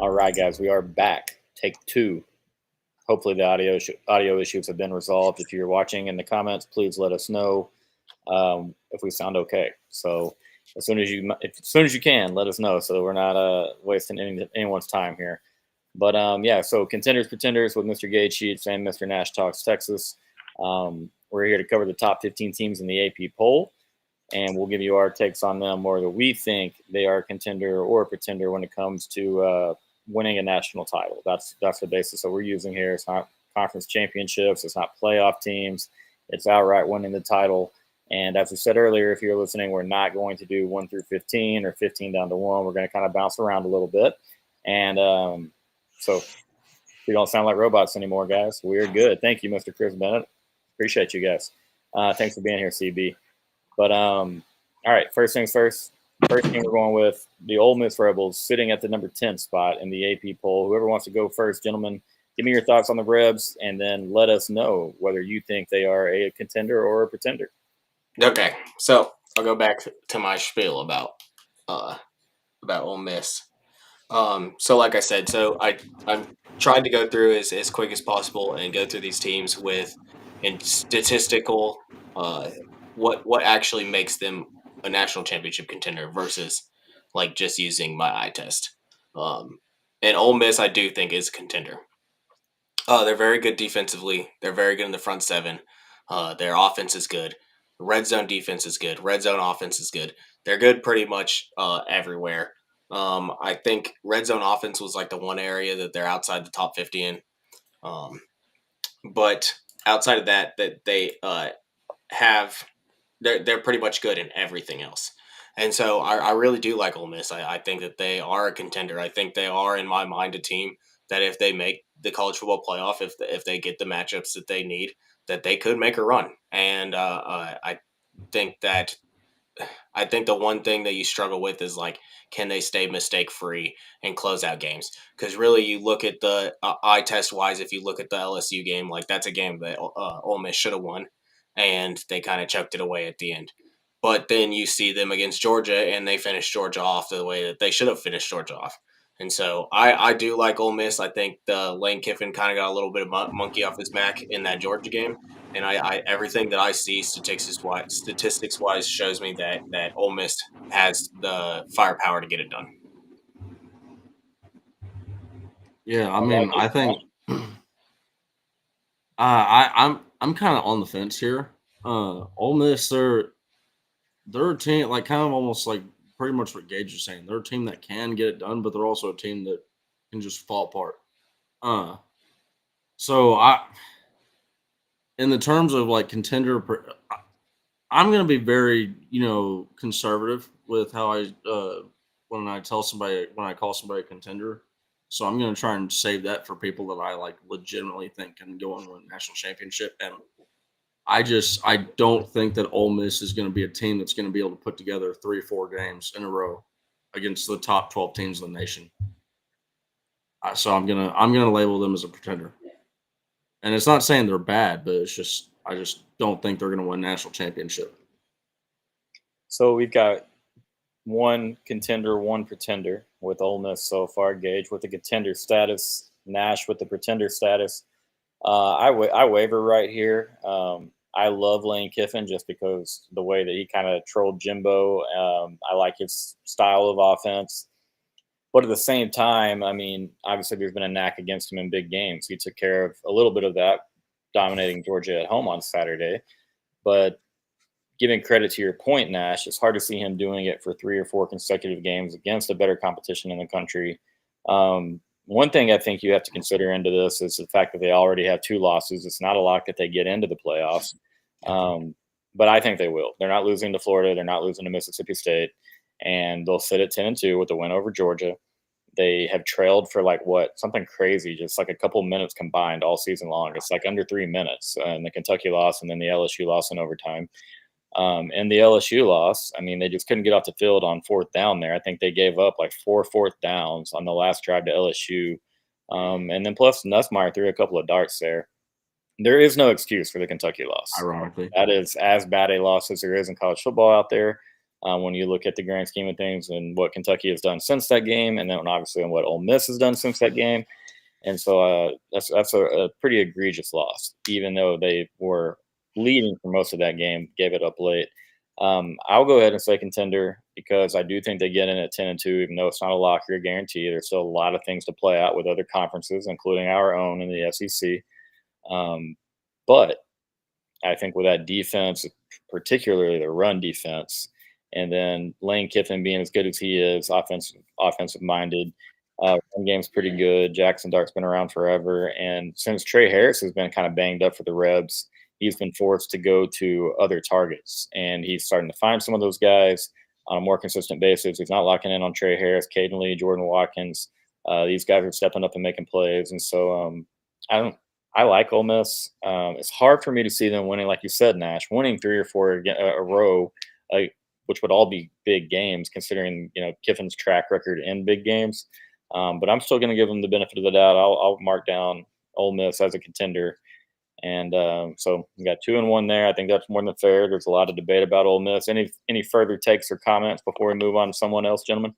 All right, guys, we are back. Take two. Hopefully, the audio issues have been resolved. If you're watching in the comments, please let us know if we sound okay. So as soon as you can, let us know so we're not wasting anyone's time here. But yeah, so Contenders Pretenders with Mr. Gage Sheets and Mr. Nash Talks Texas. We're here to cover the top 15 teams in the AP poll, and we'll give you our takes on them, whether we think they are a contender or a pretender when it comes to winning a national title. That's the basis that we're using here. It's not conference championships. It's not playoff teams. It's outright winning the title. And as we said earlier, if you're listening, we're not going to do 1 through 15 or 15 down to 1. We're going to kind of bounce around a little bit. And so we don't sound like robots anymore, guys. We're good. Thank you, Mr. Chris Bennett. Appreciate you guys. Thanks for being here, CB. But all right, first things first. First team we're going with the Ole Miss Rebels, sitting at the number 10 spot in the AP poll. Whoever wants to go first, gentlemen, give me your thoughts on the Rebs, and then let us know whether you think they are a contender or a pretender. Okay, so I'll go back to my spiel about Ole Miss. So like I said, I'm trying to go through as quick as possible and go through these teams with in statistical what actually makes them a national championship contender versus like just using my eye test. And Ole Miss, I do think, is a contender. They're very good defensively. They're very good in the front seven. Their offense is good. Red zone defense is good. Red zone offense is good. They're good pretty much everywhere. I think red zone offense was like the one area that they're outside the top 50 in. But outside of that they they're pretty much good in everything else. And so I really do like Ole Miss. I think that they are a contender. I think they are, in my mind, a team that if they make the college football playoff, if they get the matchups that they need, that they could make a run. And I think that the one thing that you struggle with is like, can they stay mistake free and close out games? Because really, you look at the eye test wise, if you look at the LSU game, like that's a game that Ole Miss should have won, and they kind of choked it away at the end. But then you see them against Georgia, and they finished Georgia off the way that they should have finished Georgia off. And so I do like Ole Miss. I think the Lane Kiffin kind of got a little bit of monkey off his back in that Georgia game. And I everything that I see statistics wise shows me that Ole Miss has the firepower to get it done. Yeah, I mean, I think I'm kind of on the fence here. Ole Miss, they're a team like kind of almost like pretty much what Gage is saying. They're a team that can get it done, but they're also a team that can just fall apart. So in the terms of like contender, I'm going to be very, conservative with how when I call somebody a contender. So I'm going to try and save that for people that I like legitimately think can go and win a national championship. And I don't think that Ole Miss is going to be a team that's going to be able to put together 3 or 4 games in a row against the top 12 teams in the nation. So I'm gonna label them as a pretender. And it's not saying they're bad, but it's just I just don't think they're going to win a national championship. So we've got one contender, one pretender with Ole Miss so far. Gage with the contender status, Nash with the pretender status. I waver right here. I love Lane Kiffin just because the way that he kind of trolled Jimbo. I like his style of offense. But at the same time, I mean, obviously there's been a knack against him in big games. He took care of a little bit of that, dominating Georgia at home on Saturday. But giving credit to your point, Nash, it's hard to see him doing it for 3 or 4 consecutive games against a better competition in the country. One thing I think you have to consider into this is the fact that they already have 2 losses. It's not a lock that they get into the playoffs. But I think they will. They're not losing to Florida. They're not losing to Mississippi State. And they'll sit at 10-2 with a win over Georgia. they have trailed for something crazy, just like a couple minutes combined all season long. It's like under 3 minutes, and the Kentucky loss, and then the LSU loss in overtime. And the LSU loss, I mean, they just couldn't get off the field on fourth down there. I think they gave up like 4 fourth downs on the last drive to LSU. And then plus Nussmeier threw a couple of darts there. There is no excuse for the Kentucky loss. Ironically, That is as bad a loss as there is in college football out there. When you look at the grand scheme of things and what Kentucky has done since that game, and then obviously what Ole Miss has done since that game. And so that's a pretty egregious loss, even though they were leading for most of that game, gave it up late. I'll go ahead and say contender because I do think they get in at 10-2, even though it's not a lock or a guarantee. There's still a lot of things to play out with other conferences, including our own in the SEC. But I think with that defense, particularly the run defense, and then Lane Kiffin being as good as he is, offensive minded, run game's pretty good. Jackson Dart's been around forever, and since Trey Harris has been kind of banged up for the Rebs, he's been forced to go to other targets, and he's starting to find some of those guys on a more consistent basis. He's not locking in on Trey Harris, Caden Lee, Jordan Watkins. These guys are stepping up and making plays, and so I like Ole Miss. It's hard for me to see them winning, like you said, Nash, winning 3 or 4 a row, which would all be big games, considering Kiffin's track record in big games. But I'm still going to give them the benefit of the doubt. I'll mark down Ole Miss as a contender, and so we got 2-1 there. I think that's more than fair. There's a lot of debate about Ole Miss. Any further takes or comments before we move on to someone else, gentlemen?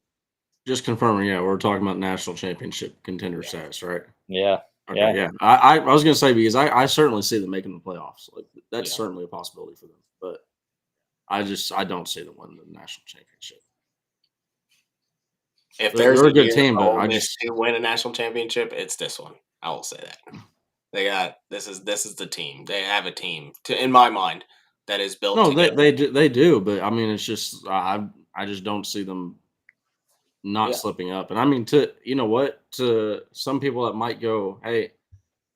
just confirming. Yeah, we're talking about national championship contender status, right? Yeah. Okay, yeah. I was going to say, because I certainly see them making the playoffs. Like that's certainly a possibility for them, but I don't see them winning the national championship. If there's a good team, but Ole Miss to win a national championship, it's this one. I will say that they got this is the team. They have a team in my mind that is built. No, they do, but I mean, it's just I just don't see them not slipping up. And I mean, to some people that might go, hey,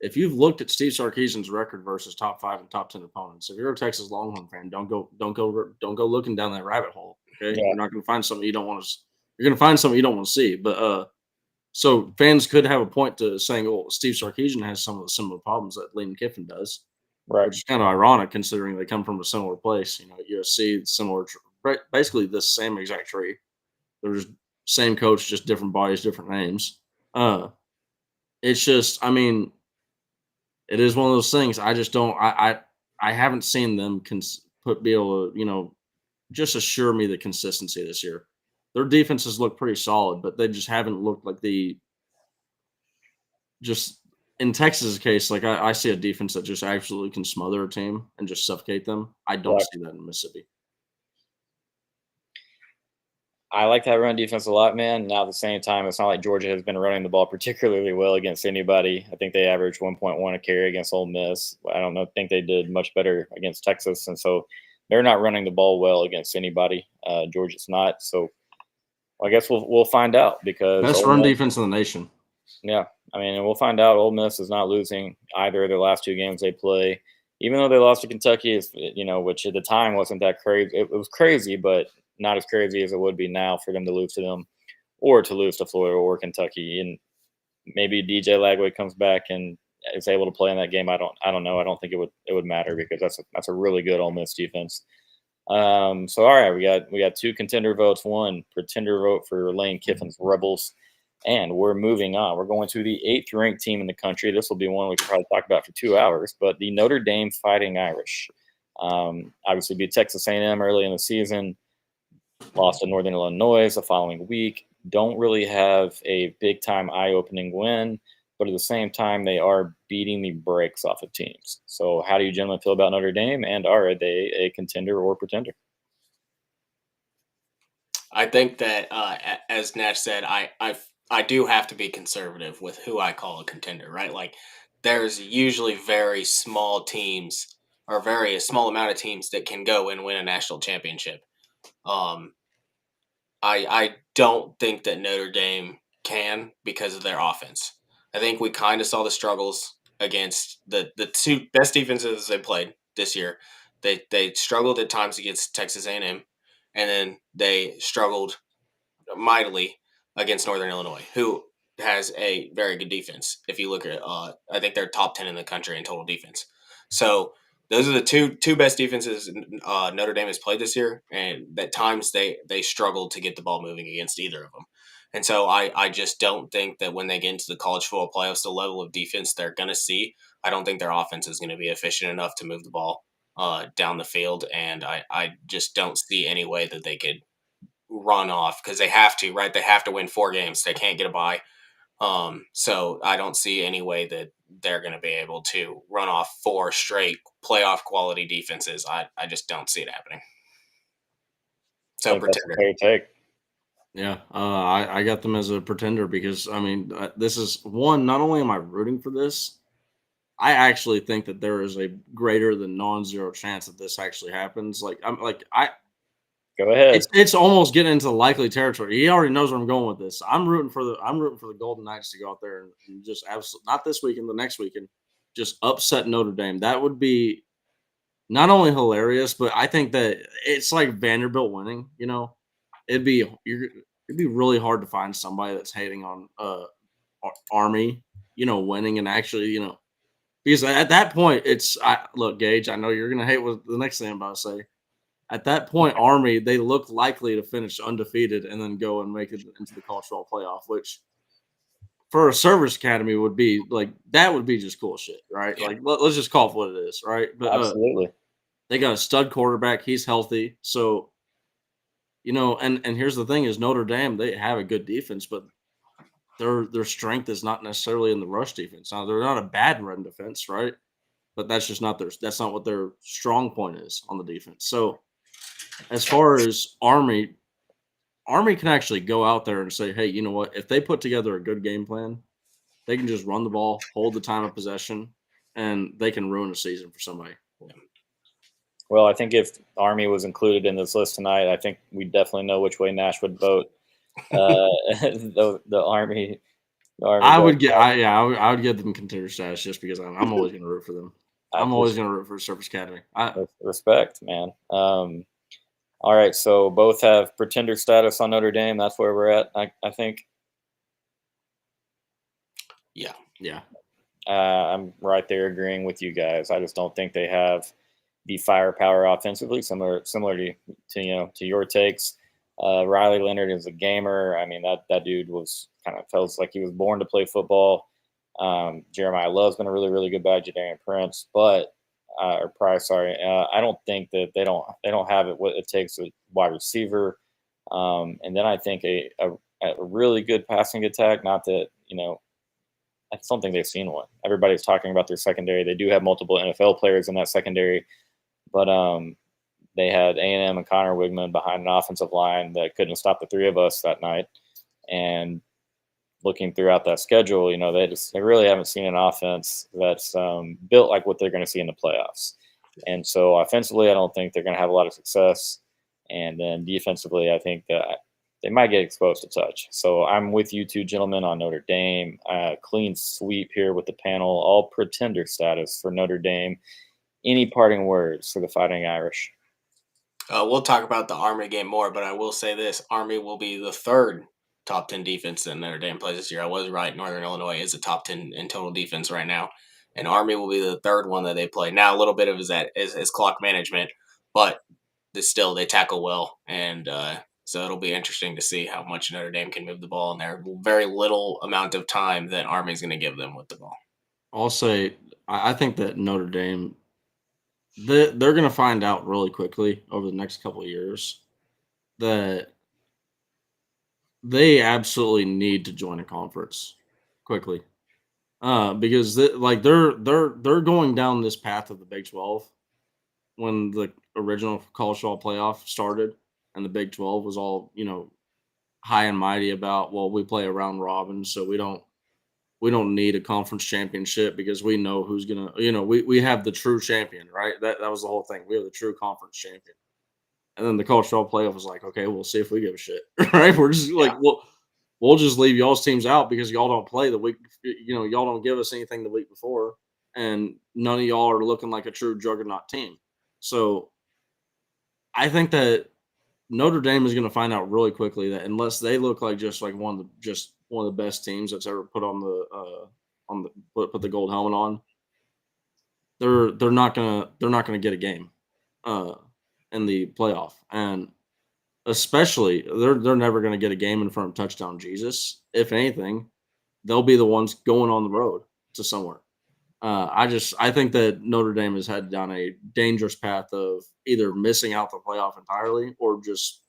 if you've looked at Steve Sarkisian's record versus top 5 and top 10 opponents, if you're a Texas Longhorn fan, don't go looking down that rabbit hole. Okay, you're not going to find something you don't want to. You're going to find something you don't want to see. But so fans could have a point to saying, "Oh, Steve Sarkisian has some of the similar problems that Lane Kiffin does," Right. which is kind of ironic considering they come from a similar place. At USC, similar, basically the same exact tree. There's same coach, just different bodies, different names. It's just, I mean, it is one of those things. I just don't. I haven't seen them be able to, just assure me the consistency this year. Their defenses look pretty solid, but they just haven't looked like just in Texas' case, like I see a defense that just absolutely can smother a team and just suffocate them. I don't see that in Mississippi. I like that run defense a lot, man. Now, at the same time, it's not like Georgia has been running the ball particularly well against anybody. I think they averaged 1.1 a carry against Ole Miss. I don't think they did much better against Texas, and so they're not running the ball well against anybody. Georgia's not. So I guess we'll find out, because best run defense in the nation. Yeah, I mean, and we'll find out. Ole Miss is not losing either of their last 2 games they play, even though they lost to Kentucky. Which at the time wasn't that crazy. It was crazy, but not as crazy as it would be now for them to lose to them, or to lose to Florida or Kentucky. And maybe DJ Lagway comes back and is able to play in that game. I don't know. I don't think it would matter, because that's a really good Ole Miss defense. So all right, we got 2 contender votes, 1 pretender vote for Lane Kiffin's Rebels, and we're moving on. We're going to the 8th ranked team in the country. This will be one we could probably talk about for 2 hours, but the Notre Dame Fighting Irish. Obviously beat Texas A&M early in the season, lost to Northern Illinois the following week. Don't really have a big-time eye-opening win, but at the same time, they are beating the brakes off of teams. So how do you gentlemen feel about Notre Dame, and are they a contender or pretender? I think that, as Nash said, I do have to be conservative with who I call a contender, right? Like, there's usually very small teams, or very small amount of teams, that can go and win a national championship. I don't think that Notre Dame can, because of their offense. I think we kind of saw the struggles against the 2 best defenses they played this year. They struggled at times against Texas A&M, and then they struggled mightily against Northern Illinois, who has a very good defense. If you look at, I think they're top 10 in the country in total defense. So those are the two best defenses Notre Dame has played this year, and at times they struggled to get the ball moving against either of them. And so I just don't think that when they get into the college football playoffs, the level of defense they're going to see, I don't think their offense is going to be efficient enough to move the ball down the field. And I just don't see any way that they could run off, because they have to, right? They have to win 4 games. They can't get a bye. So I don't see any way that they're going to be able to run off 4 straight playoff quality defenses. I just don't see it happening. I So think that's a pretender. fair take. Yeah, I got them as a pretender because I mean this is one. Not only am I rooting for this, I actually think that there is a greater than non-zero chance that this actually happens. Like Go ahead. it's almost getting into likely territory. He already knows where I'm going with this. I'm rooting for the Golden Knights to go out there and just absolutely, not this weekend, the next weekend, just upset Notre Dame. That would be not only hilarious, but I think that it's like Vanderbilt winning. You know, it'd be it'd be really hard to find somebody that's hating on Army, winning and actually, because at that point it's look, Gage, I know you're gonna hate what the next thing I'm about to say. At that point, Army, they look likely to finish undefeated and then go and make it into the college football playoff, which for a service academy would be like that would be just cool shit, right? Yeah. Like let's just call it what it is, right? But Absolutely. they got a stud quarterback, he's healthy, so and here's the thing: is Notre Dame, they have a good defense, but their strength is not necessarily in the rush defense. Now they're not a bad run defense, right? But that's not what their strong point is on the defense. So as far as Army can actually go out there and say, hey, you know what? If they put together a good game plan, they can just run the ball, hold the time of possession, and they can ruin a season for somebody. Well, I think if Army was included in this list tonight, I think we definitely know which way Nash would vote. The Army. I would give them contender status just because I'm always going to root for them. I'm always going to root for Surface Academy. Respect, man. All right, so both have pretender status on Notre Dame. That's where we're at, I think. Yeah. I'm right there agreeing with you guys. I just don't think they have the firepower offensively, similar to your takes. Riley Leonard is a gamer. I mean, that dude was feels like he was born to play football. Jeremiah Love's been a really, really good back. Jadarian Prince, or Price, sorry. I don't think that they don't have what it takes a wide receiver. And then I think a really good passing attack. Not that I don't think they've seen one. Everybody's talking about their secondary. They do have multiple NFL players in that secondary, but they had A&M and Connor Wigman behind an offensive line that couldn't stop the 3 of us that night. And looking throughout that schedule, they really haven't seen an offense that's built like what they're going to see in the playoffs. And so offensively, I don't think they're going to have a lot of success. And then defensively, I think that they might get exposed to touch. So I'm with you two gentlemen on Notre Dame. Clean sweep here with the panel. All pretender status for Notre Dame. Any parting words for the Fighting Irish? We'll talk about the Army game more, but I will say this: Army will be the 3rd top 10 defense that Notre Dame plays this year. I was right. Northern Illinois is a top 10 in total defense right now, and Army will be the 3rd one that they play. Now, a little bit of is clock management, but still they tackle well, and so it'll be interesting to see how much Notre Dame can move the ball in their very little amount of time that Army's going to give them with the ball. I'll say I think that Notre Dame, they're going to find out really quickly over the next couple of years that they absolutely need to join a conference quickly, because they're going down this path of the Big 12 when the original college football playoff started, and the Big 12 was all high and mighty about, well, we play a round robin, so we don't need a conference championship because we know who's gonna, we have the true champion, right? That was the whole thing. We have the true conference champion. And then the college football playoff was like, okay, we'll see if we give a shit, right? We're just like, we'll just leave y'all's teams out because y'all don't play the week, y'all don't give us anything the week before, and none of y'all are looking like a true juggernaut team. So I think that Notre Dame is going to find out really quickly that unless they look like just like one of the best teams that's ever put on the put the gold helmet on, they're not gonna get a game uh, in the playoff, and especially they're never gonna get a game in front of touchdown Jesus. If anything, they'll be the ones going on the road to somewhere. I think that Notre Dame has headed down a dangerous path of either missing out the playoff entirely or just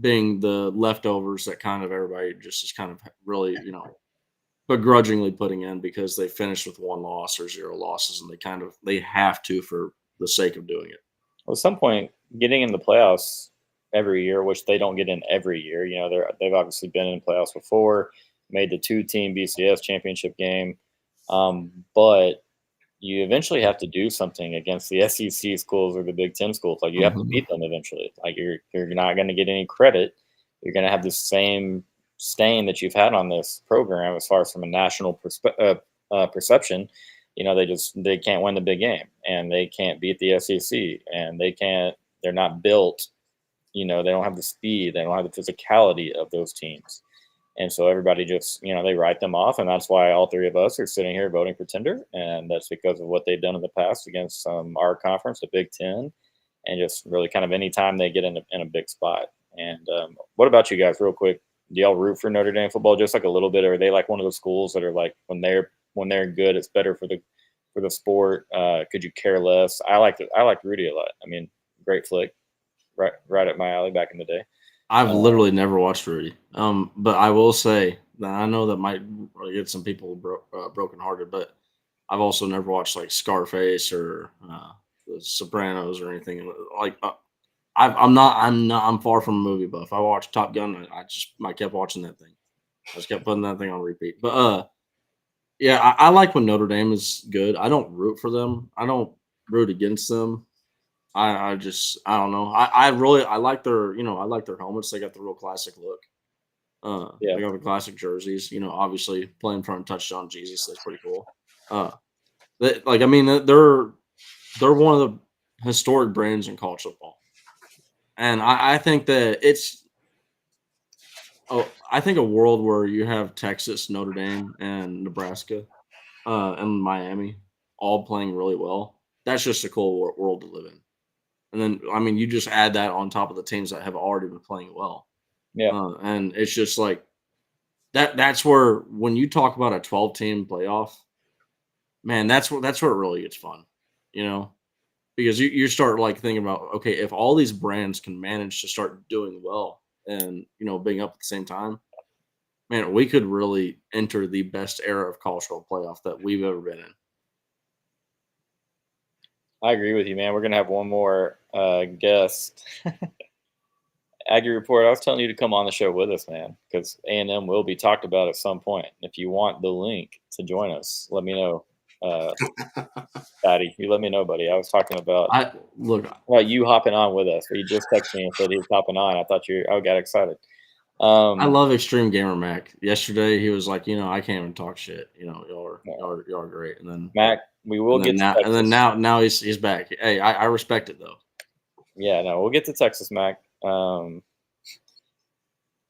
being the leftovers that kind of everybody just is kind of really, begrudgingly putting in because they finished with one loss or zero losses, and they have to for the sake of doing it. Well, at some point, getting in the playoffs every year, which they don't get in every year. They've obviously been in playoffs before, made the two-team BCS championship game, but you eventually have to do something against the SEC schools or the Big Ten schools. Like you have to Mhm. beat them eventually. Like you're not going to get any credit. You're going to have the same stain that you've had on this program as far as from a national perception. They can't win the big game and they can't beat the SEC and they can't. They're not built. They don't have the speed. They don't have the physicality of those teams. And so everybody just, they write them off. And that's why all three of us are sitting here voting for Tinder. And that's because of what they've done in the past against our conference, the Big Ten, and just really kind of any time they get in a big spot. And what about you guys, real quick? Do y'all root for Notre Dame football just like a little bit? Or are they like one of those schools that are like when they're good, it's better for the sport? Could you care less? I like Rudy a lot. I mean, great flick, right up my alley back in the day. I've literally never watched Rudy, but I will say that I know that might get some people brokenhearted, but I've also never watched like Scarface or The Sopranos or anything like. I'm far from a movie buff. I watched Top Gun. I kept watching that thing. I just kept putting that thing on repeat. But yeah, I like when Notre Dame is good. I don't root for them. I don't root against them. I don't know. I like their helmets. They got the real classic look. Yeah, They got the classic jerseys. Obviously playing front touchdown Jesus. That's pretty cool. Uh, I mean, they're one of the historic brands in college football, and I think that I think a world where you have Texas, Notre Dame, and Nebraska, and Miami all playing really well. That's just a cool world to live in. And then, I mean, you just add that on top of the teams that have already been playing well. yeah. And it's just like that's where when you talk about a 12-team playoff, man, that's where it really gets fun, you know, because you start like thinking about, okay, if all these brands can manage to start doing well and being up at the same time, man, we could really enter the best era of college football playoff that we've ever been in. I agree with you, man. We're gonna have one more guest. Aggie Report, I was telling you to come on the show with us, man, because A&M will be talked about at some point. If you want the link to join us, let me know. Patty, you let me know, buddy. I was talking about you hopping on with us. He just texted me and said he was hopping on. I got excited. I love Extreme Gamer Mac. Yesterday, he was like, I can't even talk shit. Y'all are great. And then Mac, we will get to now, Texas. and then now he's back. Hey, I respect it though. Yeah, no, we'll get to Texas, Mac.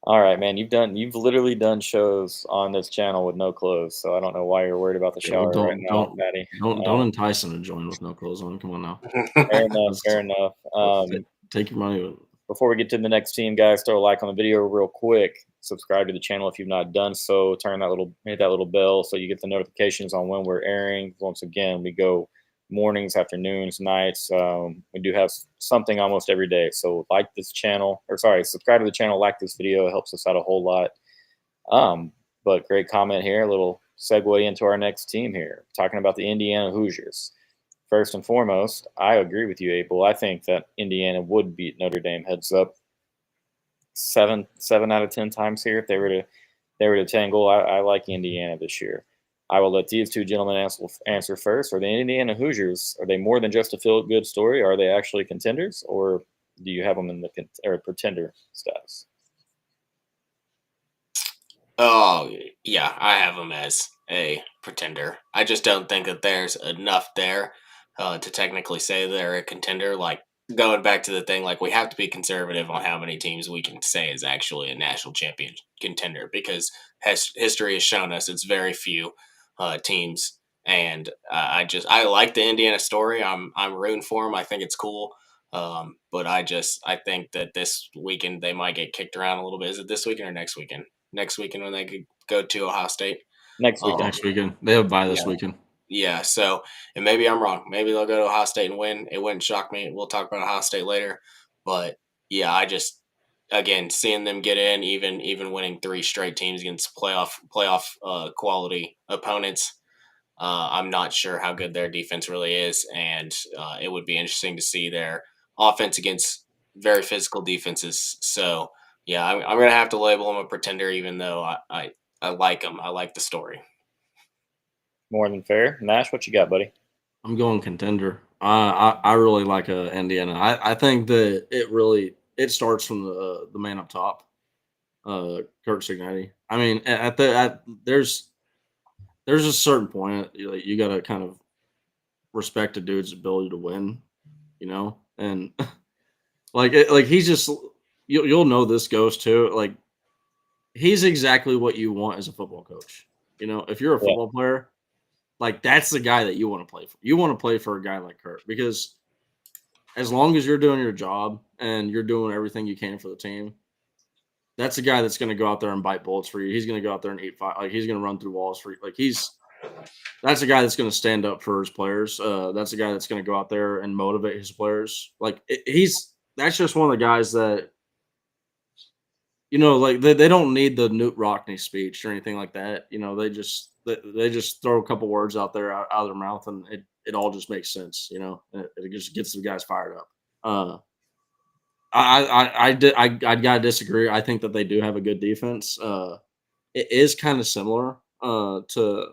All right, man. You've literally done shows on this channel with no clothes, so I don't know why you're worried about the shower right now, Patty. Don't entice him to join with no clothes on. Come on now. Fair enough. Fair enough. Take your money. Before we get to the next team, guys, throw a like on the video real quick. Subscribe to the channel if you've not done so. Hit that little bell so you get the notifications on when we're airing. Once again, we go mornings, afternoons, nights. We do have something almost every day. So subscribe to the channel, like this video. It helps us out a whole lot. But great comment here. A little segue into our next team here. Talking about the Indiana Hoosiers. First and foremost, I agree with you, Abel. I think that Indiana would beat Notre Dame heads up 7 out of 10 times here if they were to tangle. I like Indiana this year. I will let these two gentlemen answer first. Are the Indiana Hoosiers, are they more than just a feel-good story? Are they actually contenders, or do you have them in the pretender status? Oh, yeah, I have them as a pretender. I just don't think that there's enough there to technically say they're a contender. Like, going back to the thing, like we have to be conservative on how many teams we can say is actually a national champion contender because history has shown us it's very few teams. And I like the Indiana story. I'm rooting for them. I think it's cool. But I think that this weekend they might get kicked around a little bit. Is it this weekend or next weekend? Next weekend when they could go to Ohio State. Next weekend. Next weekend. They have a bye this Yeah. weekend. Yeah, so and maybe I'm wrong. Maybe they'll go to Ohio State and win. It wouldn't shock me. We'll talk about Ohio State later. But yeah, I just again seeing them get in, even winning 3 straight teams against playoff quality opponents. I'm not sure how good their defense really is, and it would be interesting to see their offense against very physical defenses. So yeah, I'm gonna have to label them a pretender, even though I like them. I like the story. More than fair. Nash, what you got, buddy? I'm going contender. I really like Indiana. I think that it starts from the man up top, Kurt Signetti. I mean, there's a certain point you got to kind of respect a dude's ability to win, and like he's just you'll know this goes too. Like he's exactly what you want as a football coach. If you're a Yeah. football player, like that's the guy that you want to play for. You want to play for a guy like Kurt because as long as you're doing your job and you're doing everything you can for the team, that's a guy that's going to go out there and bite bullets for you. He's going to go out there and eat fight. Like he's going to run through walls for you. Like that's a guy that's going to stand up for his players. That's a guy that's going to go out there and motivate his players. Like that's just one of the guys that, like they don't need the Newt Rockney speech or anything like that. They just throw a couple words out there out of their mouth and it all just makes sense. It just gets the guys fired up. I gotta disagree. I think that they do have a good defense. It is kind of similar to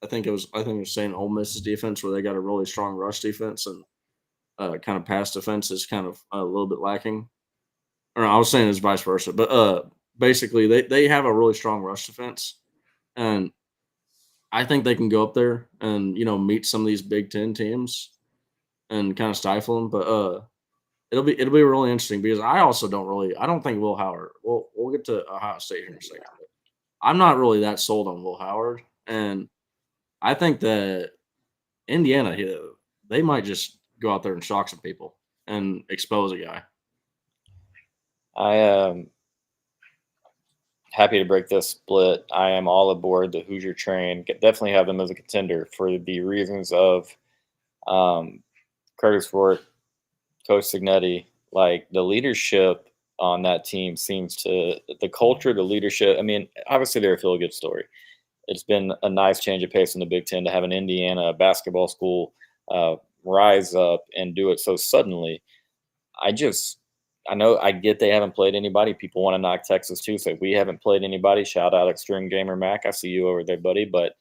I think it was saying Ole Miss's defense where they got a really strong rush defense and kind of pass defense is kind of a little bit lacking. Or I was saying it's vice versa, but basically they have a really strong rush defense, and I think they can go up there and meet some of these Big Ten teams and kind of stifle them. But it'll be really interesting because I don't think Will Howard. We'll get to Ohio State here in a second. But I'm not really that sold on Will Howard, and I think that Indiana they might just go out there and shock some people and expose a guy. I am happy to break this split. I am all aboard the Hoosier train. Definitely have them as a contender for the reasons of Curtis Fort, Coach Signetti. Like the leadership on that team seems to the culture, the leadership. I mean, obviously they're a feel-good story. It's been a nice change of pace in the Big Ten to have an Indiana basketball school rise up and do it so suddenly. I know I get they haven't played anybody. People want to knock Texas too. So we haven't played anybody. Shout out Extreme Gamer Mac. I see you over there, buddy. But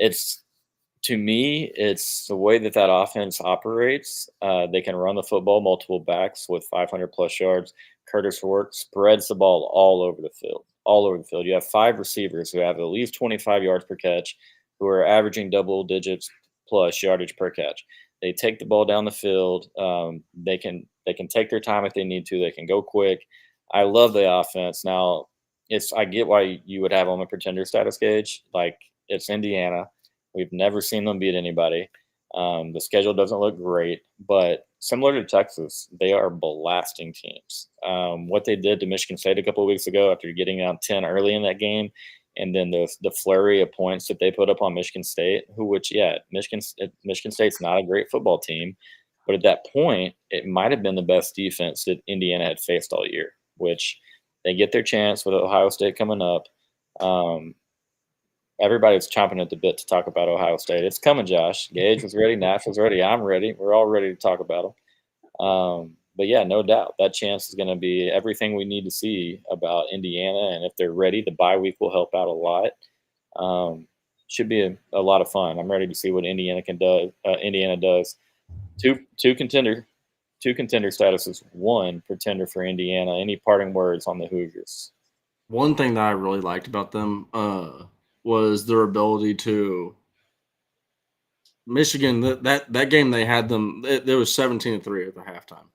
to me, it's the way that offense operates. They can run the football multiple backs with 500 plus yards. Curtis Fort spreads the ball all over the field. All over the field. You have 5 receivers who have at least 25 yards per catch, who are averaging double digits plus yardage per catch. They take the ball down the field. They can take their time if they need to. They can go quick. I love the offense. Now, I get why you would have on the pretender status gauge. Like it's Indiana. We've never seen them beat anybody. The schedule doesn't look great, but similar to Texas, they are blasting teams. What they did to Michigan State a couple of weeks ago after getting down 10 early in that game, and then the flurry of points that they put up on Michigan State, Michigan State's not a great football team, but at that point, it might have been the best defense that Indiana had faced all year, which they get their chance with Ohio State coming up. Everybody's chomping at the bit to talk about Ohio State. It's coming, Josh. Gage was ready. Nash was ready. I'm ready. We're all ready to talk about them. But, yeah, no doubt. That chance is going to be everything we need to see about Indiana. And if they're ready, the bye week will help out a lot. Should be a lot of fun. I'm ready to see what Indiana does. Two contender statuses, 1 pretender for Indiana. Any parting words on the Hoosiers? One thing that I really liked about them was their ability to Michigan, that game they had them. There was 17-3 at the halftime,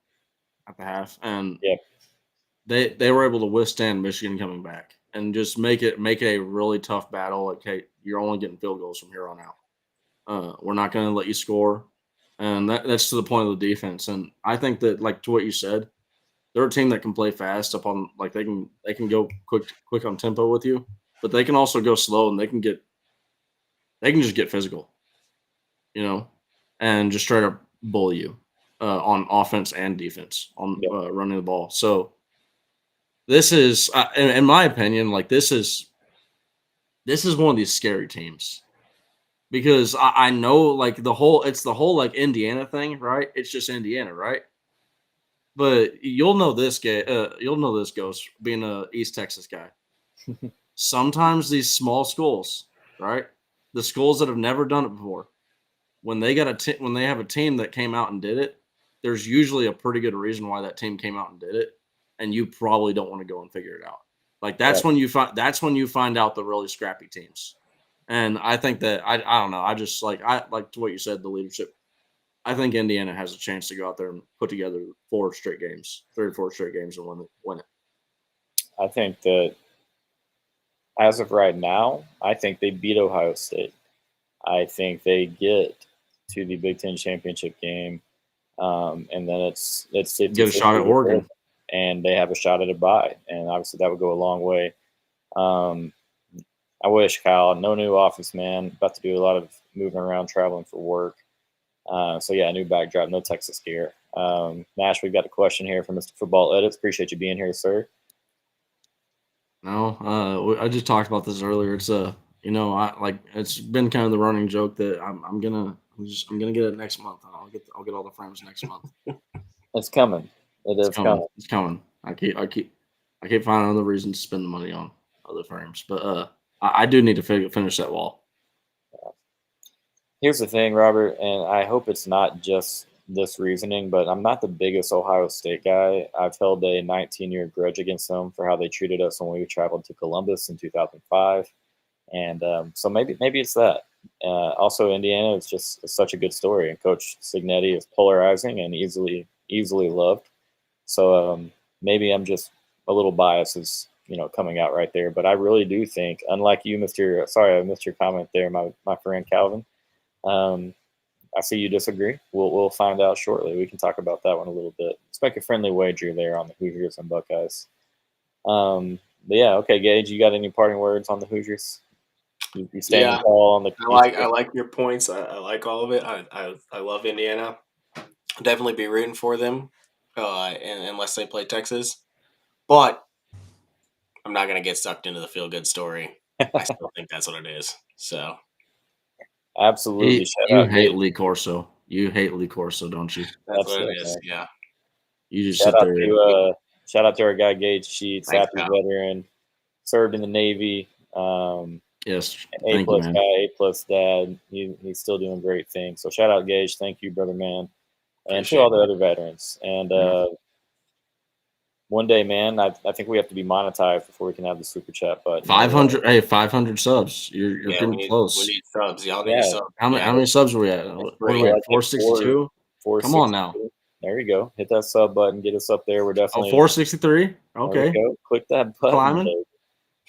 at the half, and Yep. they were able to withstand Michigan coming back and just make it a really tough battle. Like, hey, you're only getting field goals from here on out. We're not going to let you score, and that's to the point of the defense. And I think that, like to what you said, they're a team that can play fast upon like they can go quick on tempo with you, but they can also go slow and they can just get physical, and just try to bully you on offense and defense on Yep. running the ball. So this is, in my opinion, like this is one of these scary teams because I know like it's the whole like Indiana thing, right? It's just Indiana, right? But you'll know this goes being a East Texas guy. Sometimes these small schools, right? The schools that have never done it before, when they when they have a team that came out and did it, there's usually a pretty good reason why that team came out and did it, and you probably don't want to go and figure it out. Like that's when you find out the really scrappy teams. And I think that I don't know. I just like to what you said, the leadership. I think Indiana has a chance to go out there and put together 3 or 4 straight games, and win it. I think that as of right now, I think they beat Ohio State. I think they get to the Big Ten championship game, and then it's Get a shot at Oregon, and they have a shot at a bye, and obviously that would go a long way. I wish, Kyle, no new office, man. About to do a lot of moving around, traveling for work. So yeah, new backdrop, no Texas gear. Nash, we've got a question here from Mr. Football Edits. Appreciate you being here, sir. No, I just talked about this earlier. It's it's been kind of the running joke that I'm gonna get it next month. I'll get all the frames next month. It's coming. It's coming. It's coming. I keep finding other reasons to spend the money on other frames, but I do need to finish that wall. Here's the thing, Robert, and I hope it's not just this reasoning, but I'm not the biggest Ohio State guy. I've held a 19-year grudge against them for how they treated us when we traveled to Columbus in 2005, and so maybe it's that. Also, Indiana is just such a good story, and Coach Signetti is polarizing and easily loved. So maybe I'm just a little biased, coming out right there. But I really do think, unlike you, I missed your comment there, my friend Calvin. I see you disagree. We'll find out shortly. We can talk about that one a little bit. Let's make a friendly wager there on the Hoosiers and Buckeyes. But yeah, okay, Gage, you got any parting words on the Hoosiers? You stand tall on the. I like your points. I like all of it. I love Indiana. I'll definitely be rooting for them, unless they play Texas. But I'm not gonna get sucked into the feel good story. I still think that's what it is. So. Absolutely. You hate Lee Corso. You hate Lee Corso, don't you? That's what it is. Yeah. You just sit there. Shout out to our guy Gage Sheets, happy veteran, served in the Navy. Yes, A+ guy, A+ dad. He's still doing great things. So shout out Gage. Thank you, brother man, and to all the other veterans. And one day, man, I think we have to be monetized before we can have the super chat button. 500. Hey, 500 subs. You're getting close. We need subs. Y'all need subs. How many subs are we at? What are we at? 462. Come on now. There you go. Hit that sub button. Get us up there. We're definitely 463. Okay. Click that button. Climbing.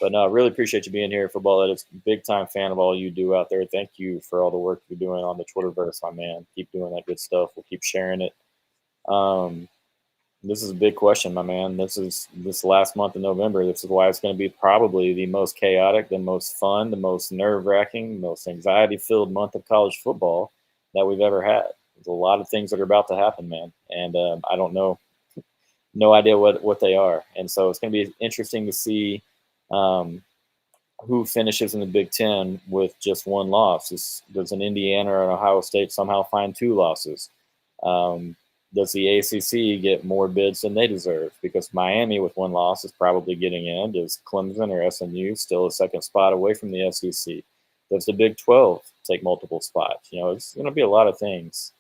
But no, I really appreciate you being here, Football Edits. Big time fan of all you do out there. Thank you for all the work you're doing on the Twitterverse, my man. Keep doing that good stuff. We'll keep sharing it. This is a big question, my man. This last month of November. This is why it's going to be probably the most chaotic, the most fun, the most nerve-wracking, most anxiety-filled month of college football that we've ever had. There's a lot of things that are about to happen, man. And I don't know, no idea what they are. And so it's going to be interesting to see who finishes in the Big Ten with just one loss. Does an Indiana or an Ohio State somehow find 2 losses? Does the ACC get more bids than they deserve? Because Miami with 1 loss is probably getting in. Does Clemson or SMU still a second spot away from the SEC? Does the Big 12 take multiple spots? It's going to be a lot of things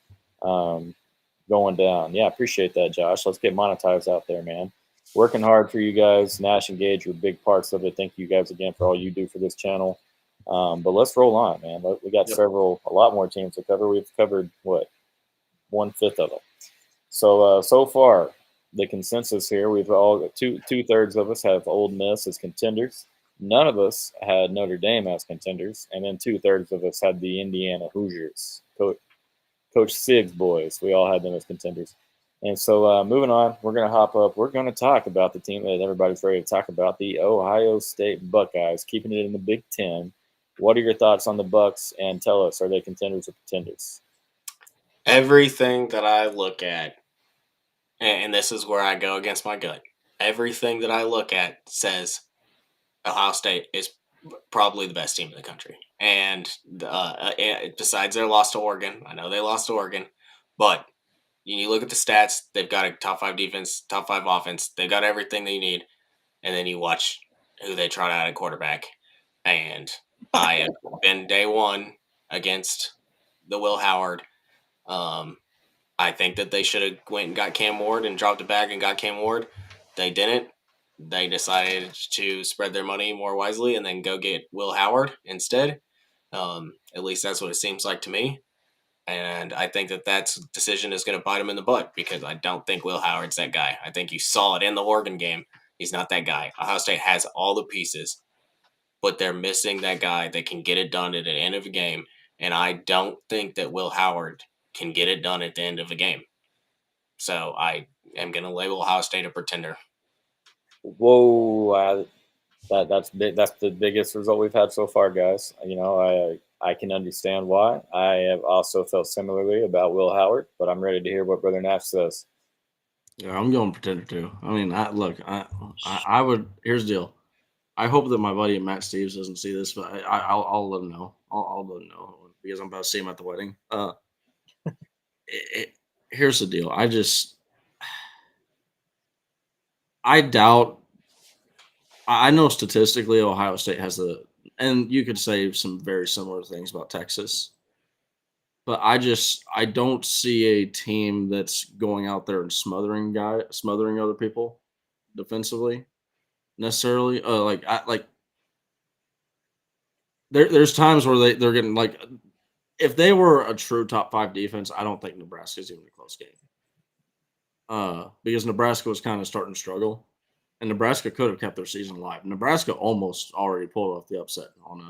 going down. Yeah, appreciate that, Josh. Let's get monetized out there, man. Working hard for you guys. Nash and Gage are big parts of it. Thank you guys again for all you do for this channel. But let's roll on, man. We got Yep. a lot more teams to cover. We've covered, 1/5 of them. So so far, the consensus here, we've all got two-thirds of us have Ole Miss as contenders. None of us had Notre Dame as contenders, and then two-thirds of us had the Indiana Hoosiers, Coach Sig's boys. We all had them as contenders. And so moving on, we're going to hop up. We're going to talk about the team that everybody's ready to talk about, the Ohio State Buckeyes, keeping it in the Big Ten. What are your thoughts on the Bucks? And tell us, are they contenders or pretenders? Everything that I look at, and this is where I go against my gut, everything that I look at says Ohio State is probably the best team in the country. And besides their loss to Oregon, I know they lost to Oregon, but you look at the stats, they've got a top 5 defense, top 5 offense. They've got everything they need. And then you watch who they trot out at quarterback. And I have been day one against the Will Howard. I think that they should have went and got Cam Ward and dropped a bag and got Cam Ward. They didn't. They decided to spread their money more wisely and then go get Will Howard instead. At least that's what it seems like to me. And I think that decision is going to bite him in the butt because I don't think Will Howard's that guy. I think you saw it in the Oregon game. He's not that guy. Ohio State has all the pieces, but they're missing that guy that can get it done at the end of a game. And I don't think that Will Howard can get it done at the end of a game. So I am going to label Ohio State a pretender. Whoa, that's big. That's the biggest result we've had so far, guys. I can understand why. I have also felt similarly about Will Howard, but I'm ready to hear what Brother Nash says. Yeah, I'm going pretender too. I mean, I would. Here's the deal. I hope that my buddy Matt Steves doesn't see this, but I'll let him know. I'll let him know because I'm about to see him at the wedding. Here's the deal. I doubt. I know statistically Ohio State has and you could say some very similar things about Texas, but I don't see a team that's going out there and smothering other people defensively necessarily. There's times where they're getting like, if they were a true top 5 defense, I don't think Nebraska's even a close game. Because Nebraska was kind of starting to struggle, and Nebraska could have kept their season alive. Nebraska almost already pulled off the upset on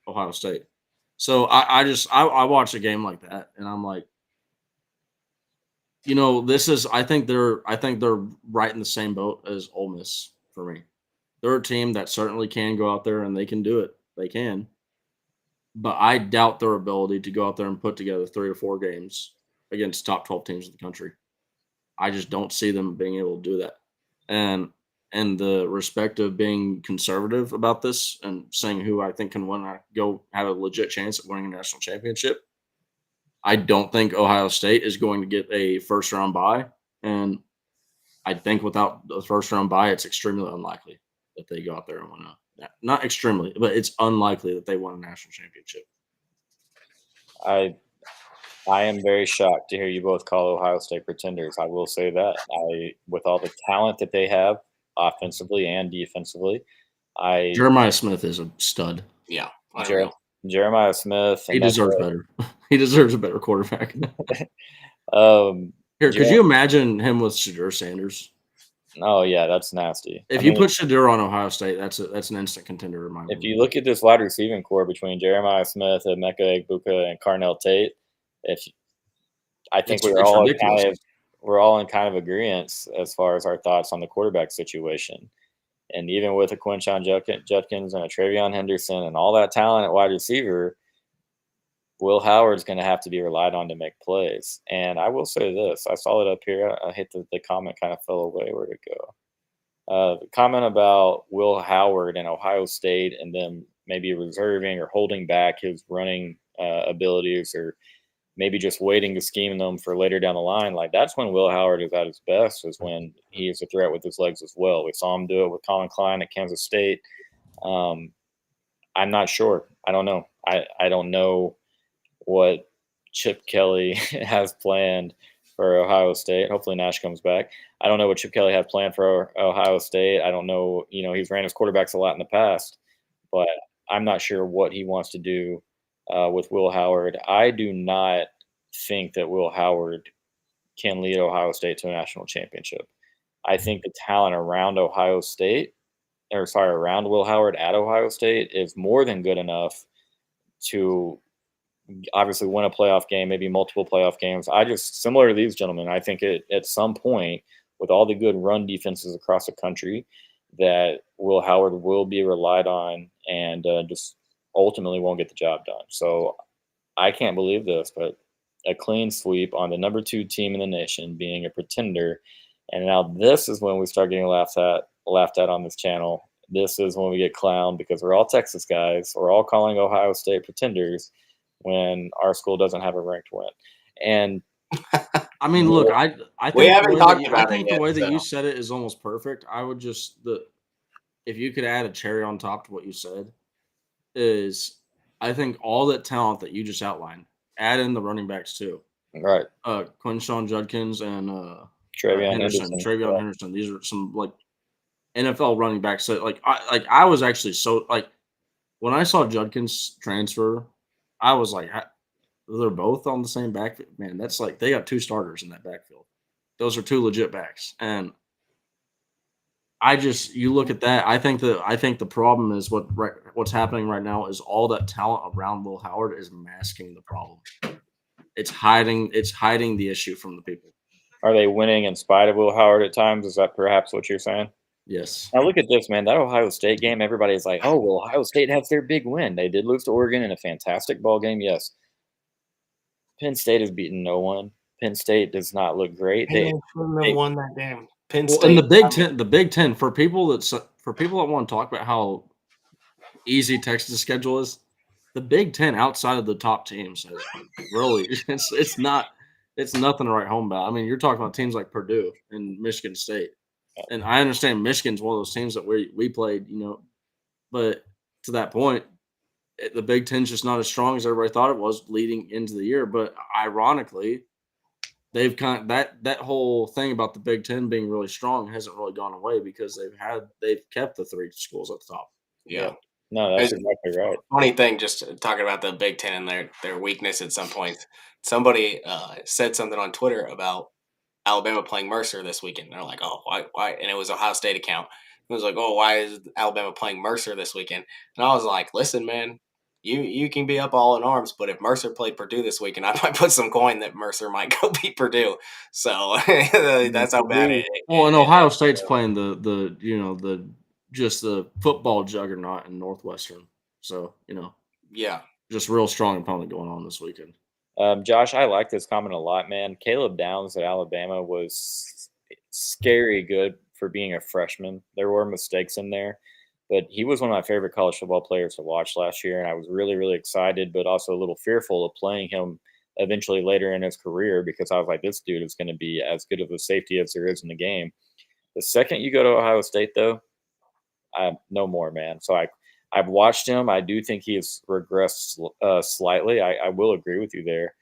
Ohio State. So I watch a game like that, and I'm like, I think they're right in the same boat as Ole Miss for me. They're a team that certainly can go out there and they can do it. They can. But I doubt their ability to go out there and put together 3 or 4 games against top 12 teams in the country. I just don't see them being able to do that. And the respect of being conservative about this and saying who I think can win, go have a legit chance at winning a national championship. I don't think Ohio State is going to get a first-round bye. And I think without the first-round bye, it's extremely unlikely that they go out there and win not extremely, but it's unlikely that they win a national championship. I am very shocked to hear you both call Ohio State pretenders. I will say that. With all the talent that they have offensively and defensively, Jeremiah Smith is a stud. Yeah. Jeremiah Smith. He deserves better. He deserves a better quarterback. Here, could you imagine him with Shadur Sanders? Oh yeah, that's nasty. If you put Shadur on Ohio State, that's an instant contender in my opinion. If you look at this wide receiving core between Jeremiah Smith, Emeka Egbuka, and Carnell Tate, I think we're all in kind of agreement as far as our thoughts on the quarterback situation. And even with a Quinshon Judkins and a Travion Henderson and all that talent at wide receiver, Will Howard's going to have to be relied on to make plays. And I will say this. I saw it up here. I hit the comment kind of fell away. Where'd it go? The comment about Will Howard and Ohio State and them maybe reserving or holding back his running abilities or maybe just waiting to scheme them for later down the line. Like, that's when Will Howard is at his best, is when he is a threat with his legs as well. We saw him do it with Colin Klein at Kansas State. I'm not sure. I don't know. I don't know what Chip Kelly has planned for Ohio State. Hopefully Nash comes back. I don't know what Chip Kelly had planned for Ohio State. I don't know. He's ran his quarterbacks a lot in the past, but I'm not sure what he wants to do with Will Howard. I do not think that Will Howard can lead Ohio State to a national championship. I think the talent around Ohio State, or sorry, around Will Howard at Ohio State is more than good enough to obviously win a playoff game, maybe multiple playoff games. I just, similar to these gentlemen, I think at some point, with all the good run defenses across the country, that Will Howard will be relied on and just ultimately won't get the job done. So I can't believe this, but a clean sweep on the number 2 team in the nation being a pretender. And now this is when we start getting laughed at on this channel. This is when we get clowned because we're all Texas guys. We're all calling Ohio State pretenders when our school doesn't have a ranked win. And I mean, look, I We think haven't talked about it the yet, way that you so. said it is almost perfect. I would just if you could add a cherry on top to what you said is I think all that talent that you just outlined, add in the running backs too. right, Quinshawn Judkins and Travion Henderson, Henderson. Travion Yeah. Henderson. These are some like NFL running backs that I was actually so like when I saw Judkins transfer, I was like, they're both on the same backfield. Man, that's like they got 2 starters in that backfield. Those are 2 legit backs. And you look at that. I think the problem is what's happening right now is all that talent around Will Howard is masking the problem. It's hiding the issue from the people. Are they winning in spite of Will Howard at times? Is that perhaps what you're saying? Yes. Now look at this, man. That Ohio State game, everybody's like, "Oh, well, Ohio State has their big win. They did lose to Oregon in a fantastic ball game." Yes. Penn State has beaten no one. Penn State does not look great. They shouldn't have won that game. Penn Well, in State. the Big Ten, for people that want to talk about how easy Texas' schedule is, the Big Ten outside of the top teams has really it's nothing to write home about. I mean, you're talking about teams like Purdue and Michigan State, and I understand Michigan's one of those teams that we played, but to that point, the Big Ten's just not as strong as everybody thought it was leading into the year. But ironically, they've that whole thing about the Big Ten being really strong hasn't really gone away because they've kept the 3 schools at the top. Yeah. No, that's It's- exactly right. Funny thing, just talking about the Big Ten and their weakness at some points. Somebody said something on Twitter about Alabama playing Mercer this weekend. They're like, "Oh, why?" And it was Ohio State account. It was like, "Oh, why is Alabama playing Mercer this weekend?" And I was like, "Listen, man, you can be up all in arms, but if Mercer played Purdue this weekend, I might put some coin that Mercer might go beat Purdue." So that's how bad it. Well, and Ohio State's playing the just the football juggernaut in Northwestern. So, Yeah. just real strong opponent going on this weekend. Josh, I like this comment a lot, man. Caleb Downs at Alabama was scary good for being a freshman. There were mistakes in there, but he was one of my favorite college football players to watch last year, and I was really, really excited, but also a little fearful of playing him eventually later in his career because I was like, this dude is going to be as good of a safety as there is in the game. The second you go to Ohio State, though, no more, man. So I've watched him. I do think he has regressed slightly. I will agree with you there.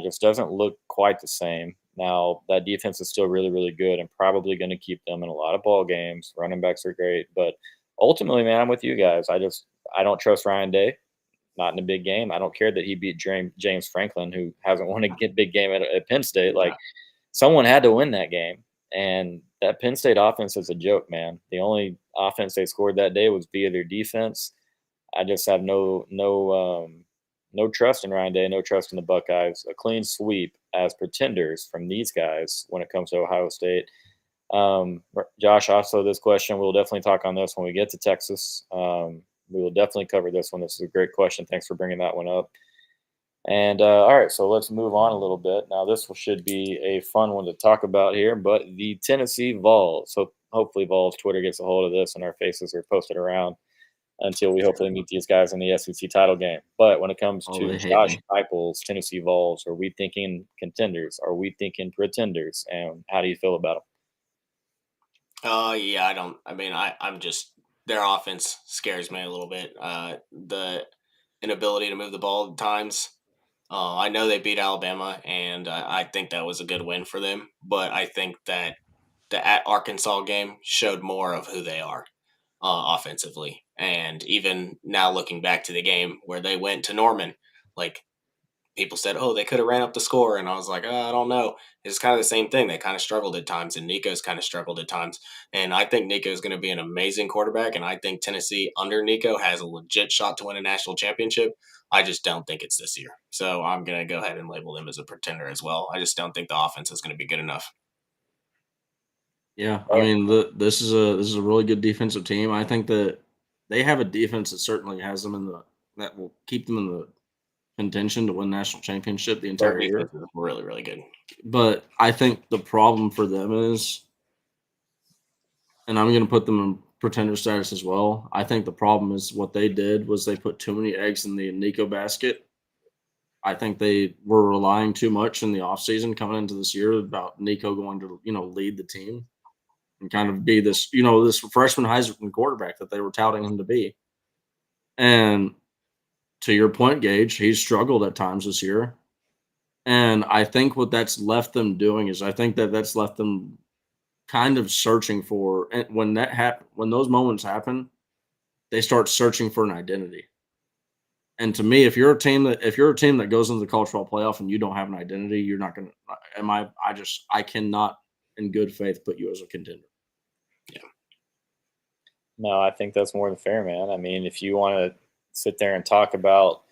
Just doesn't look quite the same. Now that defense is still really, really good and probably going to keep them in a lot of ball games. Running backs are great, but ultimately, man, I'm with you guys. I don't trust Ryan Day. Not in a big game. I don't care that he beat James Franklin, who hasn't won a big game at Penn State. Like someone had to win that game. And that Penn State offense is a joke, man. The only offense they scored that day was via their defense. I just have no trust in Ryan Day, no trust in the Buckeyes. A clean sweep as pretenders from these guys when it comes to Ohio State. Josh, also this question, we'll definitely talk on this when we get to Texas. We will definitely cover this one. This is a great question. Thanks for bringing that one up. And all right, so let's move on a little bit. Now, this should be a fun one to talk about here, but the Tennessee Vols. So hopefully Vols Twitter gets a hold of this and our faces are posted around until we hopefully meet these guys in the SEC title game. But when it comes to Josh Heupel's Tennessee Vols, are we thinking contenders? Are we thinking pretenders? And how do you feel about them? Yeah, I'm just their offense scares me a little bit. The inability to move the ball at times. I know they beat Alabama, and I think that was a good win for them. But I think that the at Arkansas game showed more of who they are. offensively. And even now, looking back to the game where they went to Norman, like people said, oh, they could have ran up the score. And I was like, I don't know. It's kind of the same thing. They kind of struggled at times, and Nico's kind of struggled at times. And I think Nico is going to be an amazing quarterback. And I think Tennessee under Nico has a legit shot to win a national championship. I just don't think it's this year. So I'm going to go ahead and label them as a pretender as well. I just don't think the offense is going to be good enough. Yeah, I mean, this is a really good defensive team. I think that they have a defense that certainly has them that will keep them in the contention to win national championship the Their entire defense year. is really, really good. But I think the problem for them is, and I'm going to put them in pretender status as well. I think the problem is what they did was they put too many eggs in the Nico basket. I think they were relying too much in the offseason coming into this year about Nico going to, lead the team and kind of be this, this freshman Heisman quarterback that they were touting him to be. And to your point, Gage, he's struggled at times this year. And I think what that's left them doing is I think that that's left them kind of searching for, and when when those moments happen, they start searching for an identity. And to me, if you're a team that goes into the college football playoff and you don't have an identity, you're not going to. I cannot, in good faith, put you as a contender. No, I think that's more than fair, man. I mean, if you want to sit there and talk about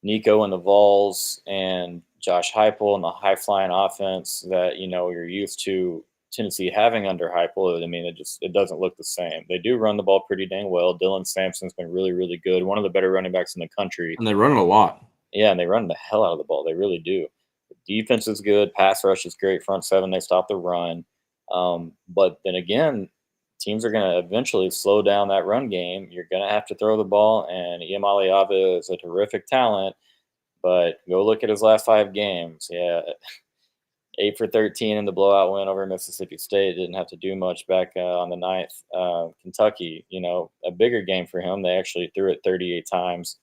Nico and the Vols and Josh Heupel and the high flying offense that you're used to Tennessee having under Heupel, I mean, it doesn't look the same. They do run the ball pretty dang well. Dylan Sampson's been really, really good. One of the better running backs in the country. And they run it a lot. Yeah, and they run the hell out of the ball. They really do. The defense is good. Pass rush is great. Front seven, they stop the run. But then again, teams are going to eventually slow down that run game. You're going to have to throw the ball, and Iamale Ava is a terrific talent. But go look at his last 5 games. Yeah, 8 for 13 in the blowout win over Mississippi State. Didn't have to do much back on the 9th. Kentucky, a bigger game for him. They actually threw it 38 times.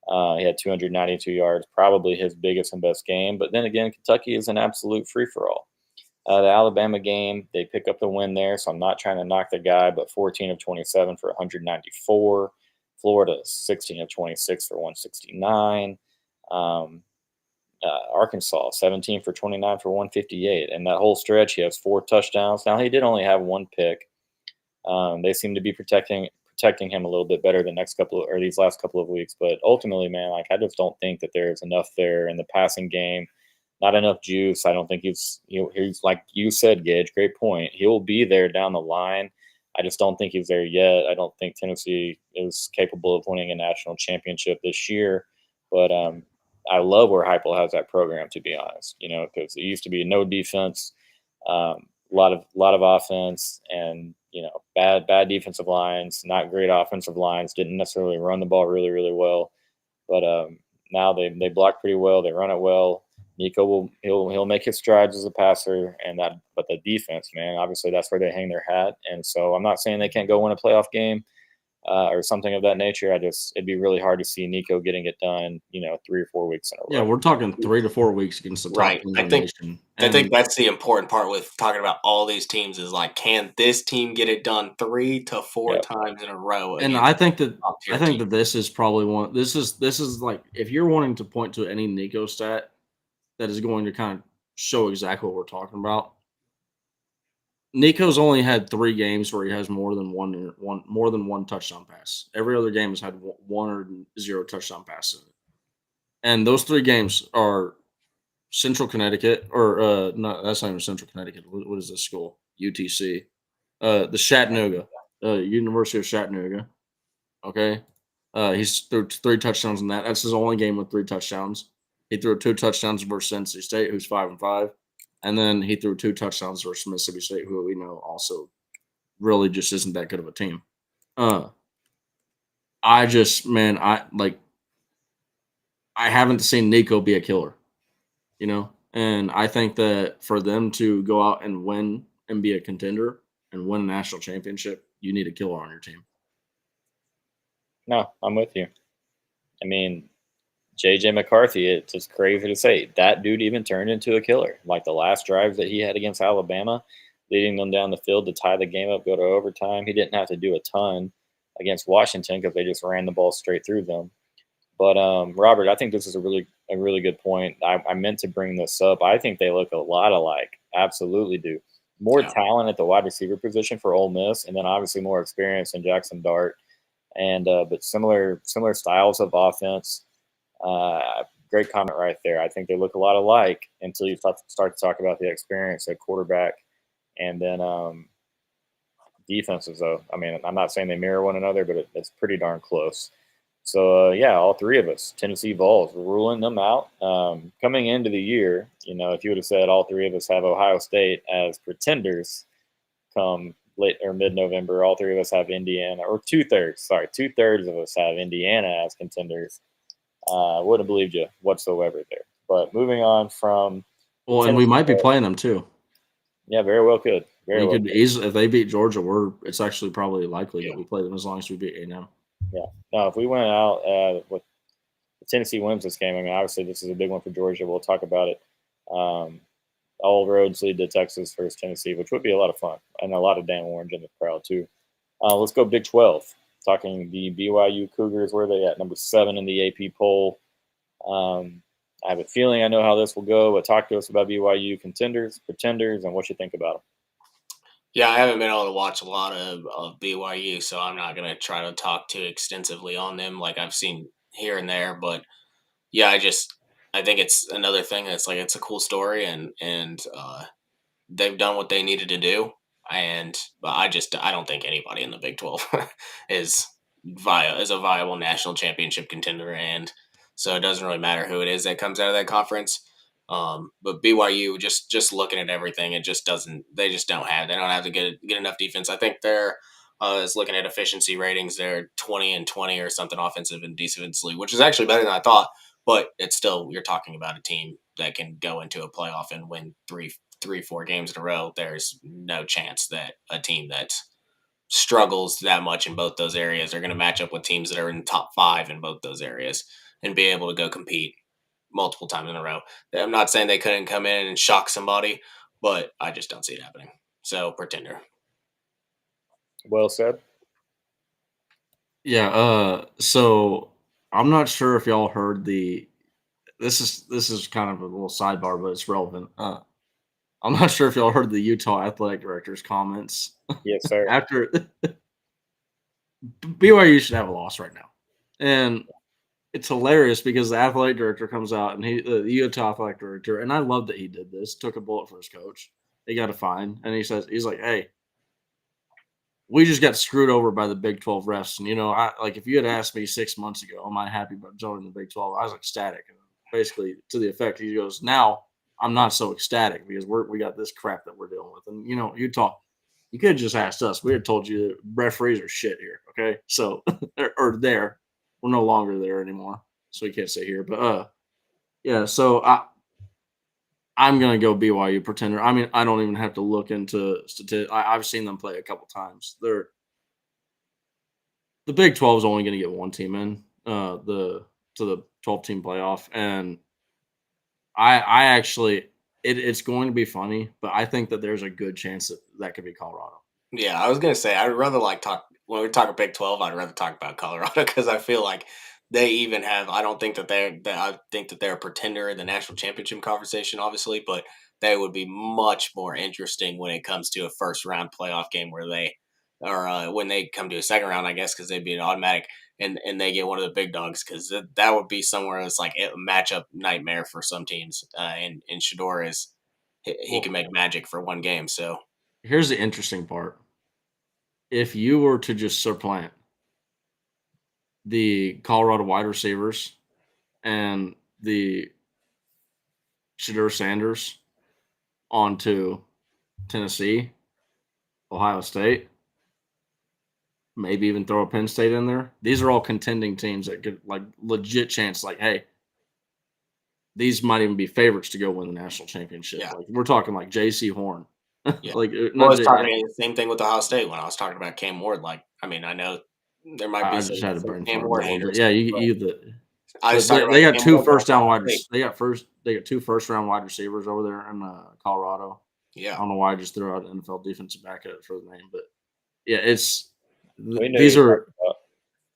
He had 292 yards, probably his biggest and best game. But then again, Kentucky is an absolute free-for-all. The Alabama game, they pick up the win there, so I'm not trying to knock the guy, but 14 of 27 for 194. Florida, 16 of 26 for 169. Arkansas, 17 for 29 for 158. And that whole stretch, he has 4 touchdowns. Now, he did only have 1 pick. They seem to be protecting him a little bit better these last couple of weeks. But ultimately, man, I just don't think that there's enough there in the passing game. Not enough juice. I don't think he's like you said, Gage, great point. He'll be there down the line. I just don't think he's there yet. I don't think Tennessee is capable of winning a national championship this year. But I love where Heupel has that program, to be honest. Because it used to be no defense, a lot of offense, and bad defensive lines, not great offensive lines. Didn't necessarily run the ball really, really well. But now they block pretty well. They run it well. Nico he'll make his strides as a passer, but the defense, man, obviously that's where they hang their hat. And so I'm not saying they can't go win a playoff game or something of that nature. It'd be really hard to see Nico getting it done, 3 or 4 weeks in a row. Yeah, we're talking 3 to 4 weeks against the top team in the nation. I think that's the important part with talking about all these teams is like, can this team get it done 3 to 4 times in a row? And I think that this is probably one. This is like, if you're wanting to point to any Nico stat that is going to kind of show exactly what we're talking about. Nico's only had 3 games where he has more than one touchdown pass. Every other game has had 1 or 0 touchdown passes. And those 3 games are Central Connecticut, or no, that's not even Central Connecticut. What is this school? UTC. The Chattanooga, University of Chattanooga. Okay. He's threw 3 touchdowns in that. That's his only game with 3 touchdowns. He threw 2 touchdowns versus Tennessee State, who's 5-5. And then he threw 2 touchdowns versus Mississippi State, who we know also really just isn't that good of a team. I haven't seen Nico be a killer, and I think that for them to go out and win and be a contender and win a national championship, you need a killer on your team. No, I'm with you. I mean, J.J. McCarthy, it's just crazy to say. That dude even turned into a killer. Like the last drives that he had against Alabama, leading them down the field to tie the game up, go to overtime. He didn't have to do a ton. against Washington because they just ran the ball straight through them. But Robert, I think this is a really good point. I meant to bring this up. I think they look a lot alike. Absolutely do. More talent at the wide receiver position for Ole Miss, and then obviously more experience in Jackson Dart, and but similar styles of offense. Great comment right there. I think they look a lot alike until you start to talk about the experience at quarterback, and then defenses. Though I mean, I'm not saying they mirror one another, but it's pretty darn close. So yeah, all three of us, Tennessee Vols, we're ruling them out. Coming into the year, if you would have said all three of us have Ohio State as pretenders come late or mid-November, all three of us have Indiana, or 2/3 of us have Indiana as contenders. Wouldn't have believed you whatsoever there. But moving on from and we might be playing them too. Yeah, very well could. We could easily, if they beat Georgia, it's actually probably likely that we play them as long as we beat A&M. Yeah. No, if we went out with Tennessee wins this game, I mean, obviously this is a big one for Georgia. We'll talk about it. All roads lead to Texas versus Tennessee, which would be a lot of fun, and a lot of damn orange in the crowd too. Let's go Big 12. Talking the BYU Cougars, where are they at? Number 7 in the AP poll. I have a feeling I know how this will go, but talk to us about BYU contenders, pretenders, and what you think about them. Yeah, I haven't been able to watch a lot of BYU, so I'm not going to try to talk too extensively on them like I've seen here and there. But yeah, I think it's another thing that's like it's a cool story, and they've done what they needed to do. But I don't think anybody in the Big 12 is a viable national championship contender, and so it doesn't really matter who it is that comes out of that conference. But BYU, just looking at everything, it just doesn't. They just don't have. They don't have to get enough defense. I think they're is looking at efficiency ratings. They're 20-20 or something offensive and defensively, which is actually better than I thought. But it's still, you're talking about a team that can go into a playoff and win 4 games in a row. There's no chance that a team that struggles that much in both those areas are going to match up with teams that are in the top 5 in both those areas and be able to go compete multiple times in a row. I'm not saying they couldn't come in and shock somebody, but I just don't see it happening. So, pretender. Well said. Yeah. So I'm not sure if y'all heard this is kind of a little sidebar, but it's relevant. I'm not sure if y'all heard the Utah athletic director's comments. Yes, sir. After BYU should have a loss right now, and it's hilarious because the athletic director comes out and the Utah athletic director, and I love that he did this. Took a bullet for his coach. He got a fine, and he's like, "Hey, we just got screwed over by the Big 12 refs." And if you had asked me 6 months ago, am I happy about joining the Big 12? I was ecstatic, and basically to the effect he goes, "Now I'm not so ecstatic because we got this crap that we're dealing with." And Utah, you could have just asked us. We had told you that referees are shit here. Okay, so or there. We're no longer there anymore, so we can't say here. But yeah. So I'm gonna go BYU pretender. I mean, I don't even have to look into statistics. I've seen them play a couple times. The Big 12 is only going to get one team in to the 12-team playoff, and I actually it's going to be funny, but I think that there's a good chance that could be Colorado. Yeah, I was gonna say I'd rather talk when we're talking Big 12. I'd rather talk about Colorado because I feel like they even have. I don't think that I think that they're a pretender in the national championship conversation, obviously, but they would be much more interesting when it comes to a first round playoff game where they or when they come to a second round, I guess, because they'd be an automatic and they get one of the big dogs because that would be somewhere that's like a matchup nightmare for some teams. And Shador is he can make magic for one game, so. Here's the interesting part. If you were to just supplant the Colorado wide receivers and the Shador Sanders onto Tennessee, Ohio State, maybe even throw a Penn State in there. These are all contending teams that get legit chance. Hey, these might even be favorites to go win the national championship. Yeah. We're talking J.C. Horn. Yeah. I was talking the same thing with Ohio State when I was talking about Cam Ward. I know there might be some Cam Ward haters. Yeah, they got two first-round wide receivers. They got 2 first-round wide receivers over there in Colorado. Yeah, I don't know why I just threw out an NFL defensive back for the name, but yeah, it's We know these you're are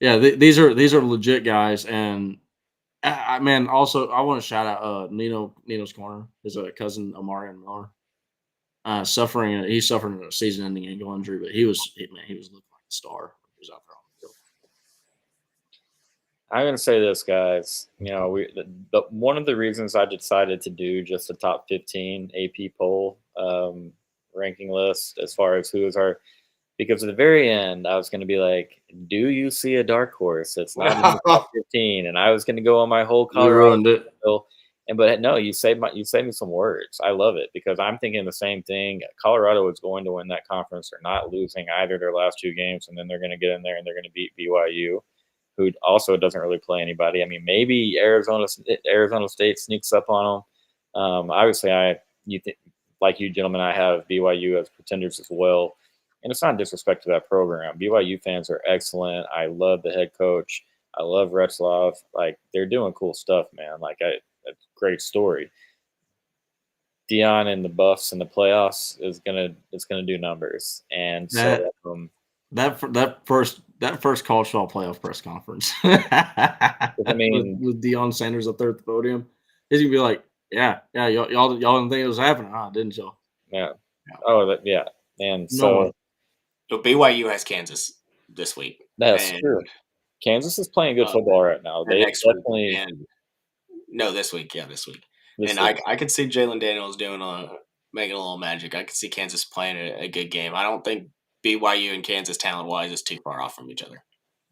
talking about. these are legit guys, and man, also I want to shout out Nino's corner, his cousin Amarian Miller, he's suffering a season-ending ankle injury, but he was looking like a star when he was out there on the field. I'm gonna say this, guys. One of the reasons I decided to do just a top 15 AP poll ranking list as far as who is our, because at the very end I was gonna be like, do you see a dark horse that's not in the top 15? And I was gonna go on my whole You Colorado ruined it. bill. But no, you saved me some words. I love it because I'm thinking the same thing. Colorado is going to win that conference. They're not losing either their last two games, and then they're going to get in there and they're going to beat BYU, who also doesn't really play anybody. I mean, maybe Arizona State sneaks up on them. Obviously, like you gentlemen, I have BYU as pretenders as well, and it's not disrespect to that program. BYU fans are excellent. I love the head coach. I love Retzlaff. Like, they're doing cool stuff, man. That's a great story. Dion and the Buffs in the playoffs is gonna do numbers, and so That first college football playoff press conference I mean, with Deion Sanders up there at the podium, he's gonna be like, "Yeah, y'all didn't think it was happening, huh? Didn't y'all?" yeah, Yeah. yeah, and No one. so So BYU has Kansas this week, that's and true. Kansas is playing good football right now. They next week, definitely and no, this week, yeah, this week. this And week. I could see Jalen Daniels making a little magic. I could see Kansas playing a good game. I don't think BYU and Kansas talent wise is too far off from each other.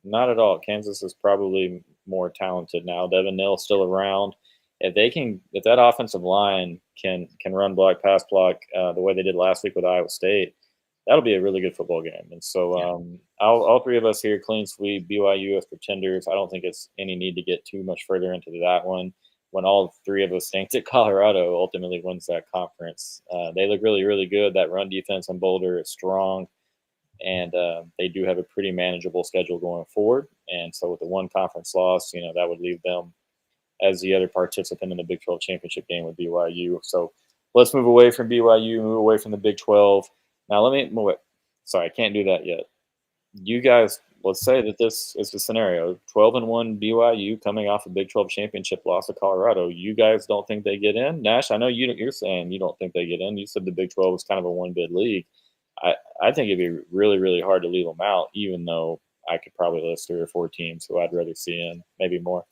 Not at all. Kansas is probably more talented now. Devin Neal's still around. If that offensive line can run block, pass block the way they did last week with Iowa State, that'll be a really good football game. And so, all three of us here, clean sweep, BYU as pretenders. I don't think it's any need to get too much further into that one. When all three of us think that Colorado ultimately wins that conference, they look really, really good. That run defense in Boulder is strong, and they do have a pretty manageable schedule going forward. And so, with the one conference loss, that would leave them as the other participant in the Big 12 championship game with BYU. So let's move away from BYU, move away from the Big 12. Now let me move it. Sorry, I can't do that yet. You guys, let's say that this is the scenario: 12-1 BYU coming off a Big 12 championship loss to Colorado. You guys don't think they get in? Nash, I know you're saying you don't think they get in. You said the Big 12 was kind of a one-bid league. I think it'd be really, really hard to leave them out, even though I could probably list 3 or 4 teams who I'd rather see in, maybe more.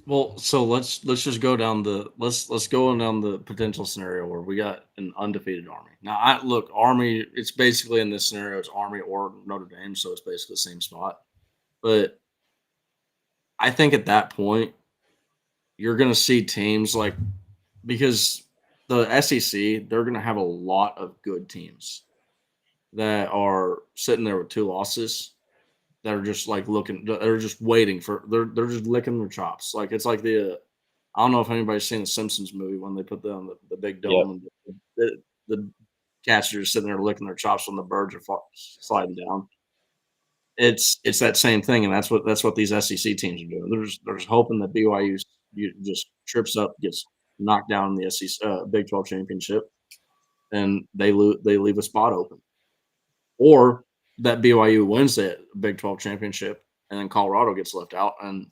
Well, so let's just go down let's go down the potential scenario where we got an undefeated Army. Now, Army. It's basically in this scenario, it's Army or Notre Dame, so it's basically the same spot. But I think at that point, you're going to see teams because the SEC, they're going to have a lot of good teams that are sitting there with 2 losses that are just they're just waiting they're just licking their chops. Like, it's like I don't know if anybody's seen the Simpsons movie when they put down the big Yep. dome and the cats are just sitting there licking their chops when the birds are sliding down. It's that same thing, and that's what these SEC teams are doing. They're just hoping that BYU just trips up, gets knocked down in the SEC Big 12 championship, and they leave a spot open, or that BYU wins that Big 12 championship, and then Colorado gets left out, and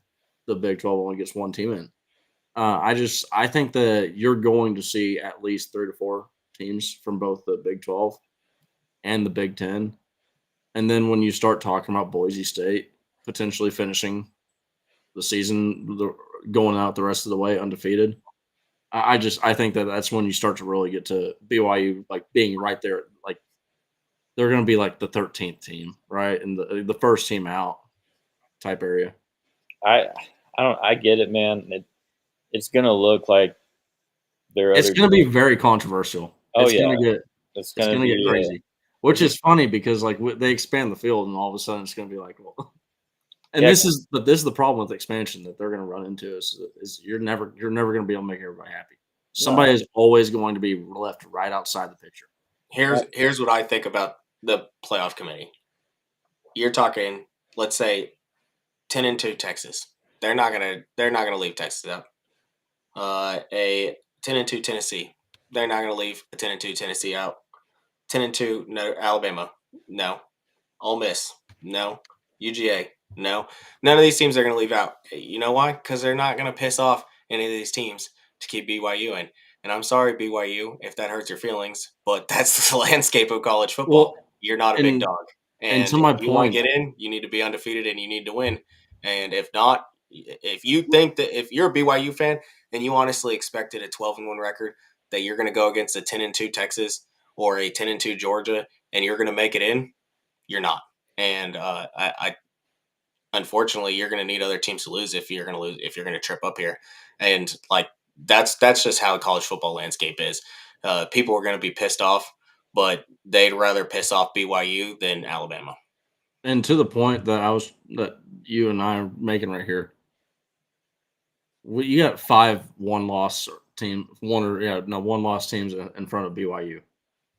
the Big 12 only gets one team in. I think that you're going to see at least 3 to 4 teams from both the Big 12 and the Big 10. And then when you start talking about Boise State potentially finishing the season, going out the rest of the way undefeated, I think that that's when you start to really get to BYU being right there. Like, they're going to be like the 13th team, right, and the first team out type area. I get it, man. It's gonna look like It's going to be very controversial. Oh, it's yeah. going to get It's It's gonna gonna get be crazy, which is funny because they expand the field, and all of a sudden it's gonna be like, well, and Yeah. this is the problem with expansion that they're gonna run into is you're never gonna be able to make everybody happy. Somebody is always going to be left right outside the picture. Here's what I think about the playoff committee. You're talking, let's say, 10-2 Texas. They're not gonna leave Texas out. A 10-2 Tennessee. They're not gonna leave a 10-2 Tennessee out. 10-2 Alabama. No. Ole Miss. No. UGA? No. None of these teams are going to leave out. You know why? Because they're not going to piss off any of these teams to keep BYU in. And I'm sorry, BYU, if that hurts your feelings, but that's the landscape of college football. Well, You're not a big and dog. and And to if my you want to point, get in, you need to be undefeated and you need to win. And if not, if you think that if you're a BYU fan and you honestly expected a 12-1 record, that you're going to go against a 10-2 Texas or a 10-2 Georgia and you're going to make it in, you're not. And I unfortunately, you're going to need other teams to lose if you're going to lose if you're going to trip up here, and like that's just how the college football landscape is. People are going to be pissed off, but they'd rather piss off BYU than Alabama. and to the point that you and I are making right here, you got 5 one-loss team, one-loss teams in front of BYU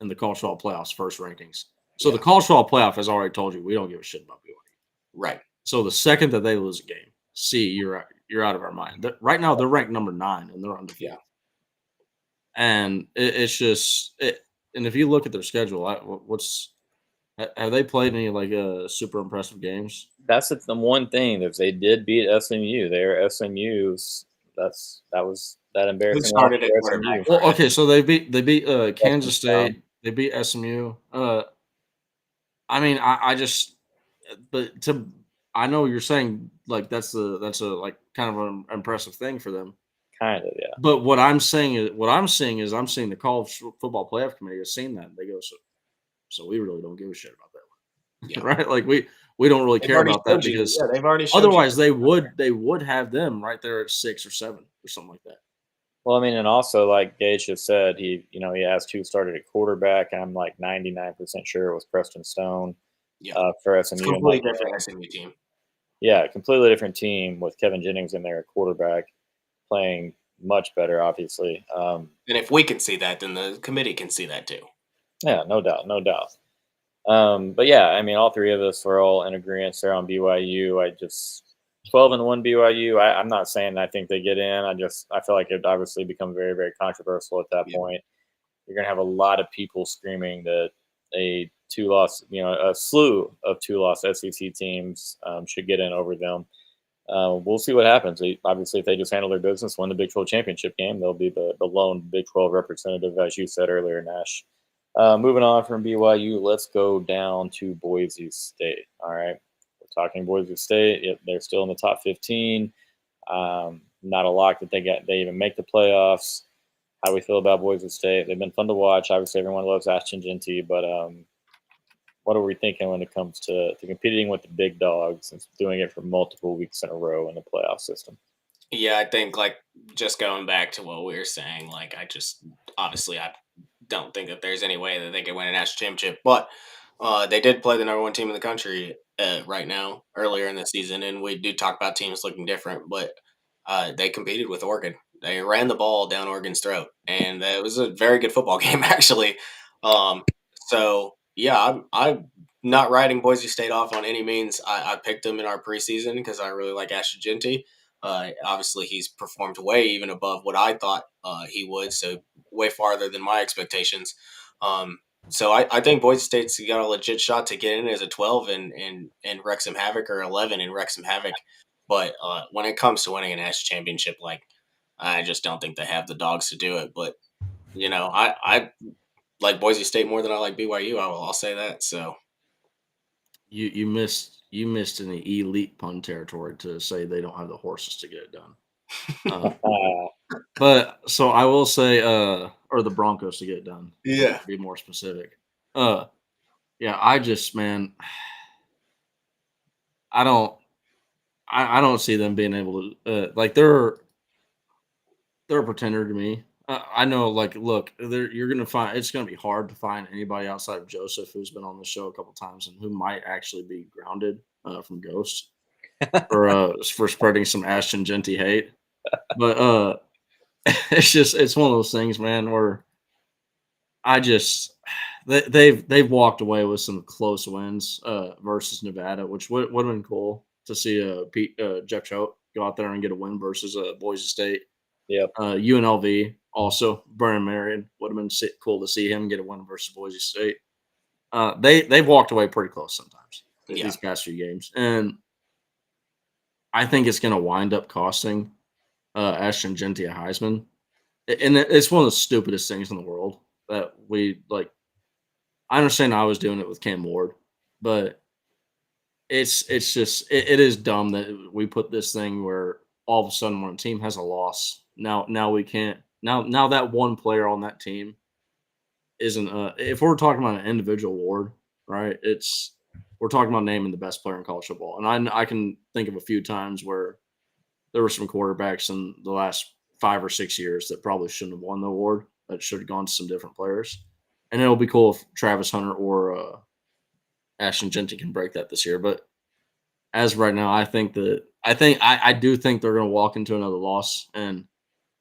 in the college football playoffs first rankings. So Yeah. the college football playoff has already told you we don't give a shit about BYU. Right. So the second that they lose a game, you're out of our mind. Right now they're ranked number 9 and they're undefeated. Yeah. And it's just it. And if you look at their schedule, have they played any super impressive games? That's the one thing that they did beat SMU. They're SMU's. That was that Who embarrassing. started loss at for quarterback? Well, okay, so they beat Kansas Down. State, they beat SMU. I mean, I just, but to, I know you're saying like that's a like kind of an impressive thing for them. Kind of, yeah. But what I'm seeing is I'm seeing the college football playoff committee has seen that and they go, so we really don't give a shit about that one, Yeah. right? Like we don't really They've care already about that showed you. because Yeah, they've already showed you. otherwise they would have them right there at 6 or 7 or something like that. Well, I mean, and also like Gage just said, he asked who started at quarterback, and I'm like 99% sure it was Preston Stone. Yeah. For It's a SMU. completely different SMU team. Yeah, completely different team with Kevin Jennings in there at quarterback, playing much better, obviously. And if we can see that, then the committee can see that too. Yeah, no doubt, no doubt. But yeah, I mean, all three of us were all in agreement there on BYU. 12-1 BYU. I'm not saying I think they get in. I feel like it obviously become very, very controversial at that point. You're gonna have a lot of people screaming that a slew of 2-loss SEC teams should get in over them. We'll see what happens. Obviously, if they just handle their business, win the Big 12 championship game, they'll be the lone Big 12 representative, as you said earlier, Nash. Moving on from BYU, let's go down to Boise State. All right. We're talking Boise State. Yep, they're still in the top 15. Not a lock that they even make the playoffs. How do we feel about Boise State? They've been fun to watch. Obviously, everyone loves Ashton Genty, but what are we thinking when it comes to competing with the big dogs and doing it for multiple weeks in a row in the playoff system? Yeah, I think like just going back to what we were saying, like I don't think that there's any way that they could win a national championship. But they did play the number 1 team in the country right now earlier in the season, and we do talk about teams looking different, but they competed with Oregon. They ran the ball down Oregon's throat, and it was a very good football game actually. So yeah, I'm not writing Boise State off on any means. I picked them in our preseason because I really like Ashton Genty. Obviously, he's performed way even above what I thought he would, so way farther than my expectations. So I think Boise State's got a legit shot to get in as a 12 and wreck some havoc, or 11 and wreck some havoc. But when it comes to winning a national championship, like I just don't think they have the dogs to do it. But I like Boise State more than I like BYU. I'll say that. So You missed in the elite pun territory to say they don't have the horses to get it done. But so I will say, or the Broncos to get it done. Yeah. To be more specific. Yeah, I just, man, I don't see them being able to like they're a pretender to me. I know, like, look, you're gonna find it's gonna be hard to find anybody outside of Joseph who's been on the show a couple times and who might actually be grounded from Ghost for spreading some Ashton Genty hate. But it's one of those things, man, where I just they've walked away with some close wins versus Nevada, which would have been cool to see Jeff Choate go out there and get a win versus Boise State. Yep. UNLV also, Brian Marion would have been cool to see him get a win versus Boise State. They've walked away pretty close sometimes. Yeah. these past few games, and I think it's going to wind up costing Ashton Genty a Heisman. And it's one of the stupidest things in the world that we like. I understand I was doing it with Cam Ward, but it's just it is dumb that we put this thing where all of a sudden when a team has a loss, now we can't now that one player on that team isn't if we're talking about an individual award, right? It's we're talking about naming the best player in college football. And I can think of a few times where there were some quarterbacks in the last 5 or 6 years that probably shouldn't have won the award, that should have gone to some different players. And it'll be cool if Travis Hunter or Ashton Genty can break that this year. But as of right now, I do think they're going to walk into another loss, and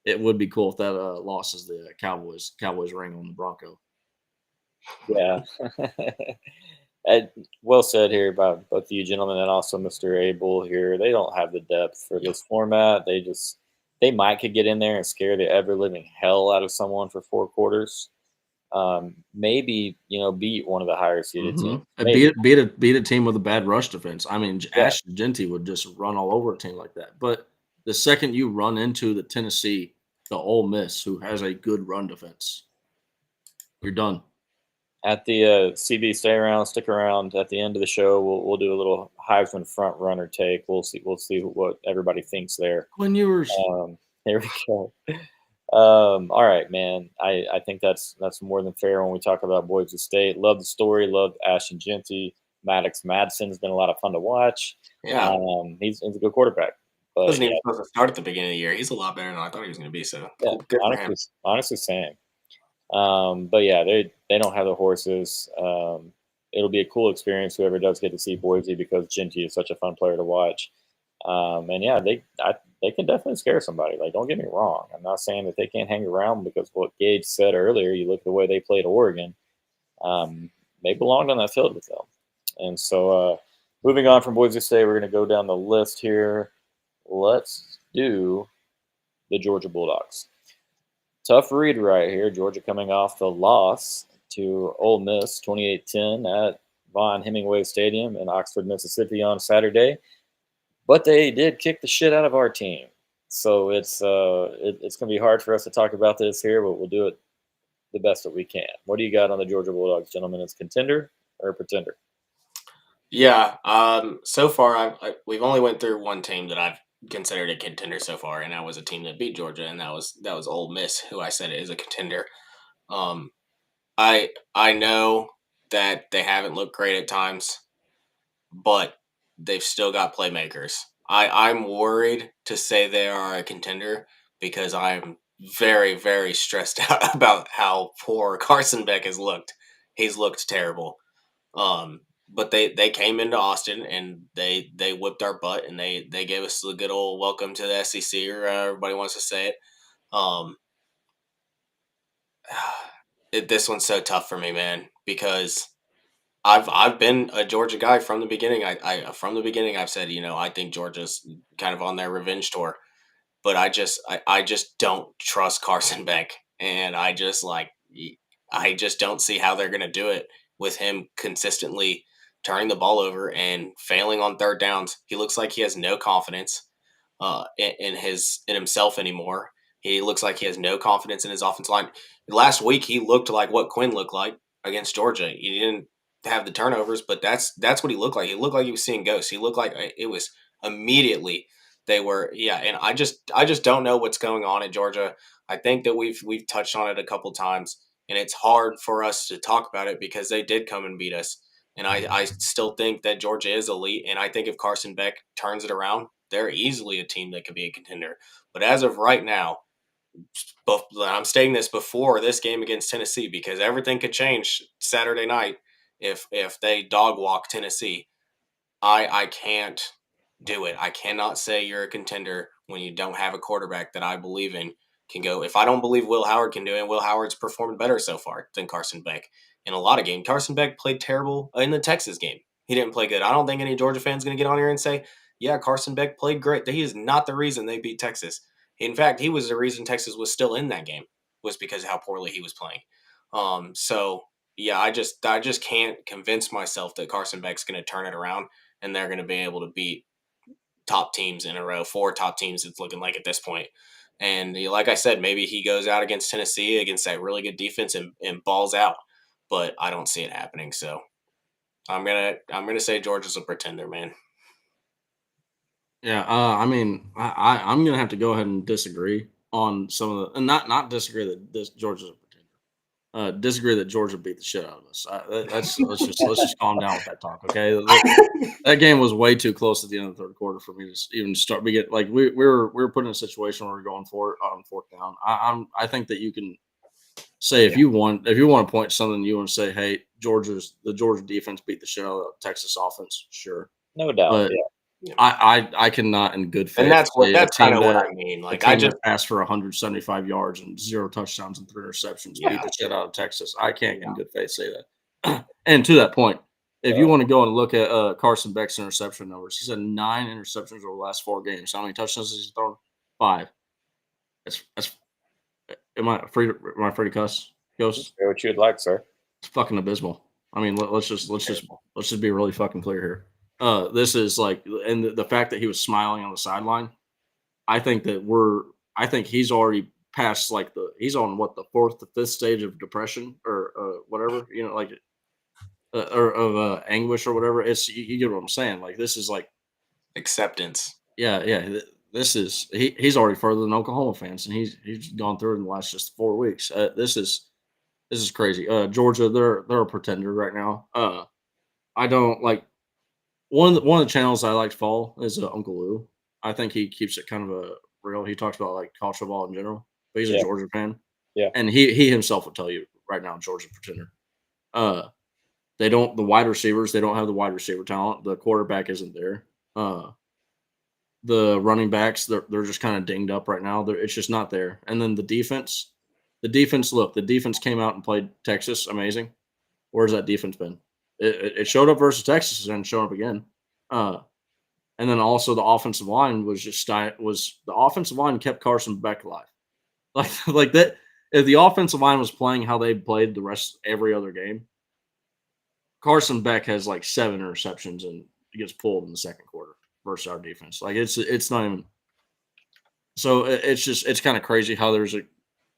it would be cool if that loss is the Cowboys ring on the Bronco. Yeah. Well said here by both of you gentlemen and also Mr. Abel here. They don't have the depth for this format. They might could get in there and scare the ever living hell out of someone for 4 quarters. Maybe beat one of the higher seeded teams. Maybe. Beat a team with a bad rush defense. I mean, Yeah. Ashton Genty would just run all over a team like that. But the second you run into the Tennessee, the Ole Miss, who has a good run defense, you're done. At the CB, stick around. At the end of the show, we'll do a little Heisman front runner take. We'll see what everybody thinks there. Quinn Ewers. Here we go. All right, man. I think that's more than fair when we talk about Boise State. Love the story. Love Ashton Genty. Maddox Madsen's been a lot of fun to watch. Yeah. He's a good quarterback. But wasn't even supposed to start at the beginning of the year. He's a lot better than I thought he was going to be. So yeah, good for him. Honestly, same. But yeah, they don't have the horses. It'll be a cool experience whoever does get to see Boise because Genty is such a fun player to watch. And yeah, they can definitely scare somebody. Like, don't get me wrong. I'm not saying that they can't hang around because what Gage said earlier, you look at the way they played Oregon, they belonged on that field with them. And so moving on from Boise State, we're going to go down the list here. Let's do the Georgia Bulldogs. Tough read right here. Georgia coming off the loss to Ole Miss 28-10 at Von Hemingway Stadium in Oxford, Mississippi on Saturday. But they did kick the shit out of our team. So it's going to be hard for us to talk about this here, but we'll do it the best that we can. What do you got on the Georgia Bulldogs, gentlemen? Is contender or pretender? Yeah. So far, we've only went through one team that I've considered a contender so far, and that was a team that beat Georgia, and that was Ole Miss, who I said is a contender. I know that they haven't looked great at times, but they've still got playmakers. I'm worried to say they are a contender because I'm very, very stressed out about how poor Carson Beck has looked. He's looked terrible. But they came into Austin and they whipped our butt and they gave us a good old welcome to the SEC, or everybody wants to say it. This one's so tough for me, man, because I've been a Georgia guy from the beginning. I've said, I think Georgia's kind of on their revenge tour, but I just don't trust Carson Beck, and I just don't see how they're gonna do it with him consistently turning the ball over and failing on third downs. He looks like he has no confidence in himself anymore. He looks like he has no confidence in his offensive line. Last week he looked like what Quinn looked like against Georgia. He didn't have the turnovers, but that's what he looked like. He looked like he was seeing ghosts. He looked like it was immediately they were, yeah. And I just don't know what's going on at Georgia. I think that we've touched on it a couple times, and it's hard for us to talk about it because they did come and beat us. And I still think that Georgia is elite, and I think if Carson Beck turns it around, they're easily a team that could be a contender. But as of right now, I'm stating this before this game against Tennessee because everything could change Saturday night if they dog walk Tennessee. I can't do it. I cannot say you're a contender when you don't have a quarterback that I believe in can go. If I don't believe Will Howard can do it, and Will Howard's performed better so far than Carson Beck in a lot of games. Carson Beck played terrible in the Texas game. He didn't play good. I don't think any Georgia fan's going to get on here and say, yeah, Carson Beck played great. He is not the reason they beat Texas. In fact, he was the reason Texas was still in that game, was because of how poorly he was playing. So yeah, I just can't convince myself that Carson Beck's going to turn it around and they're going to be able to beat top teams in a row, 4 top teams it's looking like at this point. And like I said, maybe he goes out against Tennessee against that really good defense and balls out, but I don't see it happening. So I'm gonna say Georgia's a pretender, man. Yeah, I mean, I'm gonna have to go ahead and disagree on some of the, and not disagree that this Georgia's a pretender. Disagree that Georgia beat the shit out of us. That's let's just calm down with that talk, okay? That game was way too close at the end of the third quarter for me to even start. We get like we were put in a situation where we're going for it on fourth down. I think that you can say if you want to point to something, you want to say, hey, the Georgia defense beat the shit out of the Texas offense, sure, No doubt. but Yeah. Yeah. I cannot in good faith And that's say that's kind of what I mean. a Like I team just that passed for 175 yards and 0 touchdowns and 3 interceptions beat yeah, the shit out of Texas. I can't in yeah, good faith say that. And to that point, if you want to go and look at Carson Beck's interception numbers, he's had 9 interceptions over the last 4 games. How many touchdowns has he thrown? 5. That's am I free to cuss? Ghost? Say what you'd like, sir. It's fucking abysmal. I mean, let's just be really fucking clear here. This is like, and the fact that he was smiling on the sideline, I think that I think he's already past like he's on what the 4th to 5th stage of depression or whatever, like or of anguish or whatever. It's you get what I'm saying. Like this is like, acceptance. yeah. This is he's already further than Oklahoma fans, and he's gone through it in the last just 4 weeks. This is crazy. Georgia, they're a pretender right now. I don't like one of the channels I like to follow is Uncle Lou. I think he keeps it kind of a real. He talks about like college football in general, but he's a Yeah. Georgia fan, Yeah. and he himself will tell you right now, Georgia pretender. They don't the wide receivers. They don't have the wide receiver talent. The quarterback isn't there. The running backs, they're just kind of dinged up right now. It's just not there. And then the defense. The defense came out and played Texas, amazing. Where's that defense been? It showed up versus Texas and showed up again. And then also the offensive line the offensive line kept Carson Beck alive. Like that. If the offensive line was playing how they played the rest every other game, Carson Beck has like 7 interceptions and he gets pulled in the second quarter versus our defense. Like it's not even. So it's kind of crazy how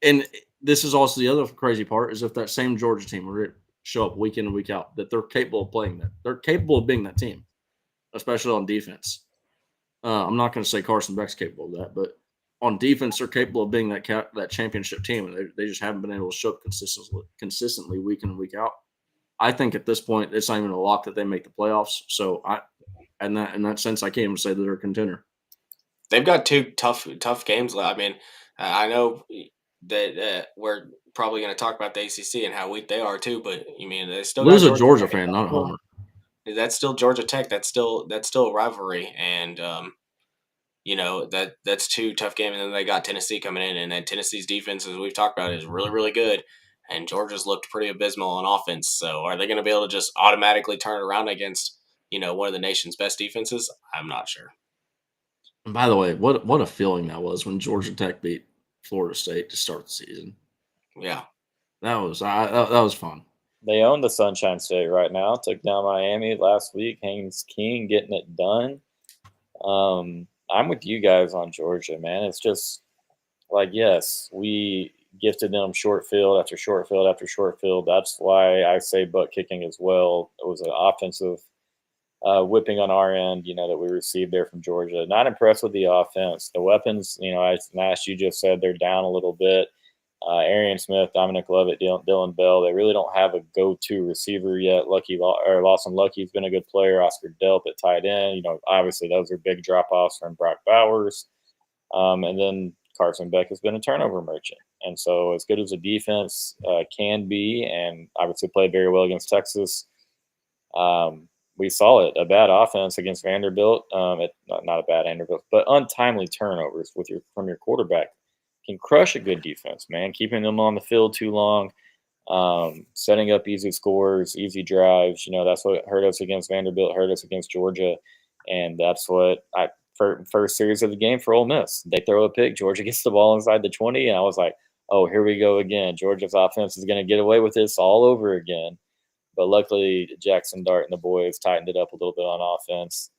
and this is also the other crazy part is if that same Georgia team were to show up week in and week out, that they're capable of playing that. They're capable of being that team, especially on defense. I'm not going to say Carson Beck's capable of that, but on defense, they're capable of being that championship team, and they just haven't been able to show up consistently week in and week out. I think at this point, it's not even a lock that they make the playoffs. So in that sense, I can't even say that they're a contender. They've got 2 tough games left. I mean, I know that we're probably going to talk about the ACC and how weak they are too, but you mean they still Lou's got a Georgia fan, not a homer. That's still Georgia Tech. That's still a rivalry, and that's 2 tough games. And then they got Tennessee coming in, and then Tennessee's defense, as we've talked about, is really really good, and Georgia's looked pretty abysmal on offense. So are they going to be able to just automatically turn it around against one of the nation's best defenses? I'm not sure. And by the way, what a feeling that was when Georgia Tech beat Florida State to start the season. Yeah, That was fun. They own the Sunshine State right now. Took down Miami last week. Haynes King getting it done. I'm with you guys on Georgia, man. It's just like, yes, we gifted them short field after short field after short field. That's why I say butt kicking as well. It was an offensive whipping on our end, that we received there from Georgia. Not impressed with the offense. The weapons, as Nash, you just said, they're down a little bit. Arian Smith, Dominic Lovett, Dylan Bell, they really don't have a go-to receiver yet. Lawson Lucky's been a good player. Oscar Delp at tight end. Obviously those are big drop-offs from Brock Bowers. And then Carson Beck has been a turnover merchant. And so as good as a defense can be, and obviously played very well against Texas, we saw it. A bad offense against Vanderbilt, not a bad Vanderbilt, but untimely turnovers from your quarterback can crush a good defense, man. Keeping them on the field too long, setting up easy scores, easy drives. That's what hurt us against Vanderbilt, hurt us against Georgia, and that's what first series of the game for Ole Miss. They throw a pick, Georgia gets the ball inside the 20, and I was like, oh, here we go again. Georgia's offense is going to get away with this all over again. But luckily, Jackson Dart and the boys tightened it up a little bit on offense.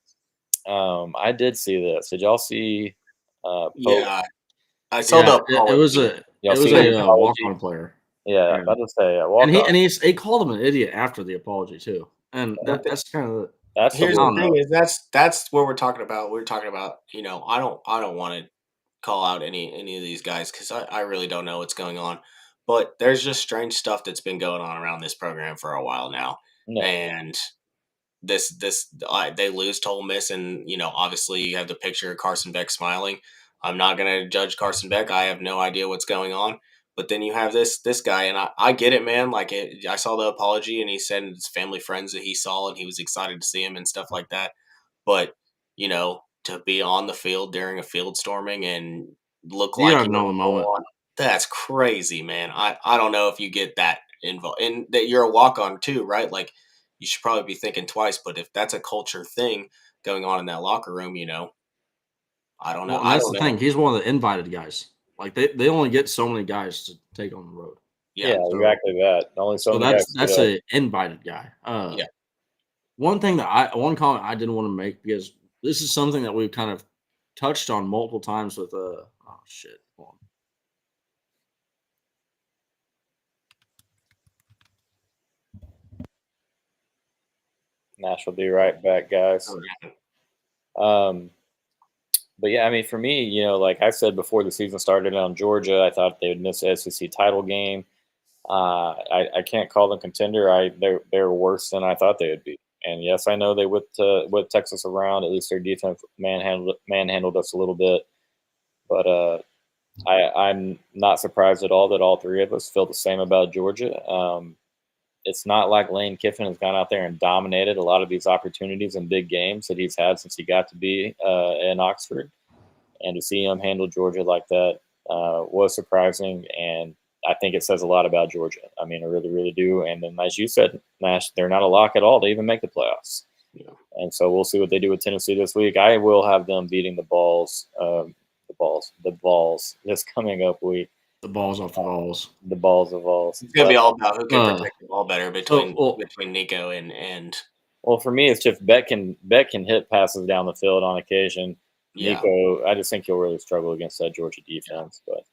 I did see this. Did y'all see Pope? Yeah, I saw Yeah, the it was apology. a walk-on player. Yeah, Yeah. about to say And walk on. he called him an idiot after the apology too. And that's kind of That's the Here's the weird thing: part. is that's what we're talking about. We're talking about, I don't want to call out any of these guys because I really don't know what's going on. But there's just strange stuff that's been going on around this program for a while now, No, and they lose to Ole Miss, and obviously you have the picture of Carson Beck smiling. I'm not gonna judge Carson Beck. I have no idea what's going on. But then you have this guy, and I get it, man. Like I saw the apology, and he said his family friends that he saw, and he was excited to see him and stuff like that. But to be on the field during a field storming and look you like gotta you're know the full moment. on, that's crazy, man. I don't know if you get that involved, and that you're a walk on too, right? Like you should probably be thinking twice. But if that's a culture thing going on in that locker room, I don't know. Well, and I that's don't the know. thing. He's one of the invited guys. Like they only get so many guys to take on the road. Yeah, yeah, So exactly that. Only so so many guys that's get up. a invited guy. yeah. One comment I didn't want to make because this is something that we've kind of touched on multiple times with oh shit. Hold on. Nash will be right back, guys. Um, but yeah, I mean, for me, like I said before the season started on Georgia, I thought they would miss the SEC title game. I can't call them contender. They're worse than I thought they would be. And yes, I know they whipped Texas around. At least their defense manhandled us a little bit. But I'm not surprised at all that all three of us feel the same about Georgia. It's not like Lane Kiffin has gone out there and dominated a lot of these opportunities and big games that he's had since he got to be in Oxford. And to see him handle Georgia like that was surprising. And I think it says a lot about Georgia. I mean, I really, really do. And then, as you said, Nash, they're not a lock at all to even make the playoffs. Yeah. And so we'll see what they do with Tennessee this week. I will have them beating the Vols this coming up week. The ball's off the Vols. The Vols. It's gonna be all about who can protect the ball better between well- Nico and Well, for me, it's just Beck can hit passes down the field on occasion. yeah. Nico, I just think he'll really struggle against that Georgia defense. But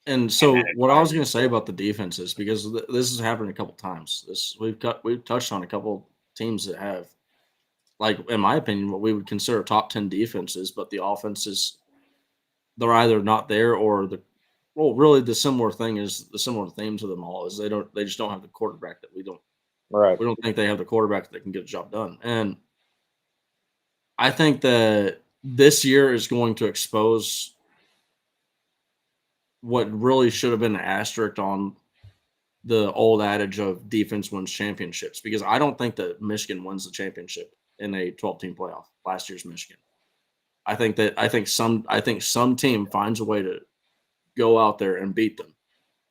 And so what I was going to say about the defense is because this has happened a couple times. We've touched on a couple teams that have, like in my opinion, what we would consider top 10 defenses, but the offenses they're either not there or really the similar theme to them all is they just don't have the quarterback that we don't think they have the quarterback that can get the job done. And I think that this year is going to expose what really should have been an asterisk on the old adage of defense wins championships, because I don't think that Michigan wins the championship in a 12-team playoff. Last year's Michigan. I think some team finds a way to go out there and beat them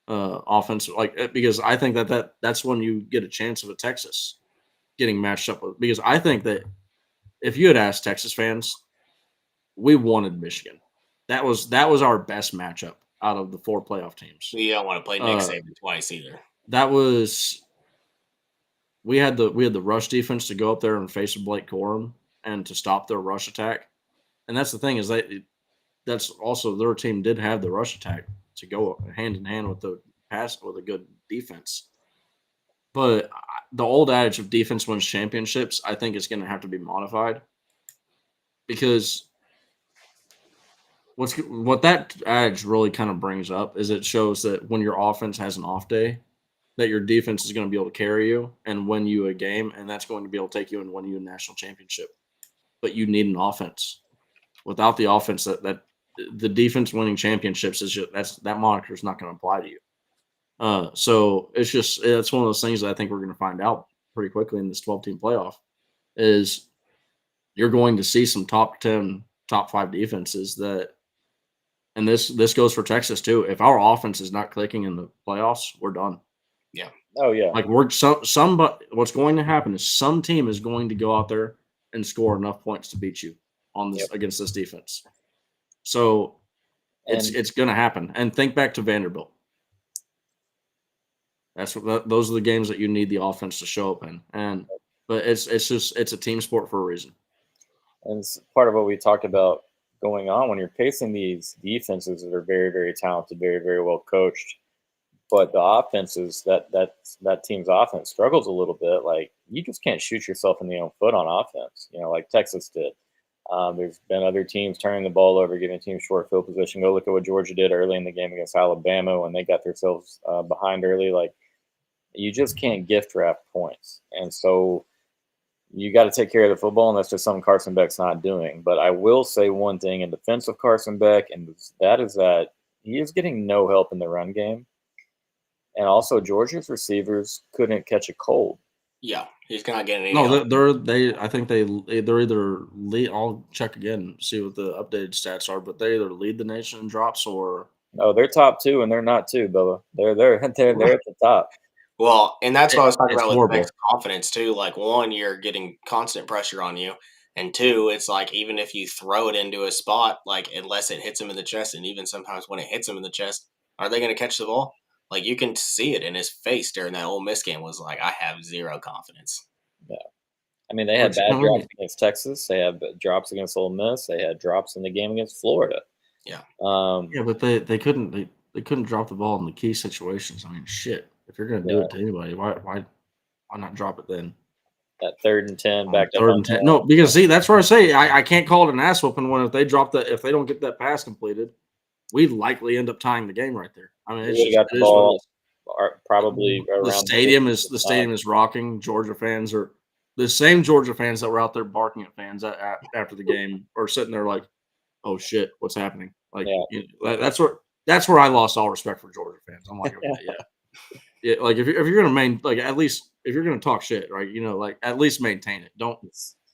offensive, because I think that's when you get a chance of a Texas getting matched up with, because I think that if you had asked Texas fans, we wanted Michigan. That was our best matchup out of the 4 playoff teams. You don't want to play Nick Saban twice either. We had the rush defense to go up there and face Blake Corum and to stop their rush attack. And that's the thing is that's also their team did have the rush attack to go hand in hand with the pass with a good defense. But the old adage of defense wins championships, I think, is going to have to be modified, because what that adage really kind of brings up is it shows that when your offense has an off day, that your defense is going to be able to carry you and win you a game, and that's going to be able to take you and win you a national championship. But you need an offense. Without the offense, that the defense winning championships is just that moniker is not going to apply to you. So it's one of those things that I think we're going to find out pretty quickly in this 12-team playoff is you're going to see some top 10, top 5 defenses that, and this goes for Texas too. If our offense is not clicking in the playoffs, we're done. Yeah. Oh yeah. Like what's going to happen is some team is going to go out there and score enough points to beat you on this against this defense. So it's going to happen. And think back to Vanderbilt. Those are the games that you need the offense to show up in. But it's a team sport for a reason. And it's part of what we talked about going on when you're facing these defenses that are very, very talented, very, very well coached. But the offenses that team's offense struggles a little bit. Like you just can't shoot yourself in the own foot on offense. Like Texas did. There's been other teams turning the ball over, giving teams short field position. Go look at what Georgia did early in the game against Alabama when they got themselves behind early. Like you just can't gift wrap points, and so you got to take care of the football, and that's just something Carson Beck's not doing. But I will say one thing in defense of Carson Beck, and that is that he is getting no help in the run game, and also Georgia's receivers couldn't catch a cold. Yeah, he's not getting any. No, help. I think they're either lead. I'll check again, see what the updated stats are, but they either lead the nation in drops or. No, they're top 2, and they're not 2, Bubba. They're at the top. Well, and that's what I was talking It's about with horrible. Beck's confidence too. Like, one, you're getting constant pressure on you, and two, it's like even if you throw it into a spot, like unless it hits him in the chest, and even sometimes when it hits him in the chest, are they going to catch the ball? Like you can see it in his face during that Ole Miss game. Was like, I have zero confidence. Yeah. I mean, they had Which, bad I mean- drops against Texas. They had drops against Ole Miss. They had drops in the game against Florida. Yeah. Yeah, but they couldn't drop the ball in the key situations. I mean, shit. If you're gonna do it to anybody, why not drop it then? That 3rd and 10 back up. 3rd and 10. No, because see, that's where I say I can't call it an ass whooping when if they don't get that pass completed, we'd likely end up tying the game right there. I mean, They got the ball probably around the stadium is rocking. Georgia fans are the same Georgia fans that were out there barking at fans after the game or sitting there like, oh shit, what's happening? Like that's where I lost all respect for Georgia fans. I'm like, okay, yeah, like if you're gonna at least if you're gonna talk shit, right? Like at least maintain it. Don't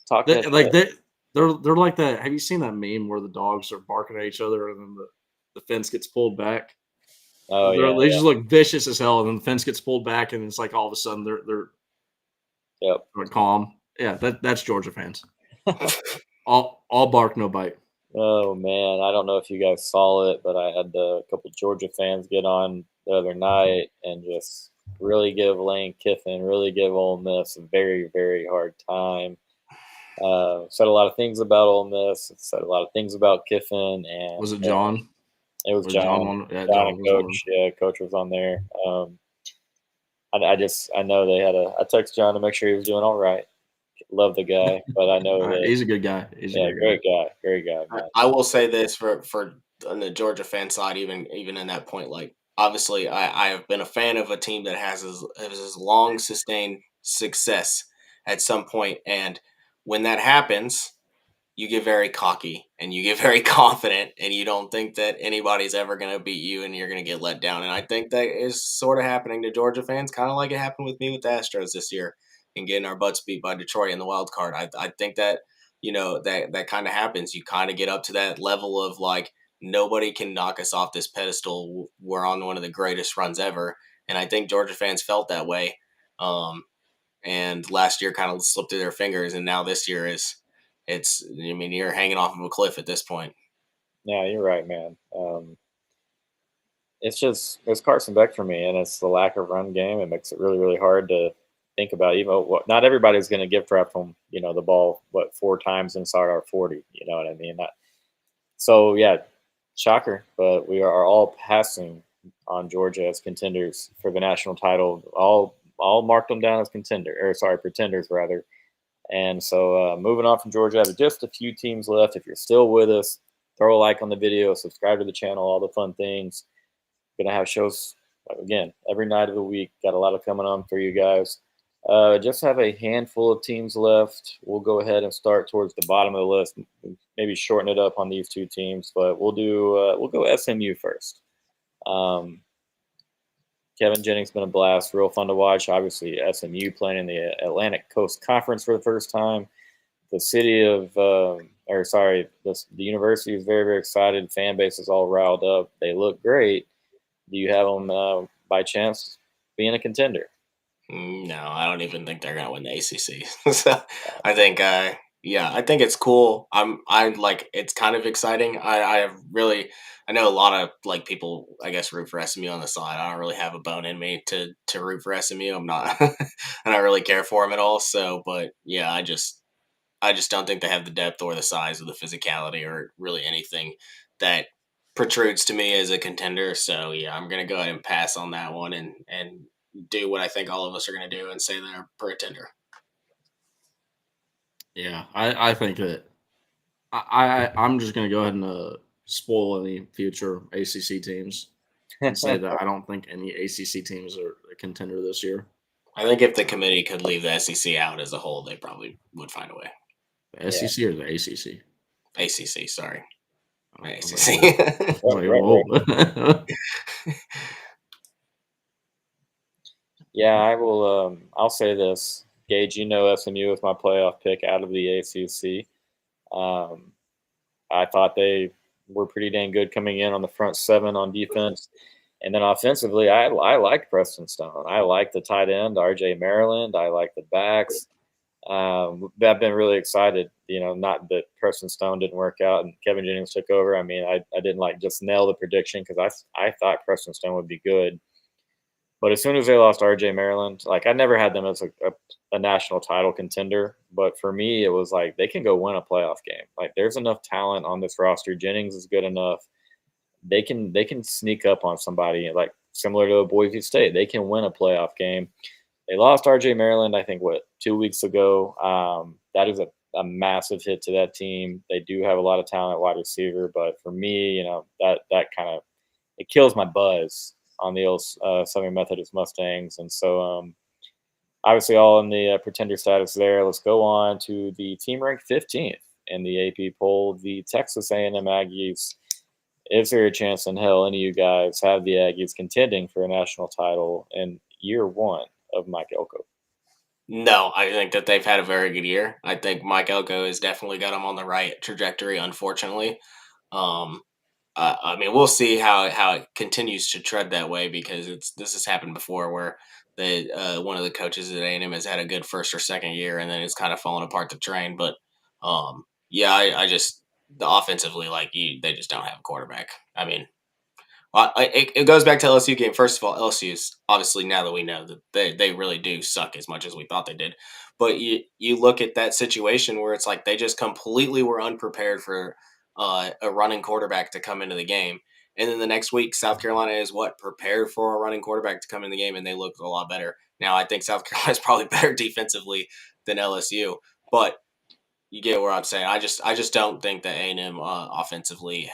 talk they're like that. Have you seen that meme where the dogs are barking at each other and then the fence gets pulled back? Oh yeah, they just look vicious as hell, and then the fence gets pulled back, and it's like all of a sudden they're calm. Yeah, that's Georgia fans. all bark, no bite. Oh man, I don't know if you guys saw it, but I had a couple Georgia fans get on the other night and just really give Lane Kiffin, really give Ole Miss a very, very hard time. Said a lot of things about Ole Miss. Said a lot of things about Kiffin. And was it John? It was John. John and Coach. Yeah, Coach was on there. I know they had I text John to make sure he was doing all right. Love the guy, but I know that he's a good guy. Great guy. Man. I will say this for on the Georgia fan side, even in that point, like obviously I have been a fan of a team that has long sustained success at some point, and when that happens, you get very cocky and you get very confident, and you don't think that anybody's ever going to beat you, and you're going to get let down. And I think that is sort of happening to Georgia fans, kind of like it happened with me with the Astros this year and getting our butts beat by Detroit in the wild card. I think that, that kind of happens. You kind of get up to that level of like, nobody can knock us off this pedestal. We're on one of the greatest runs ever. And I think Georgia fans felt that way. And last year kind of slipped through their fingers. And now this year you're hanging off of a cliff at this point. Yeah, you're right, man. It's Carson Beck for me, and it's the lack of run game. It makes it really, really hard to think about. Not everybody's going to gift wrap from the ball 4 times inside our 40. You know what I mean? So yeah, shocker, but we are all passing on Georgia as contenders for the national title. All marked them down as pretenders rather. And so moving on from Georgia, I have just a few teams left. If you're still with us, throw a like on the video, subscribe to the channel, all the fun things. Going to have shows, again, every night of the week. Got a lot of coming on for you guys. Just have a handful of teams left. We'll go ahead and start towards the bottom of the list. Maybe shorten it up on these 2 teams, but we'll go SMU first. Kevin Jennings been a blast, real fun to watch. Obviously, SMU playing in the Atlantic Coast Conference for the first time. The the university is very, very excited. Fan base is all riled up. They look great. Do you have them by chance being a contender? No, I don't even think they're going to win the ACC. So I think Yeah, I think it's cool. I like it's kind of exciting. I know a lot of like people I guess root for SMU on the side. I don't really have a bone in me to root for SMU. I'm not I don't really care for them at all. So, but yeah, I just don't think they have the depth or the size or the physicality or really anything that protrudes to me as a contender. So yeah, I'm gonna go ahead and pass on that one and do what I think all of us are gonna do and say they're a pretender. Yeah, I think that I'm just going to go ahead and spoil any future ACC teams and say that I don't think any ACC teams are a contender this year. I think if the committee could leave the SEC out as a whole, they probably would find a way. The Yeah. SEC or the ACC? ACC, sorry, I was like, ACC. whoa. I was like, whoa. Yeah, I will. I'll say this, Gage. You know, SMU was my playoff pick out of the ACC. Um, I thought they were pretty dang good coming in on the front seven on defense, and then offensively, I liked Preston Stone. I like the tight end R.J. Maryland. I like the backs. I've been really excited. You know, not that Preston Stone didn't work out and Kevin Jennings took over. I mean, I didn't like just nail the prediction because I thought Preston Stone would be good. But as soon as they lost RJ Maryland, like I never had them as a national title contender. But for me, it was like they can go win a playoff game. Like there's enough talent on this roster. Jennings is good enough. They can sneak up on somebody like similar to Boise State. They can win a playoff game. They lost RJ Maryland, I think, 2 weeks ago. That is a massive hit to that team. They do have a lot of talent at wide receiver, but for me, that kind of it kills my buzz on the old Southern Methodist Mustangs, and so obviously all in the pretender status there. Let's go on to the team ranked 15th in the AP poll, the Texas A&M Aggies. Is there a chance in hell any of you guys have the Aggies contending for a national title in year one of Mike Elko? No, I think that they've had a very good year. I think Mike Elko has definitely got them on the right trajectory. Unfortunately, um, I mean, we'll see how it continues to tread that way because this has happened before where the one of the coaches at A&M has had a good first or second year and then it's kind of fallen apart the train. But yeah, I just the offensively they just don't have a quarterback. I mean, well, it goes back to LSU game. First of all, LSU's obviously now that we know that they really do suck as much as we thought they did. But you look at that situation where it's like they just completely were unprepared for a running quarterback to come into the game. And then the next week, South Carolina is prepared for a running quarterback to come in the game, and they look a lot better. Now, I think South Carolina is probably better defensively than LSU, but you get where I'm saying. I just don't think that A&M offensively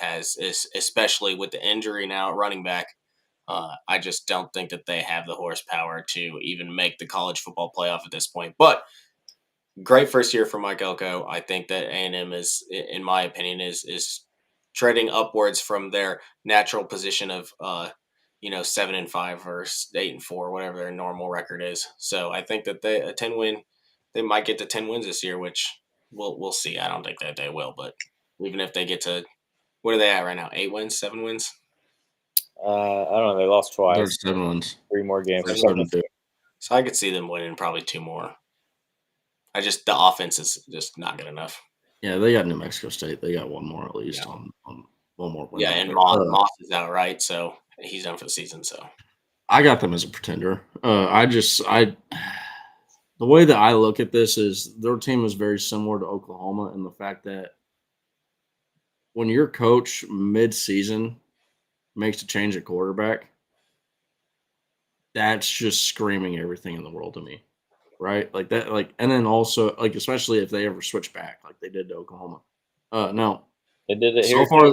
especially with the injury now at running back. I just don't think that they have the horsepower to even make the college football playoff at this point. But great first year for Mike Elko. I think that A&M is, in my opinion, is treading upwards from their natural position of 7-5 or 8-4, whatever their normal record is. So I think that they might get to 10 wins this year, which we'll see. I don't think that they will, but even if they get to what are they at right now? 8 wins, 7 wins. I don't know. They lost twice. There's 7 wins. 3 more games. There's 7 7 So I could see them winning probably 2 more. The offense is just not good enough. Yeah, they got New Mexico State. They got one more at least Yeah. on one more win. Yeah, and Moss is out, right? So he's done for the season. So I got them as a pretender. The way that I look at this is their team is very similar to Oklahoma in the fact that when your coach mid-season makes a change at quarterback, that's just screaming everything in the world to me, right? Like that, and then also especially if they ever switch back like they did to Oklahoma. No, They did it so here. far,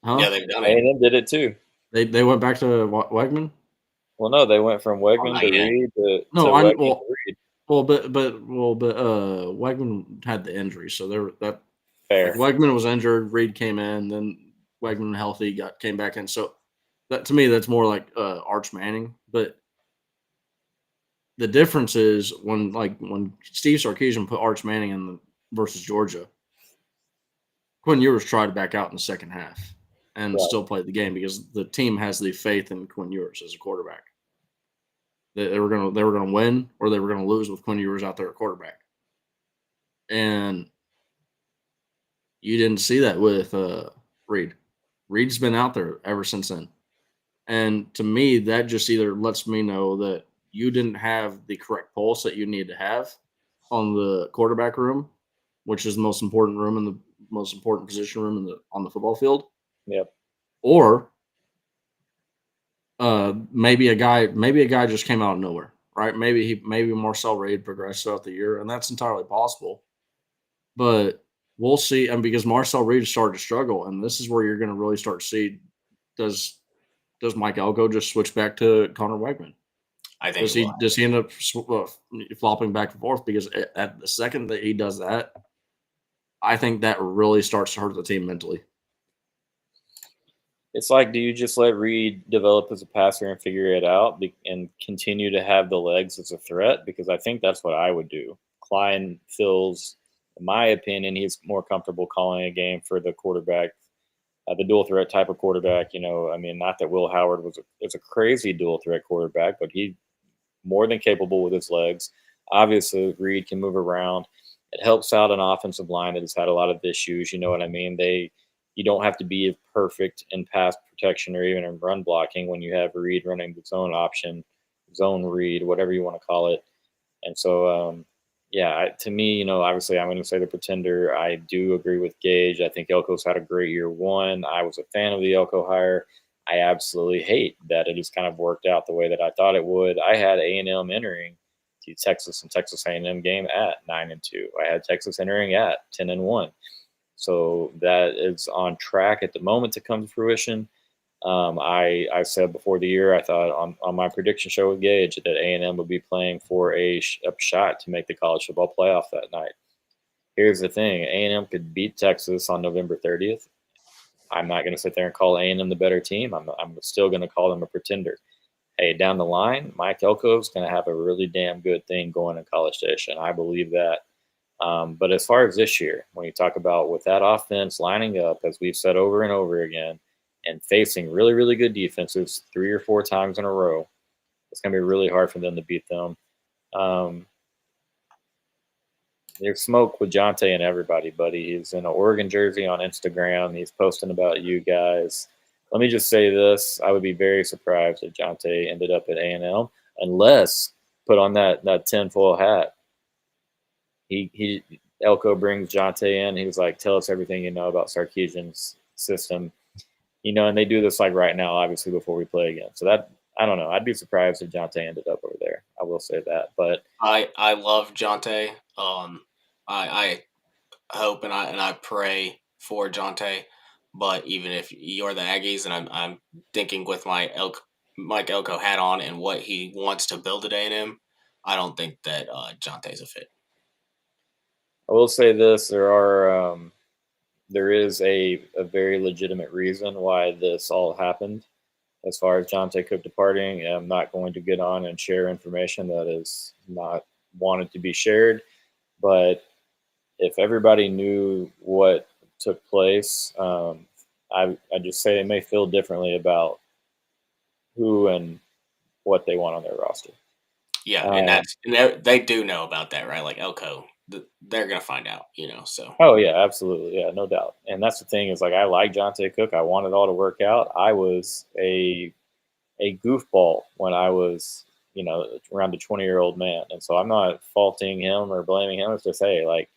huh? yeah, they've done it. A&M did it too. They went back to Wegman. Well, no, they went from Wegman to yet. Reed to No, Wegman to Reed. but Wegman had the injury, so Fair. Wegman was injured. Reed came in, then Wegman healthy came back in. So that to me, that's more like Arch Manning. But the difference is when Steve Sarkisian put Arch Manning in versus Georgia, Quinn Ewers tried to back out in the second half and Right. still played the game because the team has the faith in Quinn Ewers as a quarterback. They were gonna win or they were gonna lose with Quinn Ewers out there at quarterback. And You didn't see that with Reed. Reed's been out there ever since then. And to me, that just either lets me know that you didn't have the correct pulse that you need to have on the quarterback room, which is the most important room in the most important position room on the football field, Yep. or maybe a guy just came out of nowhere, right? Maybe Marcel Reed progressed throughout the year, and that's entirely possible. But we'll see, and because Marcel Reed started to struggle, and this is where you're going to really start to see does Mike Elko just switch back to Connor Wegman? I think Does he end up flopping back and forth? Because at the second that he does that, I think that really starts to hurt the team mentally. It's like, do you just let Reed develop as a passer and figure it out and continue to have the legs as a threat? Because I think that's what I would do. Klein feels, in my opinion, he's more comfortable calling a game for the quarterback, the dual threat type of quarterback. I mean, not that Will Howard was a crazy dual threat quarterback, but he more than capable with his legs. Obviously, Reed can move around. It helps out an offensive line that has had a lot of issues. You know what I mean? You don't have to be perfect in pass protection or even in run blocking when you have Reed running the zone option, zone read, whatever you want to call it. And so, to me, obviously I'm going to say the pretender. I do agree with Gage. I think Elko's had a great year one. I was a fan of the Elko hire. I absolutely hate that it has kind of worked out the way that I thought it would. I had A&M entering the Texas and Texas A&M game at 9-2. I had Texas entering at 10-1. So that is on track at the moment to come to fruition. I said before the year, I thought on my prediction show with Gage that A&M would be playing for a shot to make the college football playoff that night. Here's the thing. A&M could beat Texas on November 30th. I'm not going to sit there and call A&M the better team. I'm still going to call them a pretender. Hey, down the line, Mike Elko is going to have a really damn good thing going in College Station. I believe that. But as far as this year, when you talk about with that offense lining up, as we've said over and over again, and facing really, really good defenses 3 or 4 times in a row, it's going to be really hard for them to beat them. There's smoke with Jonte and everybody, buddy. He's in an Oregon jersey on Instagram. He's posting about you guys. Let me just say this. I would be very surprised if Jonte ended up at A&M unless put on that tinfoil hat. Elko brings Jonte in. He was like, tell us everything you know about Sarkisian's system. And they do this like right now, obviously, before we play again. So that, I don't know. I'd be surprised if Jonte ended up over there. I will say that. But I love Jonte. I hope and I pray for Jonte. But even if you're the Aggies, and I'm thinking with Mike Elko hat on and what he wants to build at A&M, I don't think that Jonte's a fit. I will say this: there is a very legitimate reason why this all happened. As far as Jonte Cook departing, I'm not going to get on and share information that is not wanted to be shared. But if everybody knew what took place, I just say they may feel differently about who and what they want on their roster. Yeah, and they do know about that, right? Like Elko, they're gonna find out, So. Oh yeah, absolutely, yeah, no doubt. And that's the thing is, like, I like Jonte Cook. I want it all to work out. I was a goofball when I was, around a 20-year-old man, and so I'm not faulting him or blaming him. It's just, hey, like,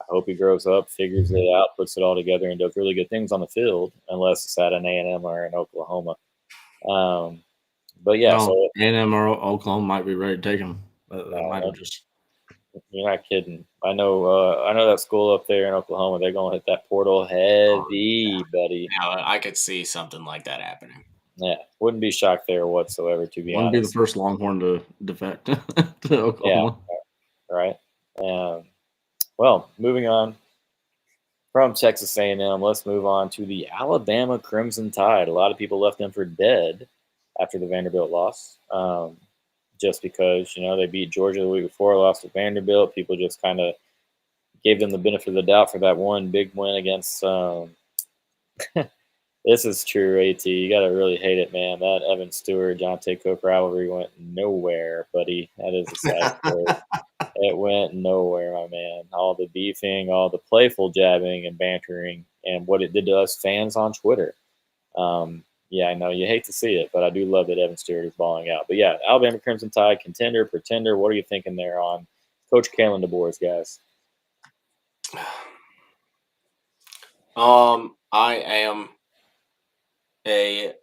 I hope he grows up, figures it out, puts it all together, and does really good things on the field. Unless it's at an A&M or an Oklahoma. But yeah, so A&M or Oklahoma might be ready to take him. You're not kidding. I know that school up there in Oklahoma. They're gonna hit that portal heavy, buddy. Yeah, I could see something like that happening. Yeah, wouldn't be shocked there whatsoever. To be honest, wouldn't be the first Longhorn to defect to Oklahoma. Yeah, right. Well, moving on from Texas A&M, let's move on to the Alabama Crimson Tide. A lot of people left them for dead after the Vanderbilt loss. Just because, they beat Georgia the week before, lost to Vanderbilt. People just kind of gave them the benefit of the doubt for that one big win against this is true, AT. You got to really hate it, man. That Evan Stewart, Jonte Cook rivalry went nowhere, buddy. That is a sad story. It went nowhere, my man. All the beefing, all the playful jabbing and bantering, and what it did to us fans on Twitter. Yeah, I know you hate to see it, but I do love that Evan Stewart is balling out. But yeah, Alabama Crimson Tide, contender, pretender. What are you thinking there on Coach Kalen DeBoer's guys? I am a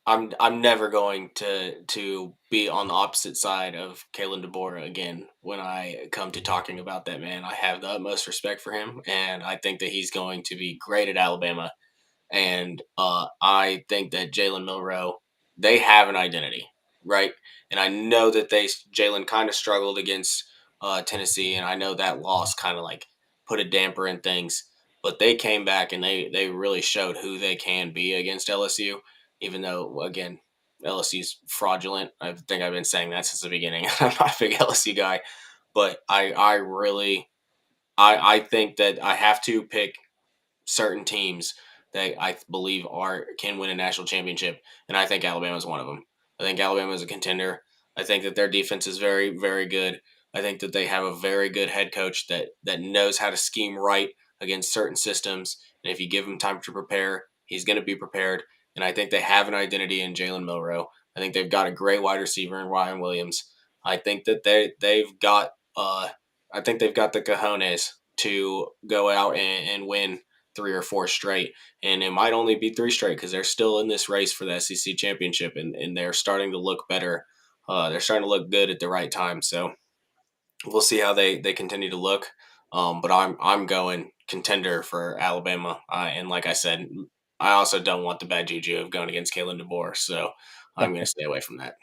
I'm never going to be on the opposite side of Kalen DeBoer again when I come to talking about that man. I have the utmost respect for him, and I think that he's going to be great at Alabama. And I think that Jalen Milroe, they have an identity, right? And I know that Jalen kind of struggled against Tennessee, and I know that loss kind of like put a damper in things. But they came back and they really showed who they can be against LSU, even though again LSU's fraudulent. I think I've been saying that since the beginning. I'm not a big LSU guy, but I think that I have to pick certain teams that I believe can win a national championship, and I think Alabama is one of them. I think Alabama is a contender. I think that their defense is very, very good. I think that they have a very good head coach that knows how to scheme right against certain systems, and if you give him time to prepare, he's going to be prepared. And I think they have an identity in Jalen Milroe. I think they've got a great wide receiver in Ryan Williams. I think that they've got I think they've got the cojones to go out and win 3 or 4 straight, and it might only be 3 straight because they're still in this race for the SEC championship, and they're starting to look better. They're starting to look good at the right time. So we'll see how they continue to look. But I'm going contender for Alabama, and like I said, I also don't want the bad juju of going against Kalen DeBoer, so I'm going to stay away from that.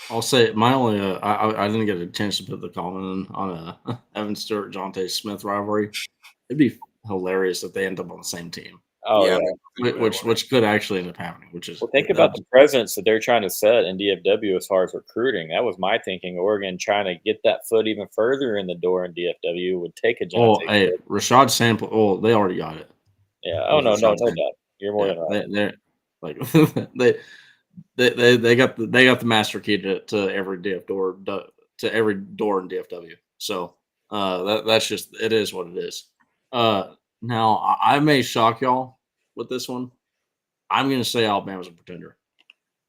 I'll say my only. I didn't get a chance to put the comment in on a Evan Stewart Jonte Smith rivalry. It'd be hilarious if they end up on the same team. Oh yeah. Which could actually end up happening. Which is Well, think about the presence that they're trying to set in DFW as far as recruiting. That was my thinking. Oregon trying to get that foot even further in the door in DFW would take a Oh, Jonte. hey, Rashad Sample. Oh, they already got it. Yeah. Oh no, no doubt. You're more than right. They're like they got the master key to every door to every door in DFW. So that's just it is what it is. Now I may shock y'all with this one. I'm going to say Alabama's a pretender.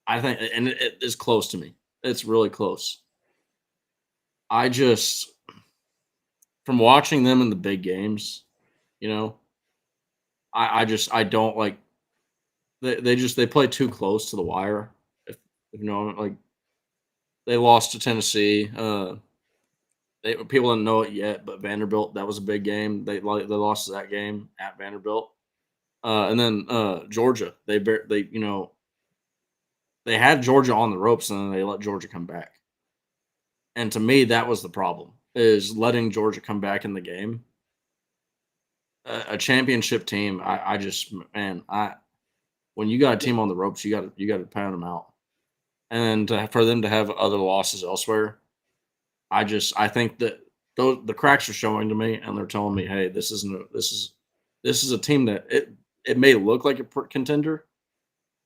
I think, and it is close to me. It's really close. I just, from watching them in the big games, you know, I don't like. They play too close to the wire. If you know, like they lost to Tennessee. People didn't know it yet, but Vanderbilt, that was a big game. They lost that game at Vanderbilt. And then Georgia, they had Georgia on the ropes, and then they let Georgia come back. And to me, that was the problem: is letting Georgia come back in the game. A championship team, when you got a team on the ropes, you got to pound them out. And for them to have other losses elsewhere, I think that the cracks are showing to me, and they're telling me, hey, this is a team that it may look like a contender.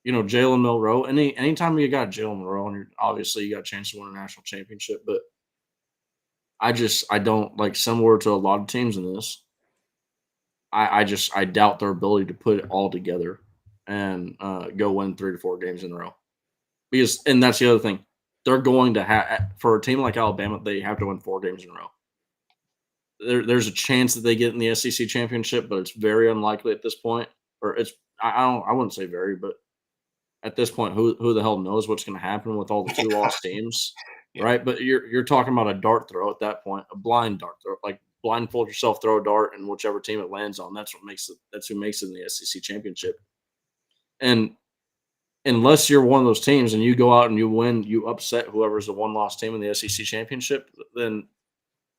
You know, Jalen Milroe. Anytime you got Jalen Milroe, and obviously you got a chance to win a national championship, but I don't like, similar to a lot of teams in this. I doubt their ability to put it all together and go win 3 to 4 games in a row. And that's the other thing. They're going to have, for a team like Alabama, they have to win 4 games in a row. There's a chance that they get in the SEC championship, but it's very unlikely at this point. Or I wouldn't say very, but at this point, who the hell knows what's going to happen with all the 2 lost teams, Yeah. right? But you're talking about a dart throw at that point, a blind dart throw, like blindfold yourself, throw a dart, and whichever team it lands on, that's who makes it in the SEC championship. And unless you're one of those teams and you go out and you win, you upset whoever's the 1-loss team in the SEC championship, then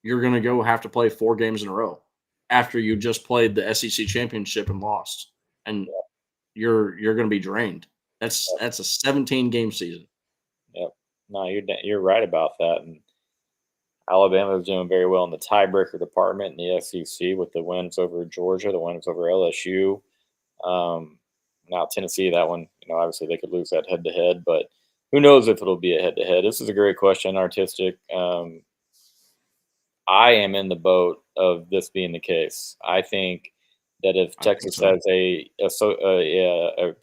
you're going to have to play 4 games in a row after you just played the SEC championship and lost, and you're going to be drained. That's a 17-game season. Yep. No, you're right about that. And Alabama is doing very well in the tiebreaker department in the SEC with the wins over Georgia, the wins over LSU. Now Tennessee, that one, obviously they could lose that head-to-head, but who knows if it'll be a head-to-head. This is a great question, artistic. I am in the boat of this being the case. I think that if I think Texas so. has a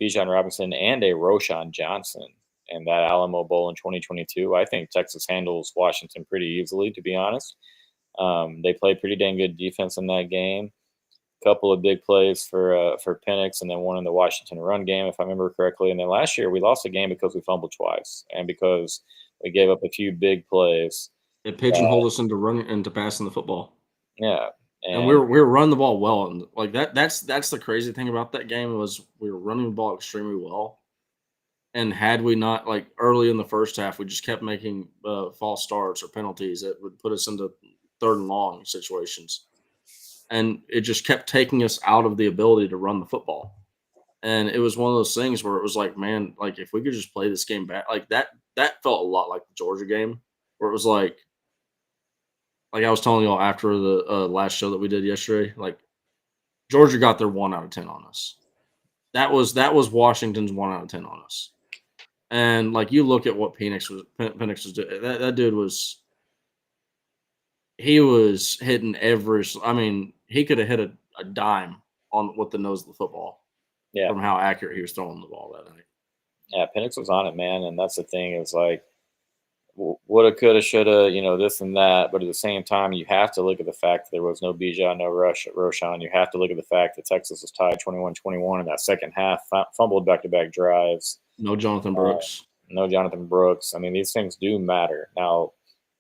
Bijan Robinson and a Roshan Johnson in that Alamo Bowl in 2022, I think Texas handles Washington pretty easily, to be honest. They played pretty dang good defense in that game. Couple of big plays for Penix, and then one in the Washington run game, if I remember correctly. And then last year we lost the game because we fumbled twice and because we gave up a few big plays. It pigeonholed us into running into passing the football. Yeah, And and we were running the ball well, and like that's the crazy thing about that game was we were running the ball extremely well. And had we not like early in the first half, we just kept making false starts or penalties that would put us into third and long situations, and it just kept taking us out of the ability to run the football. And it was one of those things where it was like, man, like if we could just play this game back, like that felt a lot like the Georgia game, where it was like I was telling y'all after the last show that we did yesterday, like Georgia got their 1 out of 10 on us. That was Washington's 1 out of 10 on us. And like you look at what Penix was doing. That dude was he was hitting every. I mean, he could have hit a dime on with the nose of the football yeah, from how accurate he was throwing the ball that night. yeah, Penix was on it, man. And that's the thing is like woulda, coulda, shoulda, this and that. But at the same time, you have to look at the fact that there was no Bijan, no Roshan. You have to look at the fact that Texas was tied 21-21 in that second half, fumbled back-to-back drives. No Jonathan Brooks. No Jonathan Brooks. I mean, these things do matter. Now,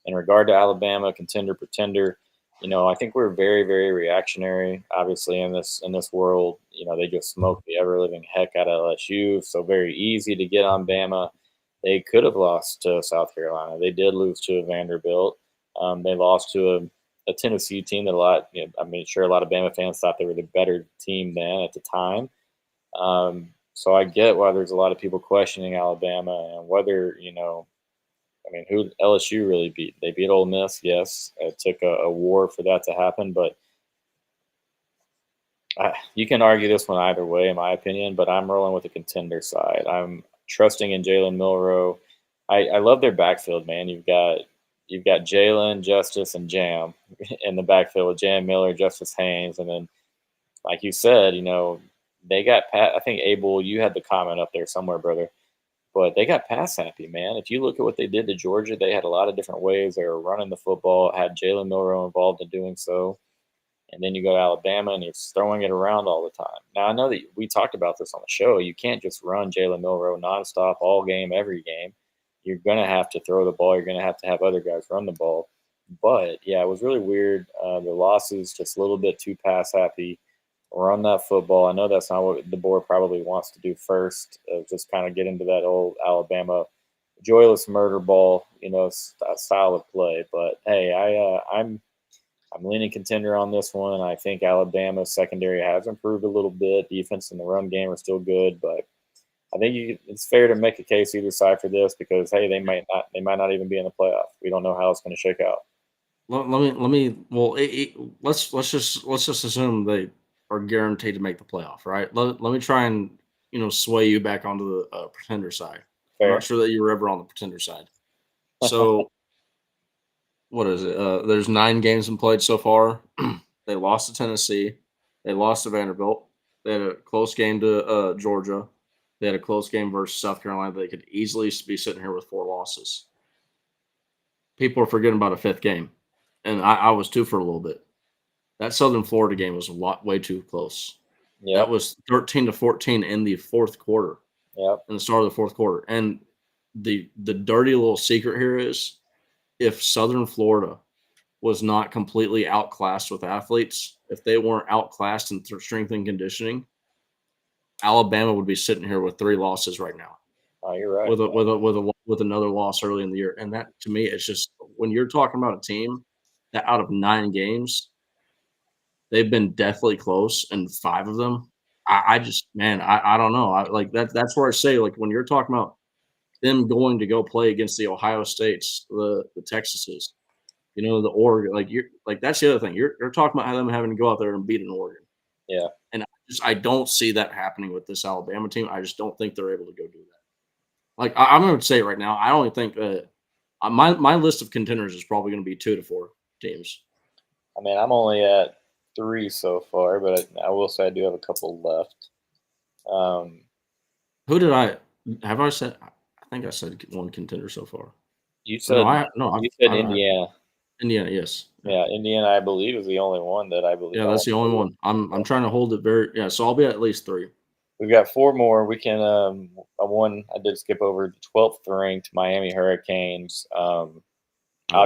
in regard to Alabama, contender, pretender, I think we're very, very reactionary. Obviously, in this world, they just smoke the ever living heck out of LSU. So very easy to get on Bama. They could have lost to South Carolina. They did lose to Vanderbilt. They lost to a Tennessee team that sure, a lot of Bama fans thought they were the better team then at the time. So I get why there's a lot of people questioning Alabama and whether, who LSU really beat. They beat Ole Miss, yes. It took a war for that to happen, but you can argue this one either way, in my opinion, but I'm rolling with the contender side. I'm trusting in Jalen Milroe. I love their backfield, man. You've got Jalen, Justice, and Jam in the backfield with Jam Miller, Justice Haynes, and then, like you said, they got Pat. I think Abel, you had the comment up there somewhere, brother. But they got pass happy, man. If you look at what they did to Georgia, they had a lot of different ways they were running the football. Had Jalen Milroe involved in doing so, and then you go to Alabama and he's throwing it around all the time. Now I know that we talked about this on the show. You can't just run Jalen Milroe nonstop all game, every game. You're gonna have to throw the ball. You're gonna have other guys run the ball. But yeah, it was really weird. The losses just a little bit too pass happy. Run that football. I know that's not what the board probably wants to do first. Just kind of get into that old Alabama joyless murder ball, style of play. But hey, I'm leaning contender on this one. I think Alabama's secondary has improved a little bit. Defense and the run game are still good, but I think it's fair to make a case either side for this because hey, they might not even be in the playoff. We don't know how it's going to shake out. Let me. Well, let's just assume they are guaranteed to make the playoff, right? Let me try and sway you back onto the pretender side. I'm Fair. not sure that you were ever on the pretender side. So what is it? There's 9 games been played so far. They lost to Tennessee. They lost to Vanderbilt. They had a close game to Georgia. They had a close game versus South Carolina. They could easily be sitting here with 4 losses. People are forgetting about a 5th game, and I was too for a little bit. That Southern Florida game was way too close. That Yep. was 13-14 in the 4th quarter, Yep. in the start of the 4th quarter. And the dirty little secret here is if Southern Florida was not completely outclassed with athletes, if they weren't outclassed in strength and conditioning, Alabama would be sitting here with 3 losses right now, Oh, you're right. with another loss early in the year. And that to me, it's just when you're talking about a team that out of 9 games, they've been deathly close in 5 of them. I just, man, I don't know. I like that. That's where I say, like, when you're talking about them going to go play against the Ohio States, the Texases, the Oregon, like you're like that's the other thing. You're talking about them having to go out there and beat an Oregon. Yeah. And I don't see that happening with this Alabama team. I just don't think they're able to go do that. Like I'm going to say right now, I only think that my list of contenders is probably going to be 2 to 4 teams. I mean, I'm only at 3 so far, but I will say I do have a couple left. Who did I have? I said. I think I said one contender so far. You Or no, said you said Indiana. Indiana. Yes. Yeah, Indiana, I believe, is the only one that I believe. Yeah, that's the only one. I'm trying to hold it very. Yeah, so I'll be at least 3. We've got 4 more. We can. I did skip over the 12th ranked Miami Hurricanes. I'll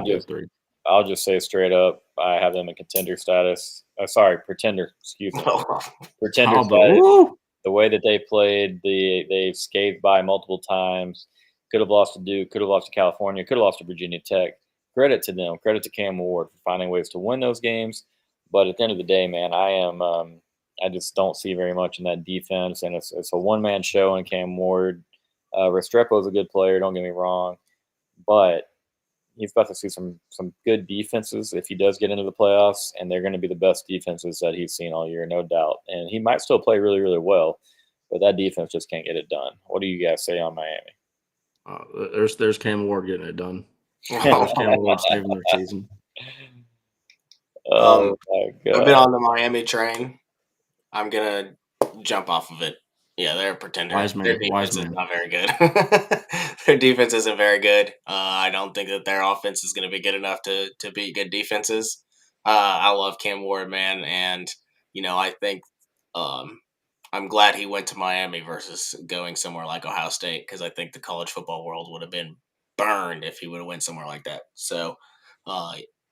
be at 3. I'll just say straight up, I have them in contender status. Sorry, pretender. Excuse me, pretender Oh, but status. woo! The way that they played, they scathed by multiple times. Could have lost to Duke. Could have lost to California. Could have lost to Virginia Tech. Credit to them. Credit to Cam Ward for finding ways to win those games. But at the end of the day, man, I just don't see very much in that defense, and it's a one-man show in Cam Ward. Restrepo's a good player. Don't get me wrong, but he's about to see some good defenses if he does get into the playoffs, and they're going to be the best defenses that he's seen all year, no doubt. And he might still play really, really well, but that defense just can't get it done. What do you guys say on Miami? There's Cam Ward getting it done. There's Cam Ward saving their season. Oh my God! I've been on the Miami train. I'm gonna jump off of it. Yeah, they're a pretender. Their defense is not very good. Their defense isn't very good. I don't think that their offense is going to be good enough to beat good defenses. I love Cam Ward, man, and I think I'm glad he went to Miami versus going somewhere like Ohio State, because I think the college football world would have been burned if he would have went somewhere like that. So,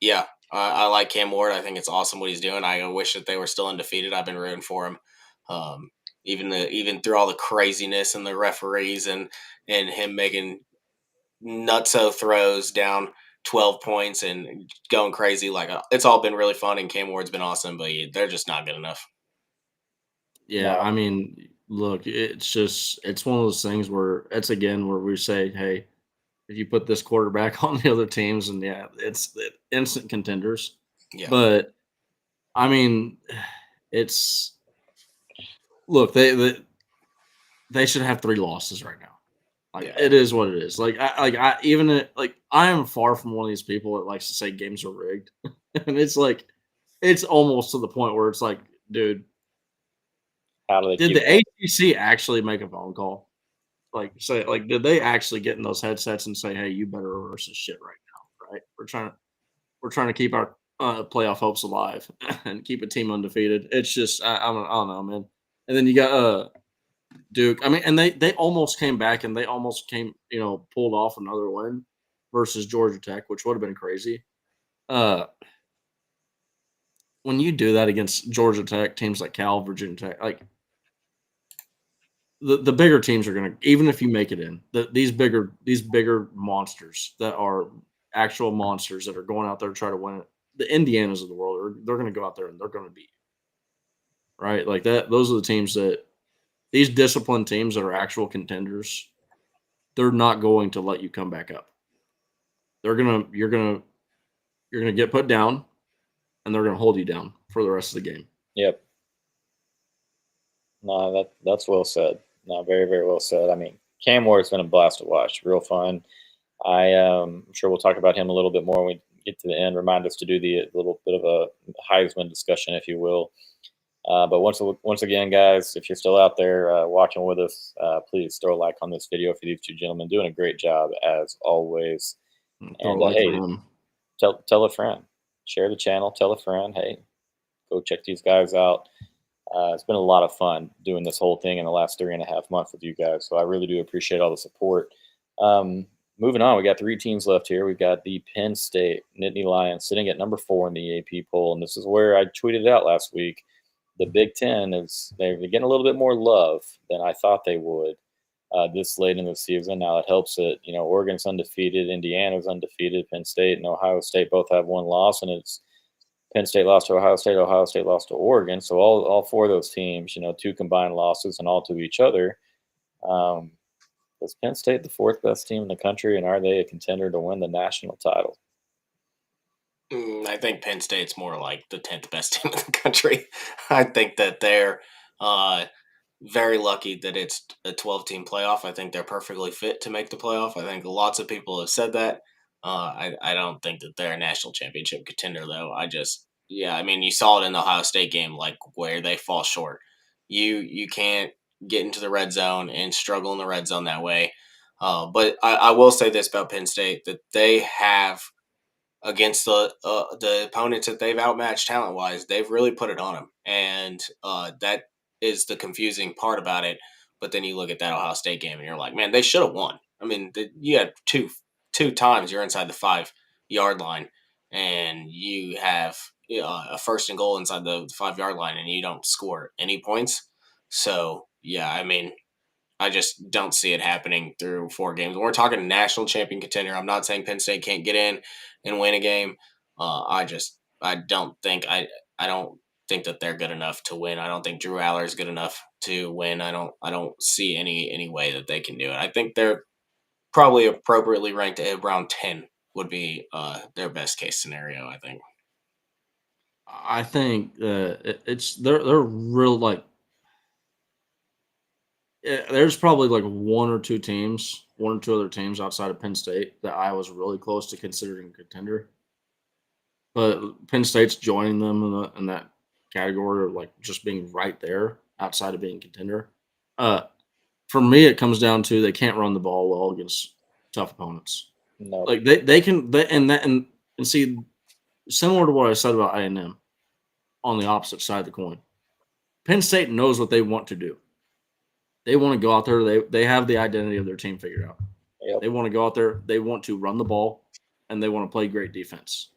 yeah, I like Cam Ward. I think it's awesome what he's doing. I wish that they were still undefeated. I've been rooting for him. Even through all the craziness and the referees and him making nutso throws down 12 points and going crazy, it's all been really fun, and Cam Ward's been awesome, but they're just not good enough. Yeah, I mean, look, it's one of those things where where we say, hey, if you put this quarterback on the other teams, and it's instant contenders. Yeah. But I mean, it's look, they should have 3 losses right now. It is what it is. I am far from one of these people that likes to say games are rigged, and it's almost to the point where it's like, dude, did the ACC actually make a phone call? Did they actually get in those headsets and say, hey, you better reverse this shit right now, right? We're trying to keep our playoff hopes alive and keep a team undefeated. It's just I don't know, man. And then you got Duke. I mean, and they almost came back, and they almost pulled off another win versus Georgia Tech, which would have been crazy. When you do that against Georgia Tech, teams like Cal, Virginia Tech, the bigger teams are going to, even if you make it in, these bigger monsters that are actual monsters that are going out there to try to win it. The Indianas of the world, they're going to go out there and they're going to beat you, right? Like that. Those are the teams that these disciplined teams that are actual contenders. They're not going to let you come back up. You're gonna get put down, and they're gonna hold you down for the rest of the game. Yep. No, that's well said. No, very, very well said. I mean, Cam Ward's been a blast to watch. Real fun. I'm sure we'll talk about him a little bit more when we get to the end. Remind us to do the little bit of a Heisman discussion, if you will. But once again, guys, if you're still out there watching with us, please throw a like on this video for these two gentlemen doing a great job as always. And hey, tell a friend, share the channel, tell a friend, hey, go check these guys out. It's been a lot of fun doing this whole thing in the last 3.5 months with you guys. So I really do appreciate all the support. Moving on, we got 3 teams left here. We've got the Penn State Nittany Lions sitting at number 4 in the AP poll. And this is where I tweeted out last week. The Big Ten they're getting a little bit more love than I thought they would this late in the season. Now it helps that, Oregon's undefeated, Indiana's undefeated, Penn State and Ohio State both have 1 loss, and it's Penn State lost to Ohio State lost to Oregon. So all 4 of those teams, 2 combined losses and all to each other. Is Penn State the 4th best team in the country, and are they a contender to win the national title? I think Penn State's more like the 10th best team in the country. I think that they're very lucky that it's a 12-team playoff. I think they're perfectly fit to make the playoff. I think lots of people have said that. I don't think that they're a national championship contender, though. yeah, I mean, you saw it in the Ohio State game, like where they fall short. You can't get into the red zone and struggle in the red zone that way. But I will say this about Penn State, that they have, against the opponents that they've outmatched talent wise, they've really put it on them, and that is the confusing part about it. But then you look at that Ohio State game, and you're like, man, they should have won. I mean, you had two times you're inside the 5 yard line, and you have a first and goal inside the 5 yard line, and you don't score any points. So yeah, I mean, I just don't see it happening through 4 games. When we're talking national champion contender, I'm not saying Penn State can't get in and win a game. I don't think that they're good enough to win. I don't think Drew Aller is good enough to win. I don't see any way that they can do it. I think they're probably appropriately ranked at around 10 would be their best case scenario, I think. I think it's they're real like there's probably like one or two other teams outside of Penn State that I was really close to considering a contender. But Penn State's joining them in that category of like just being right there outside of being contender. Uh, for me, it comes down to they can't run the ball well against tough opponents. No. Like they can and see, similar to what I said about A&M on the opposite side of the coin. Penn State knows what they want to do. They want to go out there. They have the identity of their team figured out. Yep. They want to go out there. They want to run the ball, and they want to play great defense,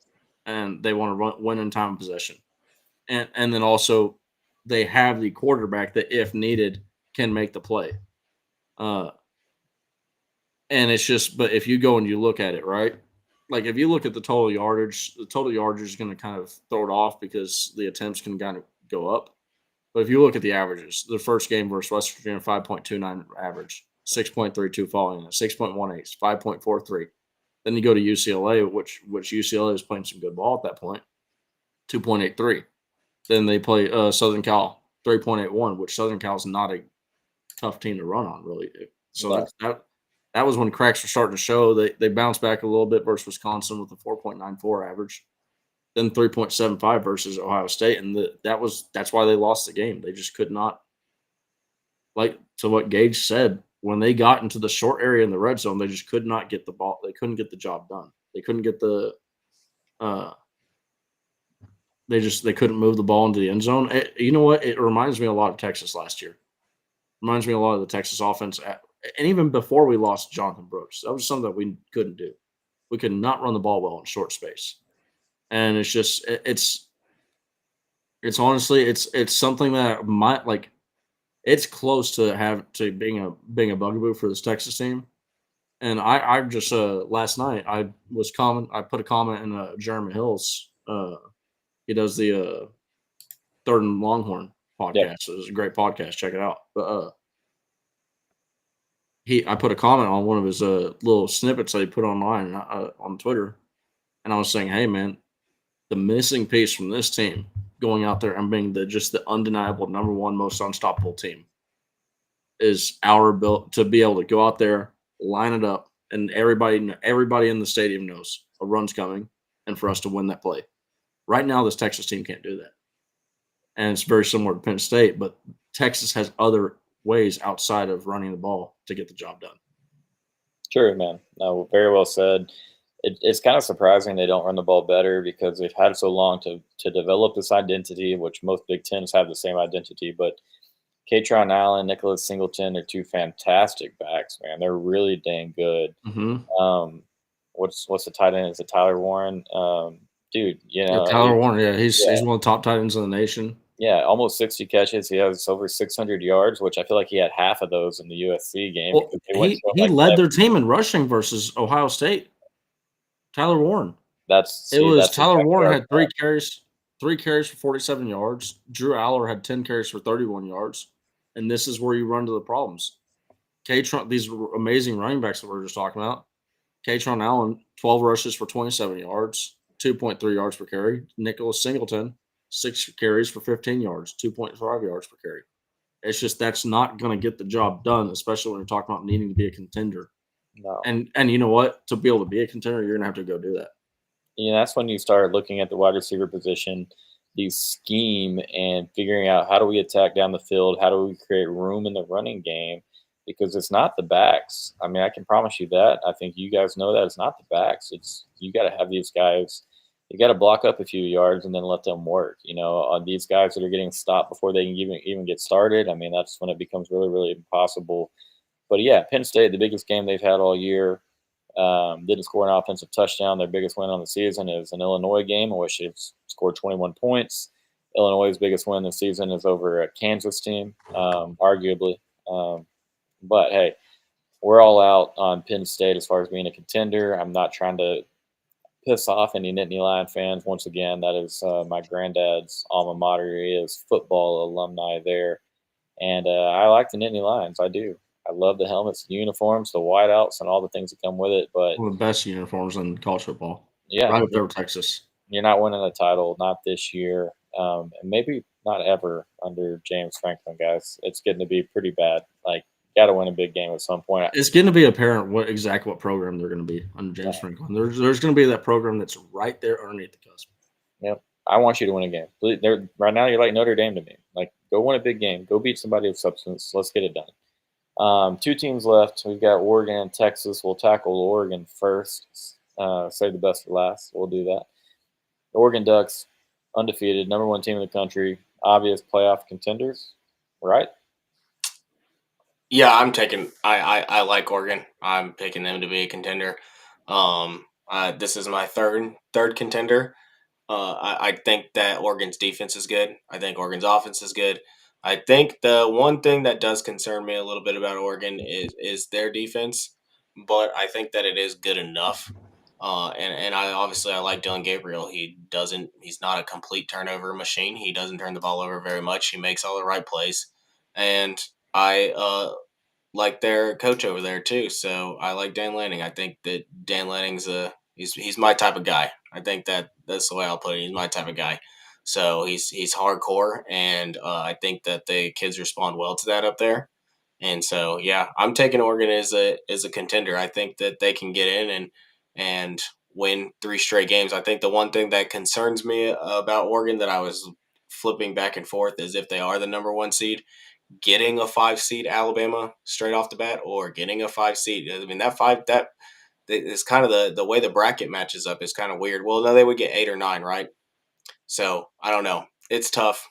and they want to win in time of possession, and then also they have the quarterback that, if needed, can make the play. And it's just, but if you go and you look at it, right, like if you look at the total yardage is going to kind of throw it off because the attempts can kind of go up. But if you look at the averages, the first game versus West Virginia, 5.29 average, 6.32 following it, 6.18, 5.43. Then you go to UCLA, which UCLA is playing some good ball at that point, 2.83. Then they play Southern Cal, 3.81, which Southern Cal is not a tough team to run on, really. So that was when cracks were starting to show. They bounced back a little bit versus Wisconsin with a 4.94 average. Then 3.75 versus Ohio State, and that's why they lost the game. They just could not, like to what Gage said, when they got into the short area in the red zone, they just could not get the ball. They couldn't get the job done. They couldn't get they couldn't move the ball into the end zone. You know what? It reminds me a lot of Texas last year. Reminds me a lot of the Texas offense, and even before we lost Jonathan Brooks, that was something that we couldn't do. We could not run the ball well in short space. And it's just it's honestly it's something that might like it's close to being a bugaboo for this Texas team. And I just last night I put a comment in Jeremy Hill's he does the Third and Longhorn podcast. Yep. So it's a great podcast, check it out. But I put a comment on one of his little snippets that he put online on Twitter, and I was saying, hey man, the missing piece from this team going out there and being the undeniable number one most unstoppable team is our ability to be able to go out there, line it up, and everybody in the stadium knows a run's coming, and for us to win that play. Right now, this Texas team can't do that. And it's very similar to Penn State, but Texas has other ways outside of running the ball to get the job done. True, man. No, very well said. It's kind of surprising they don't run the ball better because they've had so long to develop this identity, which most Big Tens have the same identity. But Katron Allen, Nicholas Singleton are two fantastic backs, man. They're really dang good. Mm-hmm. What's the tight end? Is it Tyler Warren? Dude, Tyler Warren, yeah, he's one of the top tight ends in the nation. Yeah, almost 60 catches. He has over 600 yards, which I feel like he had half of those in the USC game. Well, he led their team in rushing versus Ohio State. Tyler Warren. Tyler Warren had 3 carries for 47 yards. Drew Aller had 10 carries for 31 yards. And this is where you run to the problems. These amazing running backs that we were just talking about. Katron Allen, 12 rushes for 27 yards, 2.3 yards per carry. Nicholas Singleton, 6 carries for 15 yards, 2.5 yards per carry. It's just that's not going to get the job done, especially when you're talking about needing to be a contender. No. And you know what? To be able to be a contender, you're going to have to go do that. that's when you start looking at the wide receiver position, the scheme, and figuring out how do we attack down the field? How do we create room in the running game? Because it's not the backs. I mean, I can promise you that. I think you guys know that it's not the backs. It's you got to have these guys. You got to block up a few yards and then let them work. On these guys that are getting stopped before they can even get started. I mean, that's when it becomes really, really impossible. But yeah, Penn State, the biggest game they've had all year. Didn't score an offensive touchdown. Their biggest win on the season is an Illinois game in which they've scored 21 points. Illinois' biggest win this season is over a Kansas team, arguably. But hey, we're all out on Penn State as far as being a contender. I'm not trying to piss off any Nittany Lion fans. Once again, that is my granddad's alma mater. He is football alumni there. And I like the Nittany Lions. I do. I love the helmets, the uniforms, the whiteouts, and all the things that come with it. But One of the best uniforms in college football. yeah, Right up there with Texas. you're not winning a title, not this year, and maybe not ever under James Franklin, guys. It's getting to be pretty bad. Like, got to win a big game at some point. It's going to be apparent what program they're going to be under James Yeah. Franklin. There's going to be that program that's right there underneath the cusp. Yep. I want you to win a game. Right now, you're like Notre Dame to me. Like, go win a big game. Go beat somebody of substance. Let's get it done. Two teams left. We've got Oregon and Texas. We'll tackle Oregon first. Save the best for last. We'll do that. The Oregon Ducks, undefeated, number one team in the country, obvious playoff contenders, right? Yeah, I'm taking. I like Oregon. I'm picking them to be a contender. This is my third contender. I think that Oregon's defense is good. I think Oregon's offense is good. I think the one thing that does concern me a little bit about Oregon is their defense, but I think that it is good enough. And I like Dylan Gabriel. He's not a complete turnover machine. He doesn't turn the ball over very much. He makes all the right plays, and I like their coach over there too. So I like Dan Lanning. I think that Dan Lanning's he's my type of guy. I think that's the way I'll put it. He's my type of guy. So he's hardcore, and I think that the kids respond well to that up there. And so yeah, I'm taking Oregon as a contender. I think that they can get in and win 3 straight games. I think the one thing that concerns me about Oregon that I was flipping back and forth is if they are the number 1 seed, getting a 5 seed Alabama straight off the bat, or getting a 5 seed. I mean, that is kind of the way the bracket matches up is kind of weird. Well, no, they would get 8 or 9, right? So I don't know. It's tough.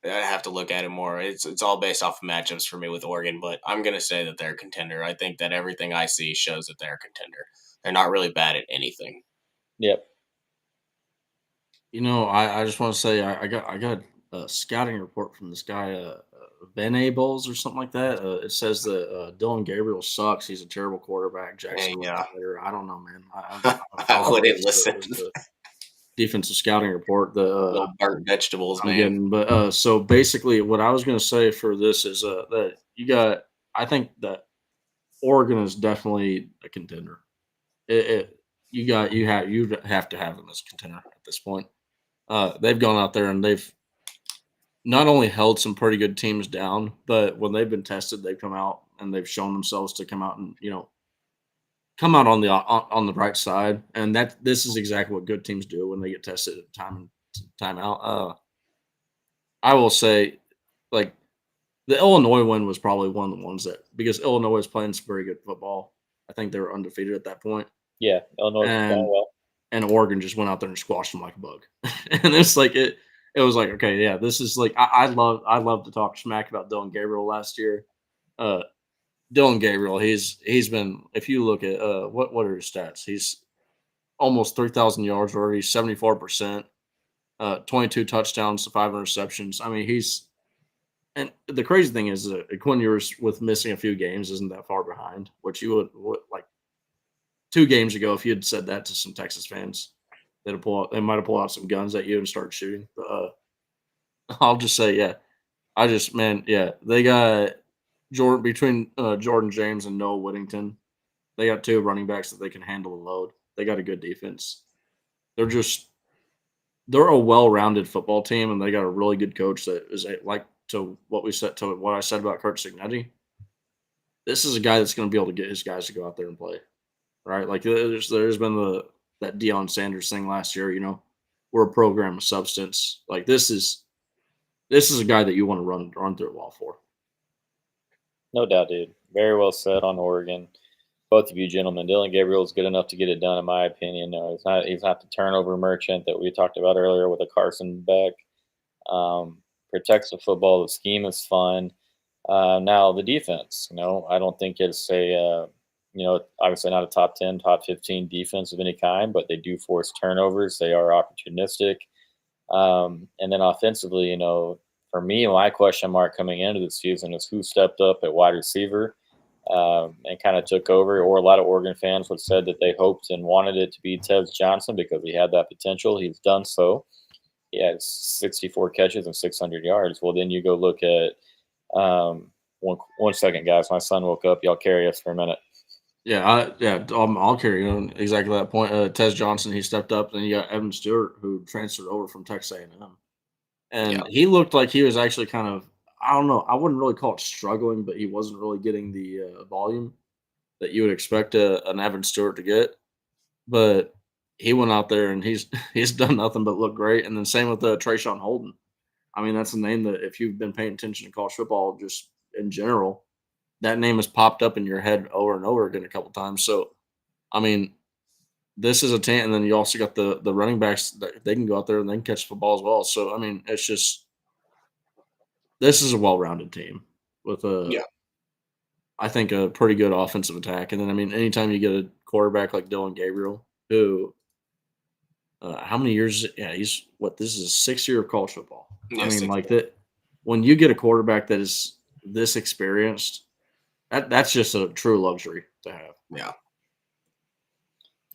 I have to look at it more. It's all based off of matchups for me with Oregon, but I'm gonna say that they're a contender. I think that everything I see shows that they're a contender. They're not really bad at anything. Yep. I just want to say I got a scouting report from this guy, Ben A. Bowles or something like that. It says that Dylan Gabriel sucks. He's a terrible quarterback. Jackson, Yeah. I don't know, man. I wouldn't listen. The defensive scouting report. The Little burnt vegetables, I'm man. getting, but so basically, what I was going to say for this is that I think that Oregon is definitely a contender. You have to have them as a contender at this point. They've gone out there and they've not only held some pretty good teams down, but when they've been tested, they've come out and they've shown themselves to come out and come out on the right side. And this is exactly what good teams do when they get tested at time out. I will say, like, the Illinois win was probably one of the ones that, because Illinois was playing some very good football. I think they were undefeated at that point. Yeah. Illinois is And- playing well. And Oregon just went out there and squashed them like a bug. And it's like it was like, okay, yeah, this is like I love to talk smack about Dylan Gabriel last year. Dylan Gabriel, he's been, if you look at what are his stats? He's almost 3,000 yards already, 74%, 22 touchdowns to 5 interceptions. I mean, and the crazy thing is that Quinn Ewers, with missing a few games, isn't that far behind, which you would like 2 games ago, if you had said that to some Texas fans, they might have pulled out some guns at you and started shooting. But I'll just say, yeah, they got between Jordan James and Noah Whittington. They got 2 running backs that they can handle the load. They got a good defense. They're a well-rounded football team, and they got a really good coach that is like to what I said about Kurt Cignetti. This is a guy that's going to be able to get his guys to go out there and play. Right, like there's been that Deion Sanders thing last year. We're a program of substance. Like this is a guy that you want to run through a wall for. No doubt, dude. Very well said on Oregon. Both of you gentlemen. Dylan Gabriel is good enough to get it done, in my opinion. No, he's not the turnover merchant that we talked about earlier with a Carson Beck. Protects the football. The scheme is fun. Now the defense. I don't think it's obviously not a top 10, top 15 defense of any kind, but they do force turnovers. They are opportunistic. And then offensively, for me, my question mark coming into the season is who stepped up at wide receiver and kind of took over. Or a lot of Oregon fans would said that they hoped and wanted it to be Tez Johnson because he had that potential. He's done so. He had 64 catches and 600 yards. Well, then you go look at one second, guys. My son woke up. Y'all carry us for a minute. Yeah, I'll carry you on exactly that point. Tez Johnson, he stepped up, and you got Evan Stewart, who transferred over from Texas A&M, and he looked like he was actually kind of, I don't know, I wouldn't really call it struggling, but he wasn't really getting the volume that you would expect an Evan Stewart to get. But he went out there and he's he's done nothing but look great. And then same with Trayshawn Holden. I mean, that's a name that if you've been paying attention to college football just in general, that name has popped up in your head over and over again a couple times. So, I mean, this is a team, and then you also got the running backs that they can go out there and they can catch the football as well. So, I mean, it's just this is a well-rounded team with I think a pretty good offensive attack. And then, I mean, anytime you get a quarterback like Dylan Gabriel, who how many years? Yeah, he's what? This is his 6th year of college football. Yeah, I mean, 6 like that. When you get a quarterback that is this experienced, that's just a true luxury to have. Yeah.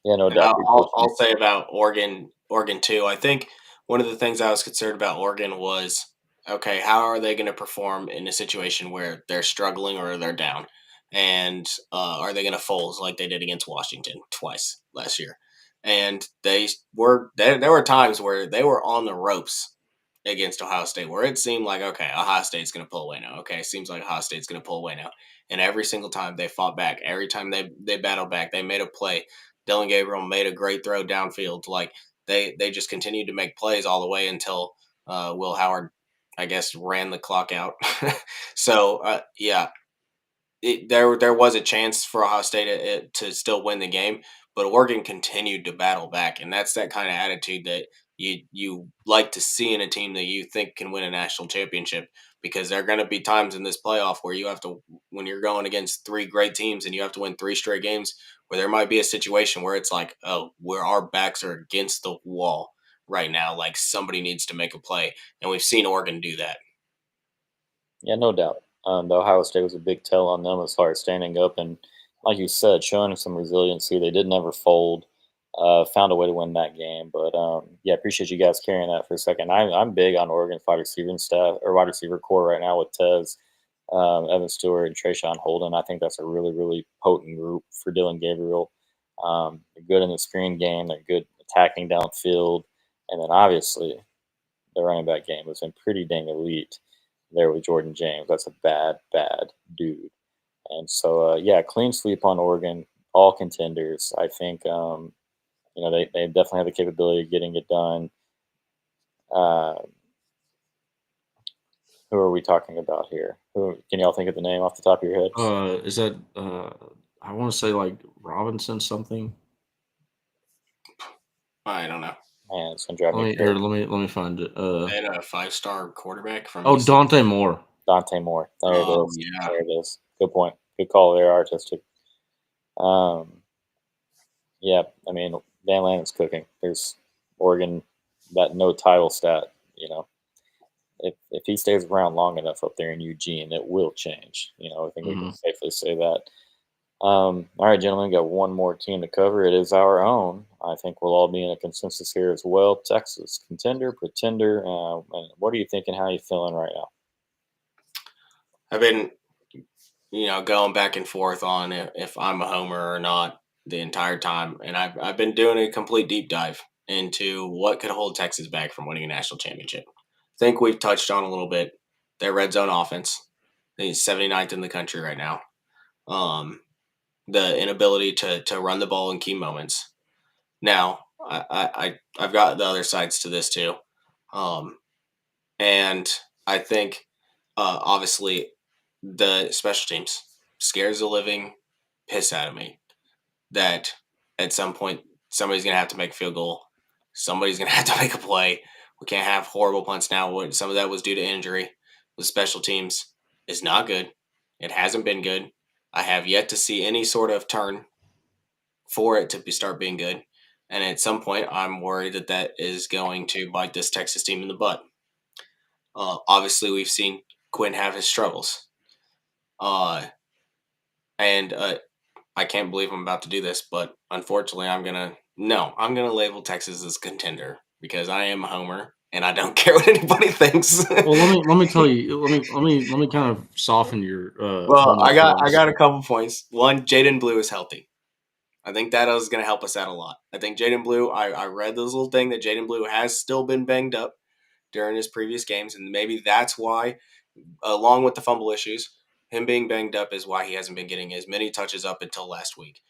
Yeah, no And doubt. I'll say about Oregon too. I think one of the things I was concerned about Oregon was, okay, how are they going to perform in a situation where they're struggling or they're down, and are they going to fold like they did against Washington twice last year? And there were times where they were on the ropes against Ohio State, where it seemed like, okay, Ohio State's going to pull away now. Okay, seems like Ohio State's going to pull away now. And every single time they fought back, every time they battled back, they made a play. Dylan Gabriel made a great throw downfield. Like they just continued to make plays all the way until Will Howard, I guess, ran the clock out. So yeah, there was a chance for Ohio State to still win the game, but Oregon continued to battle back, and that's that kind of attitude that you like to see in a team that you think can win a national championship. Because there are going to be times in this playoff where you have to, when you're going against 3 great teams and you have to win 3 straight games, where there might be a situation where it's like, oh, where our backs are against the wall right now, like somebody needs to make a play, and we've seen Oregon do that. Yeah, no doubt. The Ohio State was a big tell on them as far as standing up and, like you said, showing some resiliency. They did never fold. Found a way to win that game. But yeah, appreciate you guys carrying that for a second. I'm big on Oregon's wide receiver staff or wide receiver core right now with Tez, Evan Stewart, and Trayshawn Holden. I think that's a really, really potent group for Dylan Gabriel. They're good in the screen game. They're good attacking downfield, and then obviously the running back game has been pretty dang elite there with Jordan James. That's a bad, bad dude. And so, yeah, clean sweep on Oregon, all contenders. I think, they definitely have the capability of getting it done. Uh, who are we talking about here? Who can y'all think of the name off the top of your heads? Is that I want to say like Robinson something? I don't know. Man, it's gonna drive me crazy. Let me find it. They had a 5-star quarterback from Oh, UC. Dante Moore. Dante Moore. There it is. Yeah. There it is. Good point. Good call there, artistic. Yeah, I mean, Van Lannen's cooking. There's Oregon, that no title stat, if he stays around long enough up there in Eugene, it will change. I think we can safely say that. All right, gentlemen, we got one more team to cover. It is our own. I think we'll all be in a consensus here as well. Texas, contender, pretender. And what are you thinking? How are you feeling right now? I've been, going back and forth on if I'm a homer or not the entire time, and I've been doing a complete deep dive into what could hold Texas back from winning a national championship. I think we've touched on a little bit their red zone offense. He's 79th in the country right now. The inability to run the ball in key moments. Now, I've got the other sides to this too, and I think obviously the special teams scares the living piss out of me. That at some point somebody's gonna have to make a field goal, somebody's gonna have to make a play. We can't have horrible punts now. Some of that was due to injury. The special teams is not good. It hasn't been good. I have yet to see any sort of turn for it to start being good. And at some point, I'm worried that that is going to bite this Texas team in the butt. Obviously, we've seen Quinn have his struggles. And I can't believe I'm about to do this, but unfortunately, I'm gonna label Texas as contender because I am a homer and I don't care what anybody thinks. Well, let me tell you. Let me kind of soften your. Well, homer I feelings. got a couple points. One, Jaden Blue is healthy. I think that is going to help us out a lot. I think Jaden Blue. I read this little thing that Jaden Blue has still been banged up during his previous games, and maybe that's why, along with the fumble issues, him being banged up is why he hasn't been getting as many touches up until last week.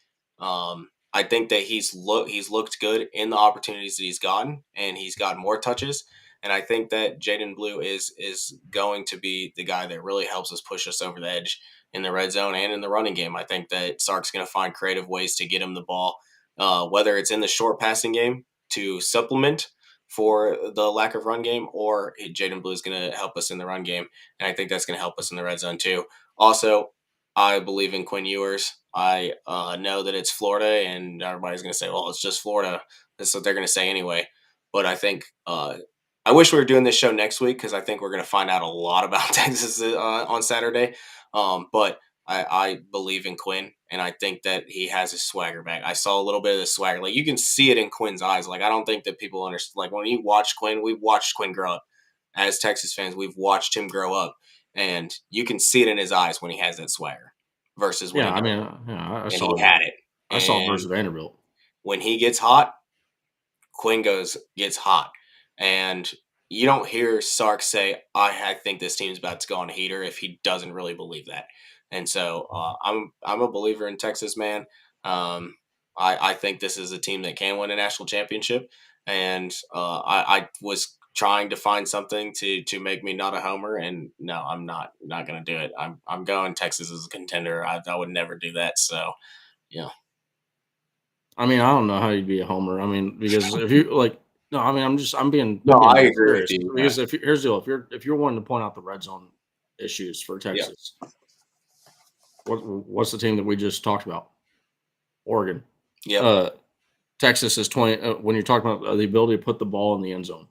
I think that he's looked good in the opportunities that he's gotten, and he's gotten more touches. And I think that Jaden Blue is going to be the guy that really helps us push us over the edge in the red zone and in the running game. I think that Sark's going to find creative ways to get him the ball, whether it's in the short passing game to supplement for the lack of run game, or Jaden Blue is going to help us in the run game. And I think that's going to help us in the red zone too. Also, I believe in Quinn Ewers. I know that it's Florida, and everybody's going to say, well, it's just Florida. That's what they're going to say anyway. But I think I wish we were doing this show next week because I think we're going to find out a lot about Texas on Saturday. But I believe in Quinn, and I think that he has his swagger back. I saw a little bit of the swagger. Like, you can see it in Quinn's eyes. Like, I don't think that people understand. Like, when you watch Quinn, we've watched Quinn grow up. As Texas fans, we've watched him grow up, and you can see it in his eyes when he has that swagger versus when Yeah, he I doesn't. mean, yeah, I And saw he it. had it. I saw it And versus Vanderbilt. when he gets hot, Quinn gets hot. And you don't hear Sark say, I think this team's about to go on a heater if he doesn't really believe that. And so I'm a believer in Texas, man. I think this is a team that can win a national championship. And I was trying to find something to make me not a homer, and no, I'm not going to do it. I'm going Texas as a contender. I would never do that. So yeah. I mean, I don't know how you'd be a homer. I mean, because if you like, no, I mean, I'm being No, being I dead agree with serious. you. Because here's the deal, if you're wanting to point out the red zone issues for Texas, what's the team that we just talked about? Oregon. Yeah. Texas is 20. When you're talking about the ability to put the ball in the end zone,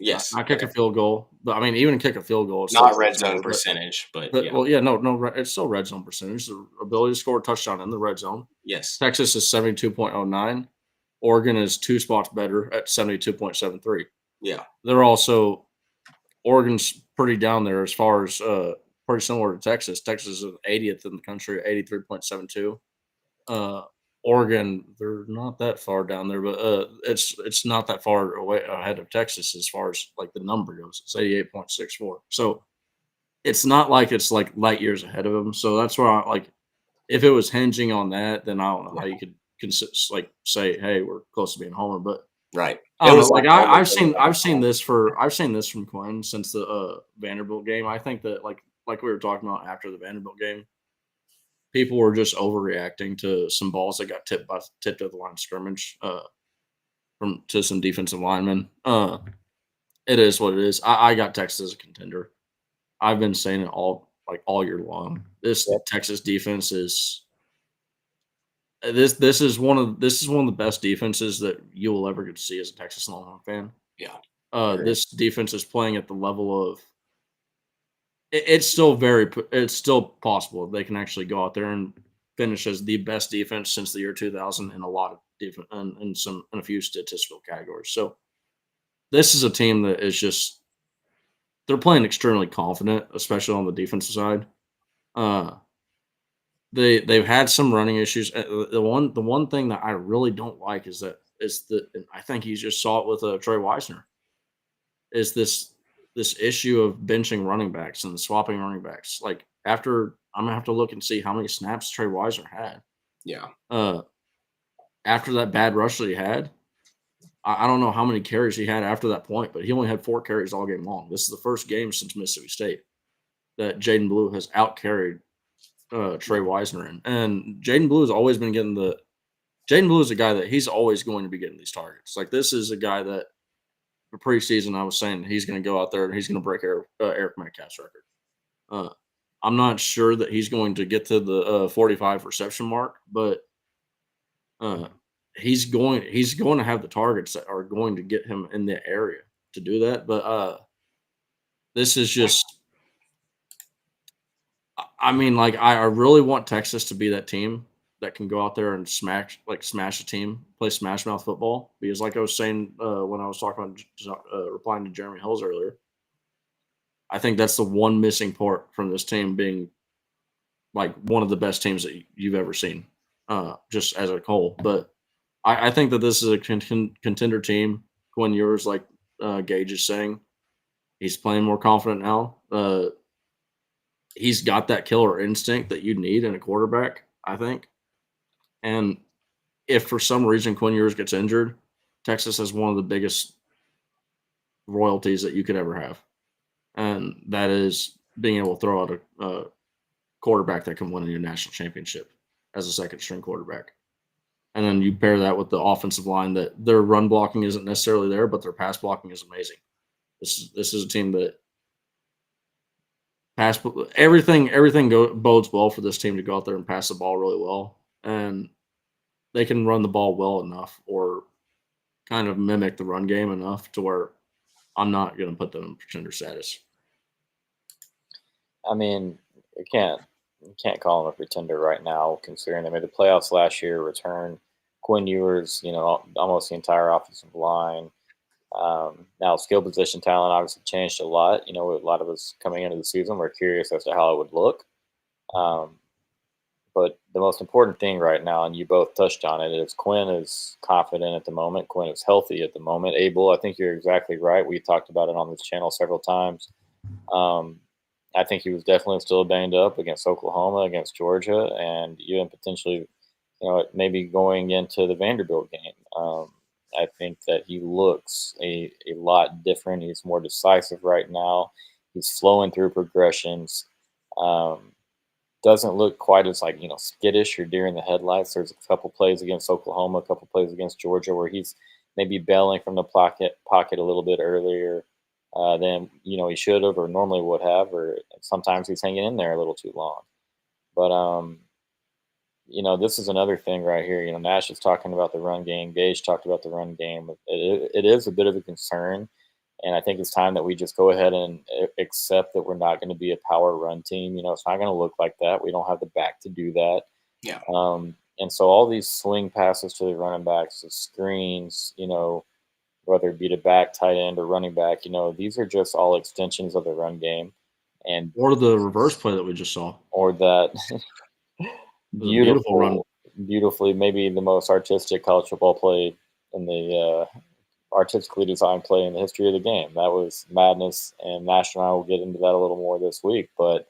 Yes. not kick a field goal, but I mean, even kick a field goal, it's Not still red zone smaller, percentage, but yeah. well, yeah, no, it's still red zone percentage. The ability to score a touchdown in the red zone. Yes. Texas is 72.09. Oregon is 2 spots better at 72.73. Yeah. They're also Oregon's pretty down there as far as pretty similar to Texas. Texas is 80th in the country, 83.72. Oregon, they're not that far down there, but it's not that far away ahead of Texas as far as like the number goes. It's 88.64. So it's not like it's like light years ahead of them. So that's why like if it was hinging on that, then I don't know how you could like say, hey, we're close to being homer. But Right. I don't know. was Like like I've almost seen this from Quinn since the Vanderbilt game. I think that like we were talking about after the Vanderbilt game, people were just overreacting to some balls that got tipped at the line of scrimmage from to some defensive linemen. It is what it is. I got Texas as a contender. I've been saying it all year long. This Texas defense is this is one of the best defenses that you will ever get to see as a Texas Longhorn fan. Yeah. This defense is playing at the level of it's still possible they can actually go out there and finish as the best defense since the year 2000 in a lot of different in a few statistical categories. So this is a team that is just they're playing extremely confident, especially on the defensive side. They've had some running issues. The one thing that I really don't like is that and I think you just saw it with Troy Weisner. Is this issue of benching running backs and swapping running backs? Like after I'm gonna have to look and see how many snaps Troy Weisner had. Yeah. After that bad rush that he had, I don't know how many carries he had after that point, but he only had 4 carries all game long. This is the first game since Mississippi State that Jaden Blue has out-carried Trey Wisner in. And Jaden Blue has always been getting Jaden Blue is a guy that he's always going to be getting these targets. Like, this is a guy that for preseason I was saying he's going to go out there and he's going to break Eric Metcalf's record. I'm not sure that he's going to get to the 45 reception mark, but he's going to have the targets that are going to get him in the area to do that. But this is just, I mean, like, I really want Texas to be that team that can go out there and smash a team, play smash mouth football. Because, like I was saying when I was talking about replying to Jeremy Hills earlier, I think that's the one missing part from this team being like one of the best teams that you've ever seen, just as a whole. But I think that this is a contender team. Quinn Ewers, like Gage is saying, he's playing more confident now. He's got that killer instinct that you need in a quarterback, I think. And if for some reason Quinn Ewers gets injured, Texas has one of the biggest royalties that you could ever have. And that is being able to throw out a quarterback that can win a national championship as a second string quarterback. And then you pair that with the offensive line that their run blocking isn't necessarily there, but their pass blocking is amazing. This is a team that everything bodes well for this team to go out there and pass the ball really well. And they can run the ball well enough or kind of mimic the run game enough to where I'm not going to put them in pretender status. I mean, you can't call them a pretender right now, considering they made the playoffs last year, return Quinn Ewers, almost the entire offensive line. Now, skill position talent obviously changed a lot. A lot of us coming into the season were curious as to how it would look. But the most important thing right now, and you both touched on it, is Quinn is confident at the moment. Quinn is healthy at the moment. Abel, I think you're exactly right. We talked about it on this channel several times. I think he was definitely still banged up against Oklahoma, against Georgia, and even potentially, maybe going into the Vanderbilt game. I think that he looks a lot different. He's more decisive right now. He's flowing through progressions. Doesn't look quite as skittish or deer in the headlights. There's a couple plays against Oklahoma, a couple plays against Georgia where he's maybe bailing from the pocket a little bit earlier than he should have or normally would have, or sometimes he's hanging in there a little too long. But this is another thing right here. Nash is talking about the run game. Gage talked about the run game. It is a bit of a concern. And I think it's time that we just go ahead and accept that we're not going to be a power run team. It's not going to look like that. We don't have the back to do that. Yeah. And so all these swing passes to the running backs, the screens, whether it be to back, tight end, or running back, these are just all extensions of the run game. And or the reverse play that we just saw. Or that beautifully, maybe the most artistic college football play in the artistically designed play in the history of the game. That was madness, and Nash and I will get into that a little more this week. But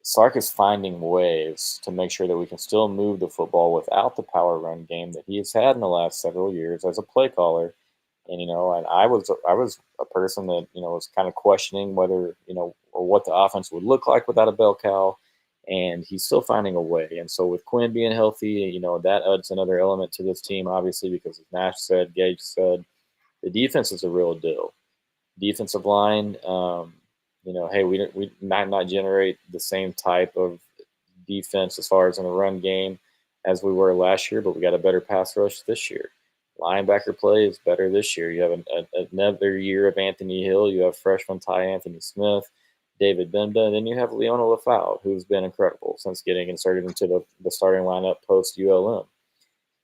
Sark is finding ways to make sure that we can still move the football without the power run game that he has had in the last several years as a play caller. And and I was a person that was kind of questioning whether or what the offense would look like without a bell cow. And he's still finding a way. And so with Quinn being healthy, that adds another element to this team, obviously, because as Nash said, Gage said, the defense is a real deal. Defensive line, hey, we might not generate the same type of defense as far as in the run game as we were last year, but we got a better pass rush this year. Linebacker play is better this year. You have another year of Anthony Hill. You have freshman Ty Anthony Smith, David Benda, and then you have Leona Lafau, who's been incredible since getting inserted into the starting lineup post ULM.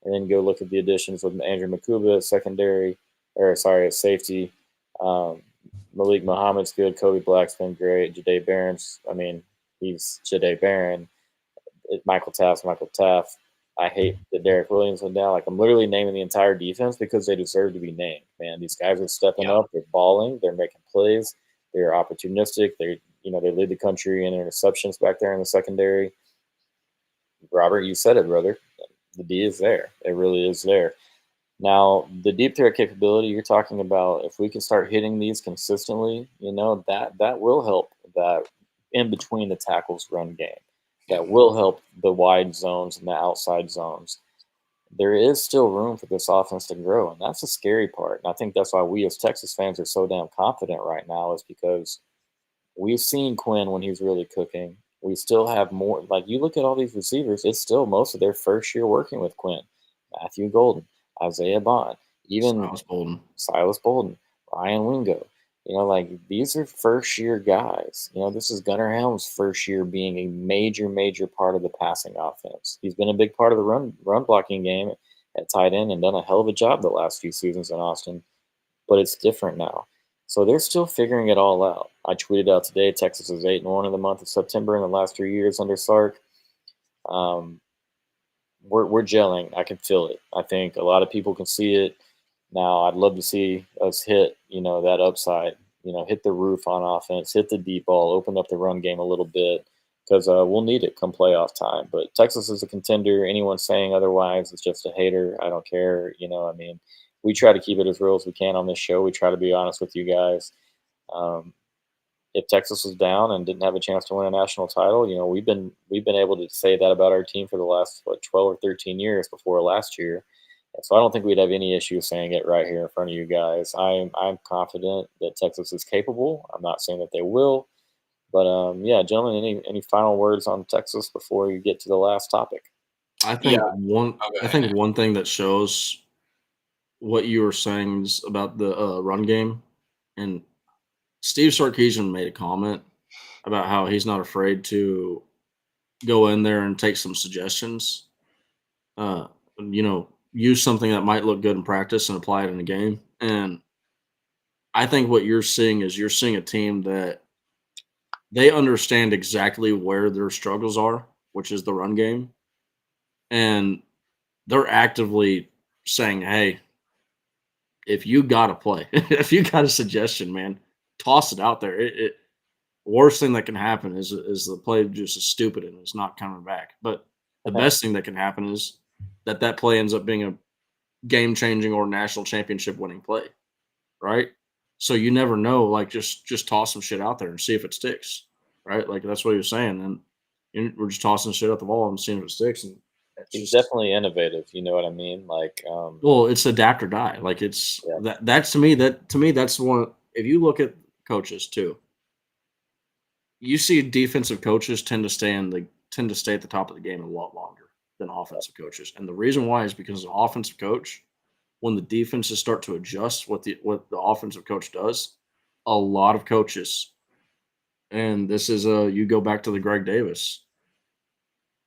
And then go look at the additions with Andrew Makuba at safety. Malik Muhammad's good. Kobe Black's been great. Jadae Barron's, he's Jadae Barron. Michael Taft. I hate that Derek Williams went down. I'm literally naming the entire defense because they deserve to be named. Man, these guys are stepping up. They're balling. They're making plays. They're opportunistic. They lead the country in interceptions back there in the secondary. Robert, you said it, brother. The D is there. It really is there. Now, the deep threat capability you're talking about, if we can start hitting these consistently, that will help that in between the tackles run game. Yeah. That will help the wide zones and the outside zones. There is still room for this offense to grow, and that's the scary part. And I think that's why we as Texas fans are so damn confident right now, is because we've seen Quinn when he's really cooking. We still have more. Like, you look at all these receivers, it's still most of their first year working with Quinn. Matthew Golden, Isaiah Bond, even Silas Bolden, Ryan Wingo. Like, these are first year guys. This is Gunnar Helm's first year being a major, major part of the passing offense. He's been a big part of the run blocking game at tight end and done a hell of a job the last few seasons in Austin. But it's different now. So they're still figuring it all out. I tweeted out today, Texas is 8-1 in the month of September in the last 3 years under Sark. We're gelling. I can feel it. I think a lot of people can see it. Now, I'd love to see us hit, that upside, hit the roof on offense, hit the deep ball, open up the run game a little bit, because we'll need it come playoff time. But Texas is a contender. Anyone saying otherwise is just a hater. I don't care. We try to keep it as real as we can on this show. We try to be honest with you guys. If Texas was down and didn't have a chance to win a national title, we've been able to say that about our team for the last 12 or 13 years before last year. And so I don't think we'd have any issue saying it right here in front of you guys. I'm confident that Texas is capable. I'm not saying that they will, but yeah, gentlemen, any final words on Texas before you get to the last topic? I think one thing that shows what you were saying is about the run game, and Steve Sarkisian made a comment about how he's not afraid to go in there and take some suggestions. Uh, use something that might look good in practice and apply it in a game. And I think what you're seeing is a team that they understand exactly where their struggles are, which is the run game. And they're actively saying, hey, if you got a play, if you got a suggestion, man, toss it out there. It worst thing that can happen is the play just is stupid and it's not coming back. But the best thing that can happen is that play ends up being a game changing or national championship winning play, right? So you never know. Like, just toss some shit out there and see if it sticks, right? Like, that's what he was saying, and we're just tossing shit at the wall and seeing if it sticks. And He's definitely innovative. You know what I mean? Like, well, it's adapt or die. Like, it's that's to me that's one. If you look at coaches too, you see defensive coaches tend to stay at the top of the game a lot longer than offensive coaches, and the reason why is because an offensive coach, when the defenses start to adjust what the offensive coach does, a lot of coaches, and this is you go back to the Greg Davis,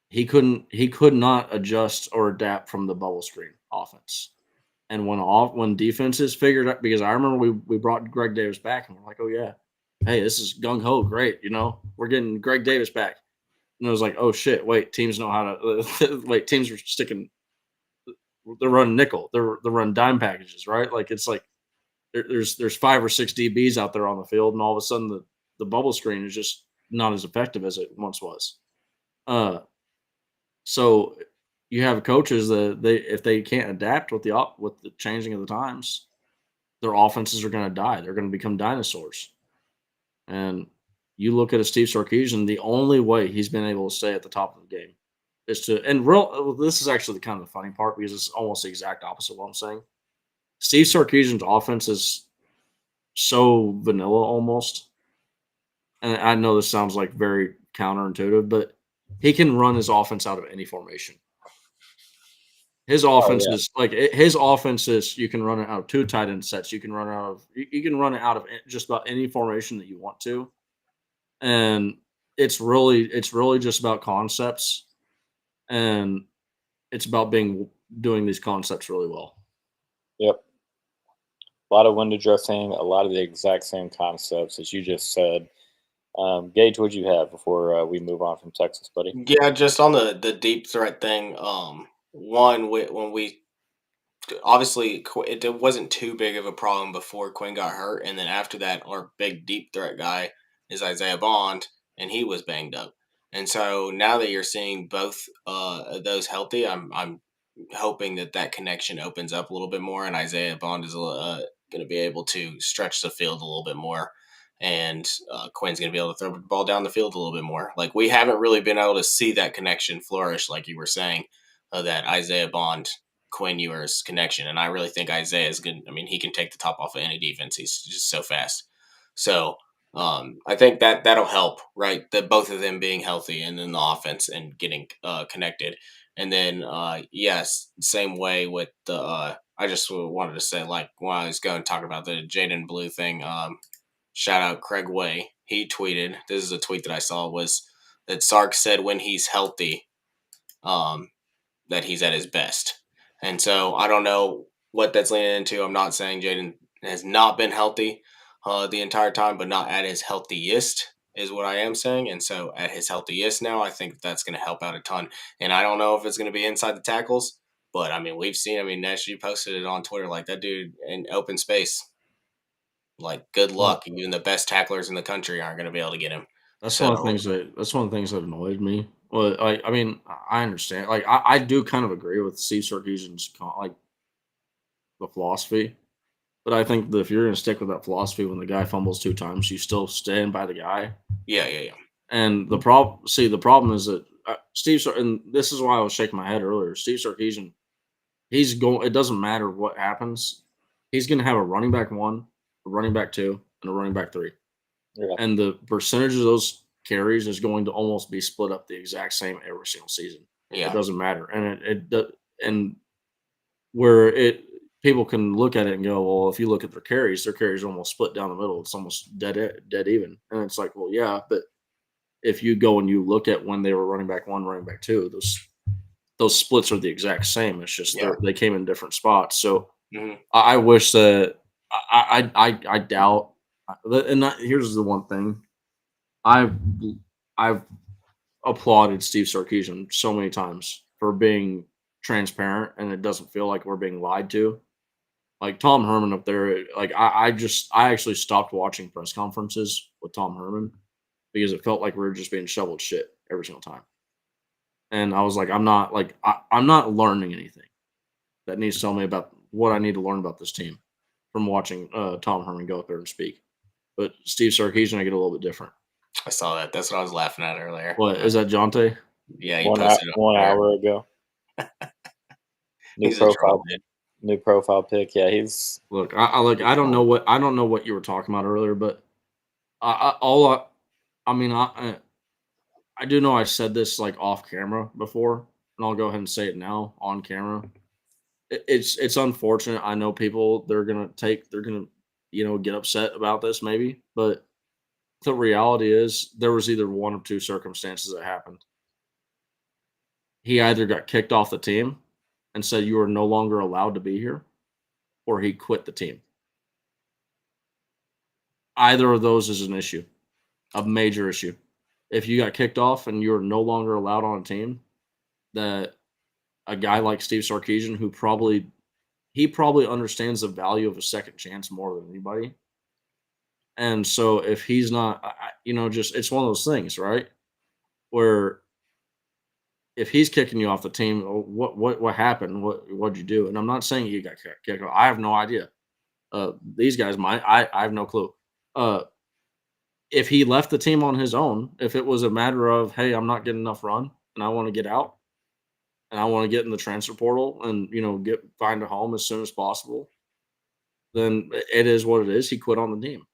he could not adjust or adapt from the bubble screen offense. And when defenses figured out, because I remember we brought Greg Davis back and we're like, oh yeah, hey, this is gung ho, great, we're getting Greg Davis back. And it was like, oh shit, wait, teams know how to wait, teams are sticking, they're running nickel, they're running dime packages, right? Like, it's like there's 5 or 6 DBs out there on the field, and all of a sudden the bubble screen is just not as effective as it once was. So you have coaches that if they can't adapt with the changing of the times, their offenses are going to die. They're going to become dinosaurs. And you look at a Steve Sarkisian, the only way he's been able to stay at the top of the game is to, and this is actually kind of the funny part, because it's almost the exact opposite of what I'm saying. Steve Sarkisian's offense is so vanilla almost. And I know this sounds like very counterintuitive, but he can run his offense out of any formation. His offense is you can run it out of 2 tight end sets. You can run it out of just about any formation that you want to. And it's really just about concepts, and it's about doing these concepts really well. Yep. A lot of window dressing, a lot of the exact same concepts as you just said. Gage, what'd you have before we move on from Texas, buddy? Yeah, just on the deep threat thing. When we obviously it wasn't too big of a problem before Quinn got hurt, and then after that, our big deep threat guy is Isaiah Bond, and he was banged up. And so now that you're seeing both those healthy, I'm hoping that connection opens up a little bit more, and Isaiah Bond is going to be able to stretch the field a little bit more, and Quinn's going to be able to throw the ball down the field a little bit more. Like, we haven't really been able to see that connection flourish, like you were saying, that Isaiah Bond Quinn Ewers connection, and I really think Isaiah is good. I mean, he can take the top off of any defense. He's just so fast. So I think that'll help, right? That both of them being healthy and then the offense and getting connected. And then, yes, same way with the. I just wanted to say, like, when I was going to talk about the Jaden Blue thing, shout out Craig Way. He tweeted, this is a tweet that I saw, was that Sark said when he's healthy, um, that he's at his best. And so I don't know what that's leaning into. I'm not saying Jaden has not been healthy the entire time, but not at his healthiest is what I am saying. And so at his healthiest now, I think that's going to help out a ton. And I don't know if it's going to be inside the tackles, but I mean, we've seen, I mean, Nesh, you posted it on Twitter, like that dude in open space, like good luck. Even the best tacklers in the country aren't going to be able to get him. That's one of the things that annoyed me. Well, I mean, I understand. Like, I do kind of agree with Steve Sarkisian's like the philosophy, but I think that if you're going to stick with that philosophy, when the guy fumbles 2 times, you still stand by the guy. Yeah. And the problem is that and this is why I was shaking my head earlier. Steve Sarkisian, he's going. It doesn't matter what happens. He's going to have a running back 1, a running back 2, and a running back 3. Yeah. And the percentage of those carries is going to almost be split up the exact same every single season. Yeah. It doesn't matter. And and where people can look at it and go, well, if you look at their carries are almost split down the middle. It's almost dead even. And it's like, well, yeah, but if you go and you look at when they were running back 1, running back 2, those splits are the exact same. It's just they came in different spots. So I wish that I doubt. And here's the one thing, I've applauded Steve Sarkisian so many times for being transparent, and it doesn't feel like we're being lied to. Like Tom Herman up there, like I actually stopped watching press conferences with Tom Herman because it felt like we were just being shoveled shit every single time. And I was like, I'm not learning anything that needs to tell me about what I need to learn about this team from watching Tom Herman go up there and speak. But Steve Sarkisian, I get a little bit different. I saw that. That's what I was laughing at earlier. What is that, Jonte? Yeah, he 1 hour ago. He's a troll, dude. New profile pic. Yeah, he's look. I don't know what you were talking about earlier, but I do know I said this like off camera before, and I'll go ahead and say it now on camera. It's unfortunate. I know people they're gonna get upset about this maybe, but the reality is there was either one of 2 circumstances that happened. He either got kicked off the team and said you are no longer allowed to be here, or he quit the team. Either of those is an issue, a major issue. If you got kicked off and you're no longer allowed on a team, that a guy like Steve Sarkisian, who probably understands the value of a second chance more than anybody. And so if he's not, just it's one of those things, right? Where if he's kicking you off the team, what happened? What'd you do? And I'm not saying you got kicked off. I have no idea. These guys might. I have no clue. If he left the team on his own, if it was a matter of, hey, I'm not getting enough run and I want to get out and I want to get in the transfer portal and find a home as soon as possible, then it is what it is. He quit on the team.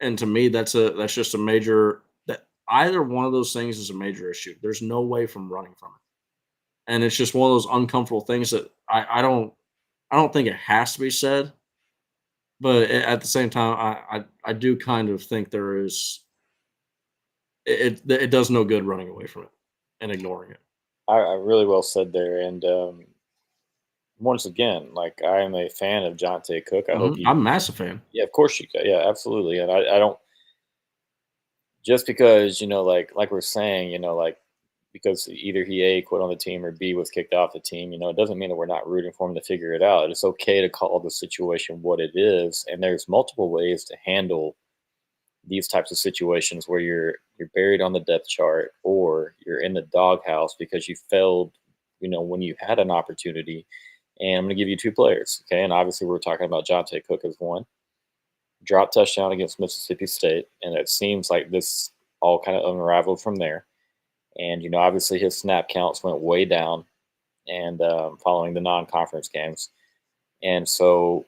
And to me, that's just a major, that either one of those things is a major issue. There's no way from running from it. And it's just one of those uncomfortable things that I don't think it has to be said. But at the same time, I do kind of think there is it does no good running away from it and ignoring it. I really well said there. And once again, like, I am a fan of Jonte Cook. I'm a massive fan. Yeah, of course you can. Yeah, absolutely. And I don't just because like we're saying, like, because either he A, quit on the team, or B, was kicked off the team, it doesn't mean that we're not rooting for him to figure it out. It's okay to call the situation what it is, and there's multiple ways to handle these types of situations where you're buried on the depth chart, or you're in the doghouse because you failed when you had an opportunity. And I'm going to give you two players, okay? And obviously, we're talking about Jonte Cook as one. Drop touchdown against Mississippi State, and it seems like this all kind of unraveled from there. And obviously, his snap counts went way down, and following the non-conference games, and so,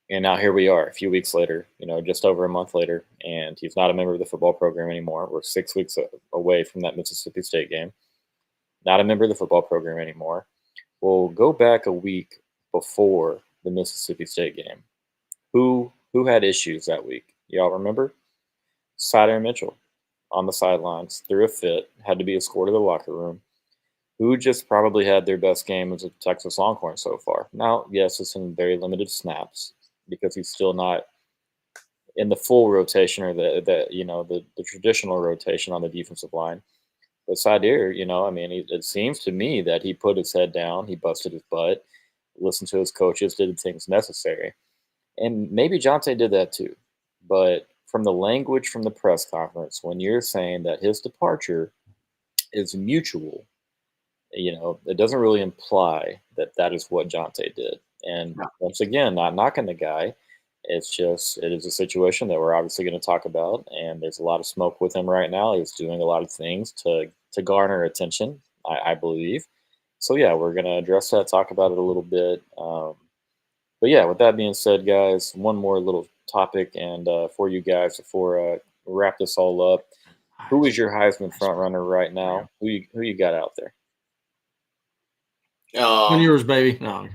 and now here we are, a few weeks later, just over a month later, and he's not a member of the football program anymore. We're 6 weeks away from that Mississippi State game. Not a member of the football program anymore. We'll go back a week before the Mississippi State game. Who had issues that week? Y'all remember? Sider Mitchell on the sidelines, threw a fit, had to be escorted to the locker room. Who just probably had their best game as a Texas Longhorn so far. Now, yes, it's in very limited snaps because he's still not in the full rotation or the traditional rotation on the defensive line. But Sider, it seems to me that he put his head down, he busted his butt, listened to his coaches, did the things necessary. And maybe Jonte did that too. But from the language from the press conference, when you're saying that his departure is mutual, it doesn't really imply that that is what Jonte did. And once again, not knocking the guy. It is a situation that we're obviously going to talk about, and there's a lot of smoke with him right now. He's doing a lot of things to garner attention, I believe. So yeah, we're going to address that, talk about it a little bit. But yeah, with that being said, guys, one more little topic, and for you guys before we wrap this all up, who is your Heisman front runner right now? Who you got out there? 20 years, baby. No.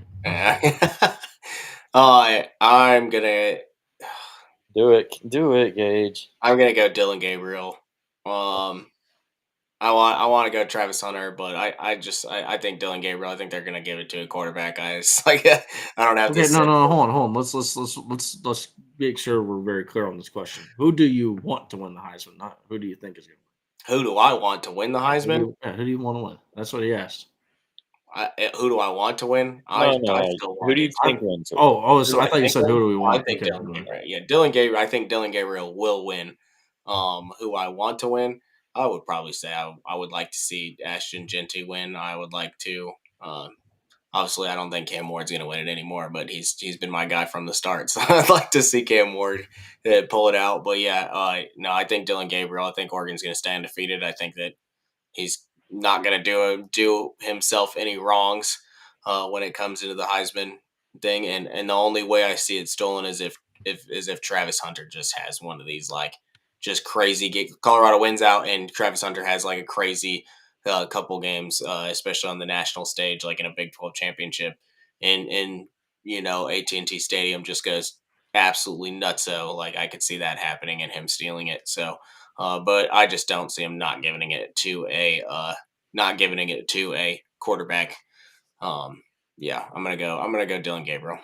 I'm gonna do it, Gage. I'm gonna go Dylan Gabriel. I want to go Travis Hunter, but I think Dylan Gabriel. I think they're gonna give it to a quarterback. I don't have this. No. Hold on. Let's make sure we're very clear on this question. Who do you want to win the Heisman? Not who do you think is going to win? Who do I want to win the Heisman? Who do you want to win? That's what he asked. Who do I want to win? Who do you think wins? So I thought you said who do we want? I think Dylan Gabriel. Yeah, Dylan Gabriel. I think Dylan Gabriel will win. Who I want to win? I would probably say I would like to see Ashton Genty win. I would like to. Obviously, I don't think Cam Ward's going to win it anymore, but he's been my guy from the start. So I'd like to see Cam Ward pull it out. But yeah, no, I think Dylan Gabriel. I think Oregon's going to stay undefeated. I think that he's not going to do himself any wrongs when it comes into the Heisman thing. And the only way I see it stolen is if Travis Hunter just has one of these just crazy. Colorado wins out, and Travis Hunter has a crazy couple games, especially on the national stage, like in a Big 12 championship, in AT&T Stadium, just goes absolutely nutso. I could see that happening and him stealing it. So, but I just don't see him not giving it to a quarterback. Yeah, I'm gonna go Dylan Gabriel.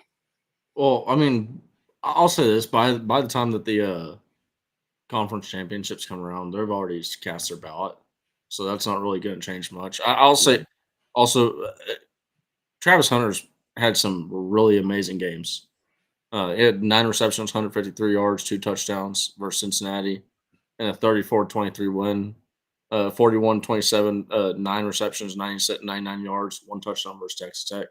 Well, I mean, I'll say this: by the time that the conference championships come around, they've already cast their ballot, so that's not really going to change much. I'll say also, Travis Hunter's had some really amazing games. He had 9 receptions, 153 yards, 2 touchdowns versus Cincinnati, and a 34-23 win. 41-27, 9 receptions, 99 yards, 1 touchdown versus Texas Tech.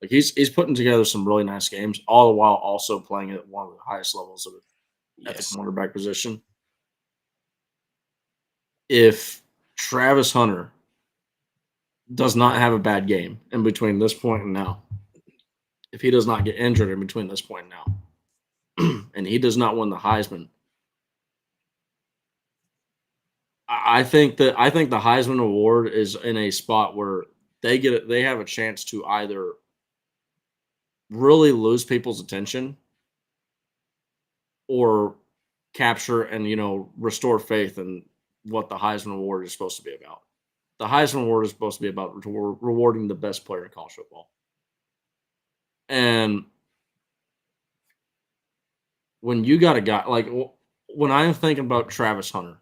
He's putting together some really nice games, all the while also playing at one of the highest levels of it. At the cornerback position. If Travis Hunter does not have a bad game in between this point and now, if he does not get injured in between this point and now, and he does not win the Heisman, I think the Heisman Award is in a spot where they have a chance to either really lose people's attention or capture and restore faith in what the Heisman Award is supposed to be about. The Heisman Award is supposed to be about rewarding the best player in college football. And when you got a guy when I'm thinking about Travis Hunter,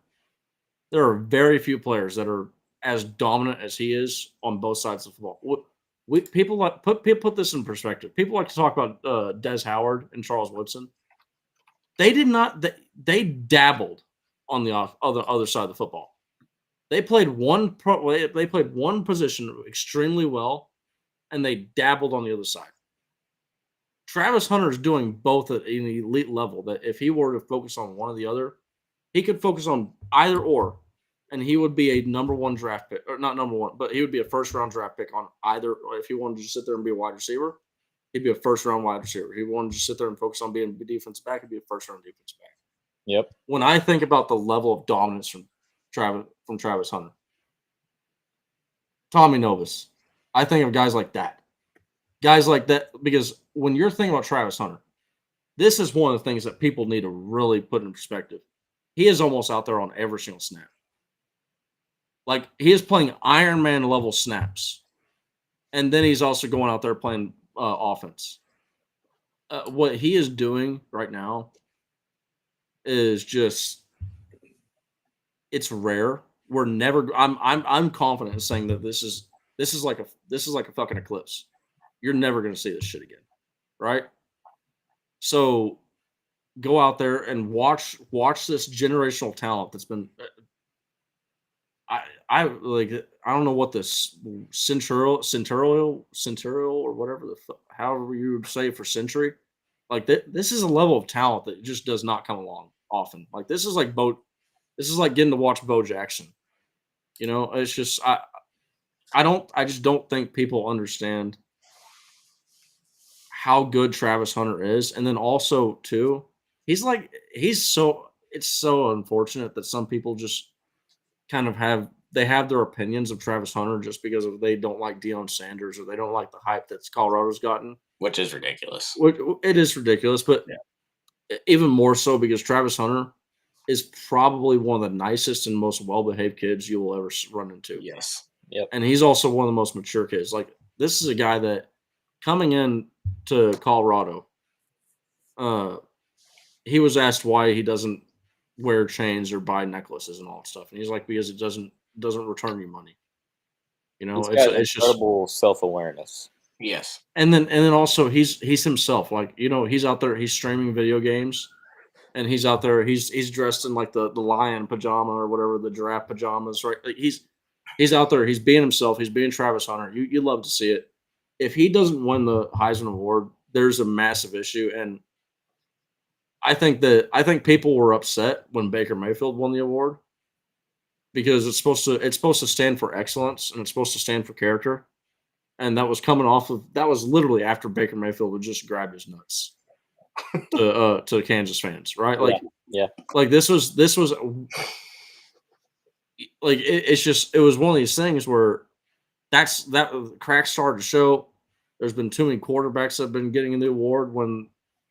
there are very few players that are as dominant as he is on both sides of the football. People put this in perspective. People like to talk about Des Howard and Charles Woodson. They did not. They dabbled on the other side of the football. They played one position extremely well, and they dabbled on the other side. Travis Hunter is doing both at an elite level. That if he were to focus on one or the other, he could focus on either or, and he would be a number one draft pick, or not number one, but he would be a first round draft pick on either. If he wanted to sit there and be a wide receiver, he'd be a first round wide receiver. If he wanted to sit there and focus on being a defensive back, he'd be a first round defensive back. Yep. When I think about the level of dominance from Travis Hunter, Tommy Novus, I think of guys like that. Guys like that, because when you're thinking about Travis Hunter, this is one of the things that people need to really put in perspective. He is almost out there on every single snap. Like, he is playing Iron Man level snaps. And then he's also going out there playing offense. What he is doing right now is just, it's rare. We're never. I'm confident in saying that this is like a fucking eclipse. You're never going to see this shit again, right? So go out there and watch this generational talent that's been. I don't know what this centurial or whatever however you would say for century. Like, this is a level of talent that just does not come along often. Like, this is like getting to watch Bo Jackson. You know, it's just I just don't think people understand how good Travis Hunter is. And then also too, it's so unfortunate that some people just kind of have their opinions of Travis Hunter just because they don't like Deion Sanders or they don't like the hype that's Colorado's gotten. Which is ridiculous. It is ridiculous, but even more so because Travis Hunter is probably one of the nicest and most well-behaved kids you will ever run into. Yes. Yep. And he's also one of the most mature kids. Like, this is a guy that coming in to Colorado, he was asked why he doesn't wear chains or buy necklaces and all that stuff. And he's like, because it doesn't return you money. You know, it's incredible self-awareness. Yes. And then also he's himself. Like, you know, he's out there, he's streaming video games, and he's out there, he's dressed in like the lion pajama or whatever, the giraffe pajamas, right? Like, he's out there, he's being himself, he's being Travis Hunter. You love to see it. If he doesn't win the Heisman Award, there's a massive issue. And I think people were upset when Baker Mayfield won the award because it's supposed to stand for excellence and it's supposed to stand for character. And that was literally after Baker Mayfield had just grabbed his nuts to Kansas fans, right? Like, yeah. Like, this was like, it was one of these things where that cracks started to show. There's been too many quarterbacks that have been getting the award when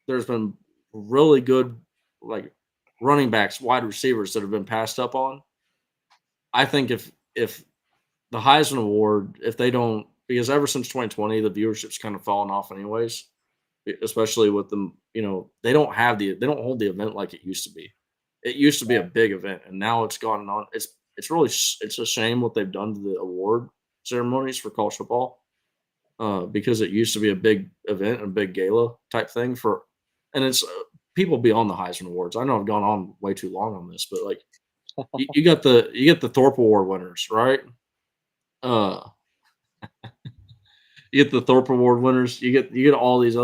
there's been really good, like, running backs, wide receivers that have been passed up on. I think if the Heisman Award, if they don't, because ever since 2020, the viewership's kind of fallen off anyways, especially with them, you know, they don't hold the event like it used to be. It used to be a big event, and now it's gone on. It's a shame what they've done to the award ceremonies for college football. Because it used to be a big event, a big gala type thing and it's people beyond the Heisman Awards. I know I've gone on way too long on this, but like, you get the Thorpe Award winners, right? You get the Thorpe Award winners. You get all these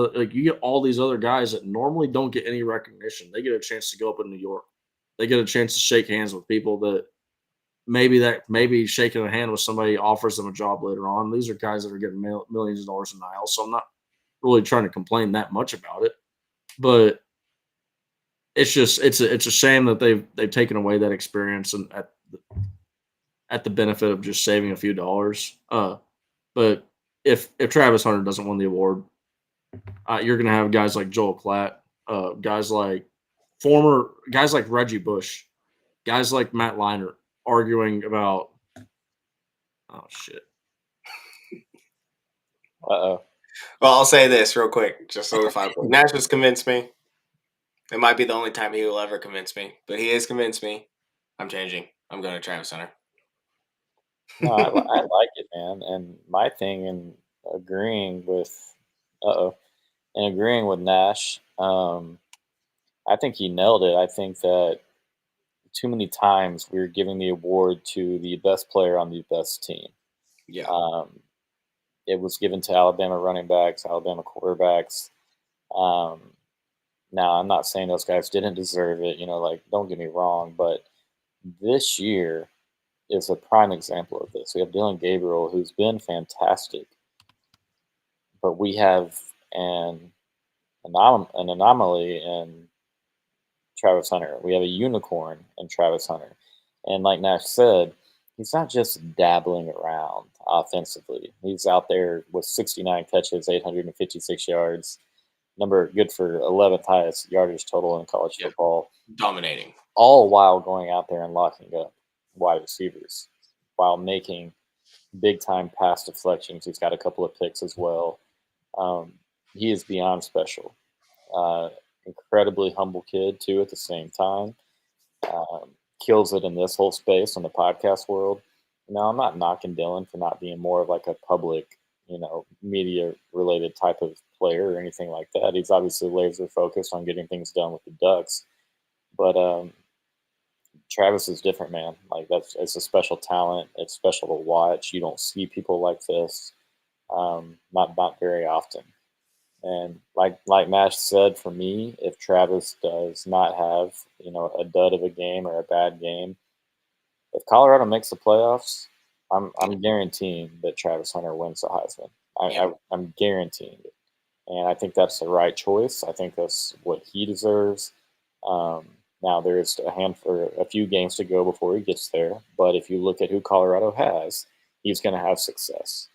other guys that normally don't get any recognition. They get a chance to go up in New York. They get a chance to shake hands with people that maybe shaking a hand with somebody offers them a job later on. These are guys that are getting millions of dollars in NIL, so I'm not really trying to complain that much about it. But it's just it's a shame that they've taken away that experience and at the benefit of just saving a few dollars. But if Travis Hunter doesn't win the award, you're going to have guys like Joel Klatt, guys like Reggie Bush, guys like Matt Leinart arguing about, oh shit. Uh-oh. Well, I'll say this real quick, just so if Nash has convinced me. It might be the only time he will ever convince me, but he has convinced me. I'm changing. I'm going to Travis Hunter. No, I like it, man. And my thing in agreeing with Nash, I think he nailed it. I think that too many times we were giving the award to the best player on the best team. Yeah. It was given to Alabama running backs, Alabama quarterbacks. Now, I'm not saying those guys didn't deserve it, don't get me wrong, but this year is a prime example of this. We have Dylan Gabriel, who's been fantastic, but we have an anomaly in Travis Hunter. We have a unicorn in Travis Hunter. And like Nash said, he's not just dabbling around offensively. He's out there with 69 catches, 856 yards, number good for 11th highest yardage total in college football. Dominating. All while going out there and locking up wide receivers, while making big-time pass deflections. He's got a couple of picks as well. He is beyond special. Incredibly humble kid, too, at the same time. Kills it in this whole space in the podcast world. I'm not knocking Dylan for not being more of like a public, media-related type of player or anything like that. He's obviously laser-focused on getting things done with the Ducks. But Travis is different, man. Like, it's a special talent. It's special to watch. You don't see people like this, not very often. And like Mash said, for me, if Travis does not have, a dud of a game or a bad game, if Colorado makes the playoffs, I'm guaranteeing that Travis Hunter wins the Heisman. I'm guaranteeing it. And I think that's the right choice. I think that's what he deserves. Now there's a few games to go before he gets there. But if you look at who Colorado has, he's going to have success.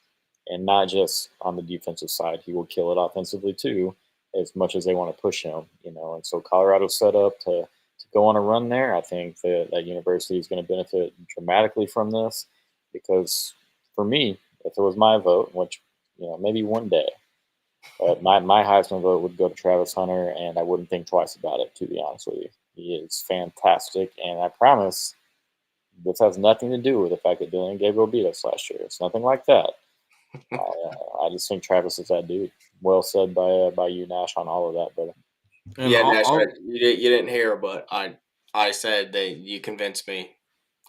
And not just on the defensive side. He will kill it offensively too, as much as they want to push him, And so Colorado's set up to go on a run there. I think that university is going to benefit dramatically from this because for me, if it was my vote, which, maybe one day, my Heisman vote would go to Travis Hunter, and I wouldn't think twice about it, to be honest with you. He is fantastic, and I promise this has nothing to do with the fact that Dylan Gabriel beat us last year. It's nothing like that. I just think Travis is that dude. Well said by you, Nash, on all of that, brother. And Nash, you didn't hear, but I said that you convinced me.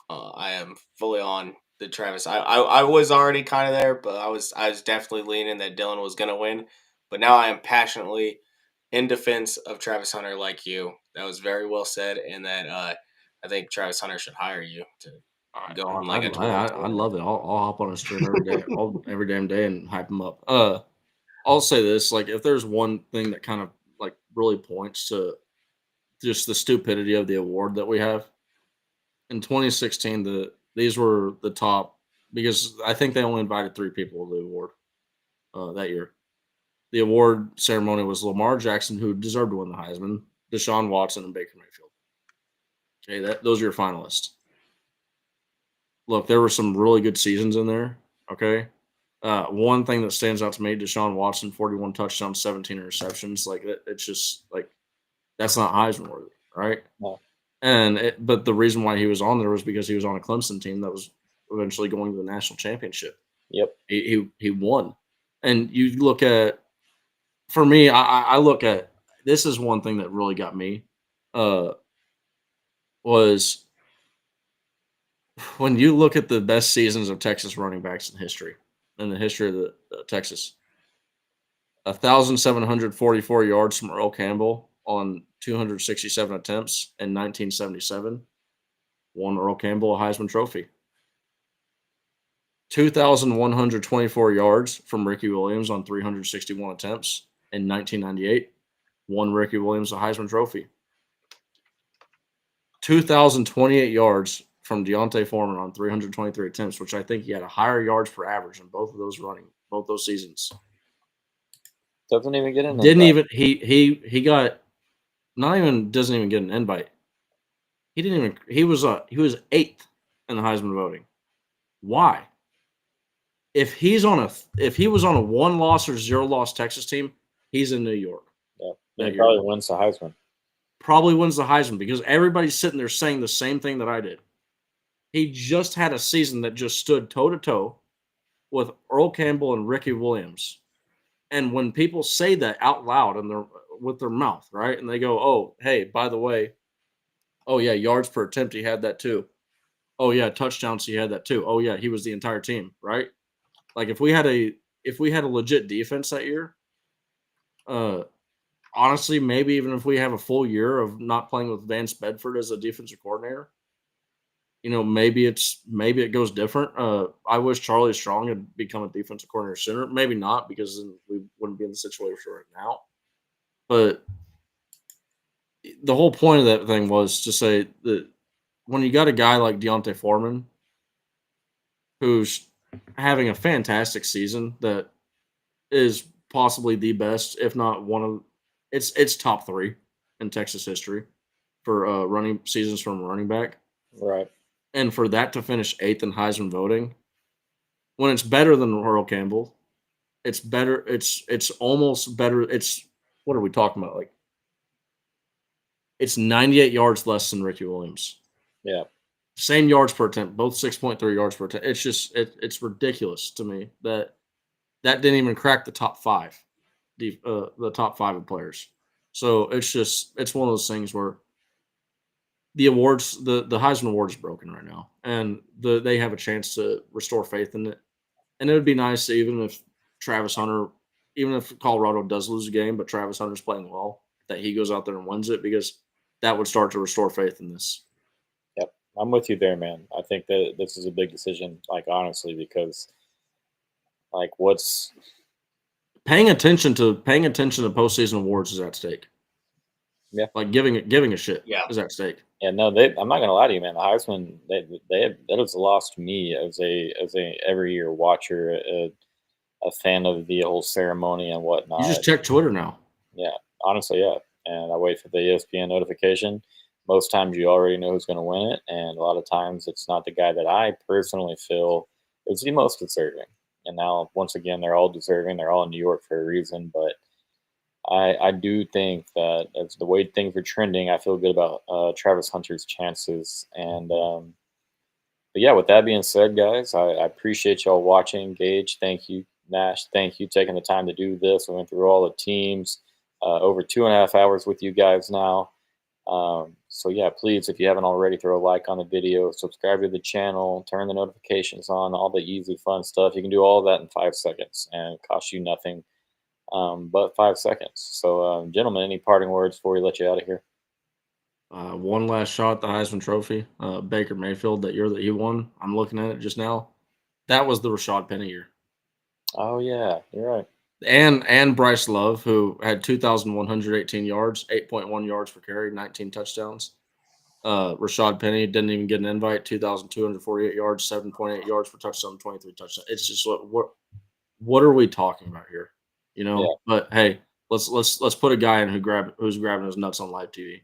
I am fully on the Travis. I was already kind of there, but I was definitely leaning that Dylan was going to win. But now I am passionately in defense of Travis Hunter, like you. That was very well said, and that I think Travis Hunter should hire you to go on like a tour. I love it. I'll hop on a stream every day, every damn day, and hype him up. I'll say this: like, if there's one thing that kind of like really points to just the stupidity of the award that we have in 2016, these were the top because I think they only invited 3 people to the award that year. The award ceremony was Lamar Jackson, who deserved to win the Heisman, Deshaun Watson, and Baker Mayfield. Okay, those are your finalists. Look, there were some really good seasons in there. Okay. One thing that stands out to me, Deshaun Watson, 41 touchdowns, 17 interceptions. Like, it's just like, that's not Heisman worthy, right? No. But the reason why he was on there was because he was on a Clemson team that was eventually going to the national championship. Yep. He won. And you look at, for me, I look at, this is one thing that really got me, was when you look at the best seasons of Texas running backs in the history of the Texas, 1,744 yards from Earl Campbell on 267 attempts in 1977 won Earl Campbell a Heisman Trophy. 2,124 yards from Ricky Williams on 361 attempts in 1998 won Ricky Williams a Heisman Trophy. 2,028 yards from Deontay Foreman on 323 attempts, which I think he had a higher yards per average in both those seasons. Doesn't even get an invite. He got not even doesn't even get an invite. He was 8th in the Heisman voting. Why? If he was on a 1-loss or 0-loss Texas team, he's in New York. Yeah, he probably wins the Heisman. Probably wins the Heisman because everybody's sitting there saying the same thing that I did. He just had a season that just stood toe-to-toe with Earl Campbell and Ricky Williams. And when people say that out loud with their mouth, right, and they go, "Oh, hey, by the way, Oh yeah, yards per attempt, he had that too. Oh yeah, touchdowns, he had that too. Oh yeah, he was the entire team, right? Like if we had a legit defense that year, uh, honestly, maybe even if we have a full year of not playing with Vance Bedford as a defensive coordinator, maybe it goes different. I wish Charlie Strong had become a defensive coordinator sooner. Maybe not because then we wouldn't be in the situation we're in now. But the whole point of that thing was to say that when you got a guy like Deontay Foreman who's having a fantastic season that is possibly the best, if not one of it's top 3 in Texas history for running seasons from a running back. Right. And for that to finish 8th in Heisman voting, when it's better than Earl Campbell, it's better. It's almost better. It's what are we talking about? Like it's 98 yards less than Ricky Williams. Yeah. Same yards per attempt, both 6.3 yards per attempt. It's just it's ridiculous to me that didn't even crack the top 5, the top 5 of players. So it's one of those things where the awards, the Heisman Award is broken right now, and they have a chance to restore faith in it. And it would be nice, even if even if Colorado does lose a game, but Travis Hunter's playing well, that he goes out there and wins it because that would start to restore faith in this. Yep. I'm with you there, man. I think that this is a big decision, like honestly, because like what's Paying attention to postseason awards is at stake. Yeah. Like giving a shit Yeah. is at stake. Yeah, no, I'm not gonna lie to you, man. The Heisman, that was lost to me as a every year watcher, a fan of the whole ceremony and whatnot. You just check Twitter now. Yeah, honestly, yeah. And I wait for the ESPN notification. Most times you already know who's going to win it, and a lot of times it's not the guy that I personally feel is the most deserving. And now, once again, they're all deserving. They're all in New York for a reason, but I do think that as the way things are trending, I feel good about Travis Hunter's chances. And but yeah, with that being said, guys, I appreciate y'all watching. Gage, thank you. Nash, thank you taking the time to do this. We went through all the teams, over 2.5 hours with you guys now. So yeah, please, if you haven't already, throw a like on the video, subscribe to the channel, turn the notifications on, all the easy fun stuff. You can do all that in 5 seconds, and it costs you nothing but 5 seconds. So, gentlemen, any parting words before we let you out of here? One last shot at the Heisman Trophy. Baker Mayfield, that year that he won. I'm looking at it just now. That was the Rashad Penny year. Oh yeah, you're right. And Bryce Love, who had 2,118 yards, 8.1 yards per carry, 19 touchdowns. Rashad Penny didn't even get an invite, 2,248 yards, 7.8 yards per touchdown, 23 touchdowns. It's just what are we talking about here? Yeah. But hey, let's put a guy in who's grabbing his nuts on live TV.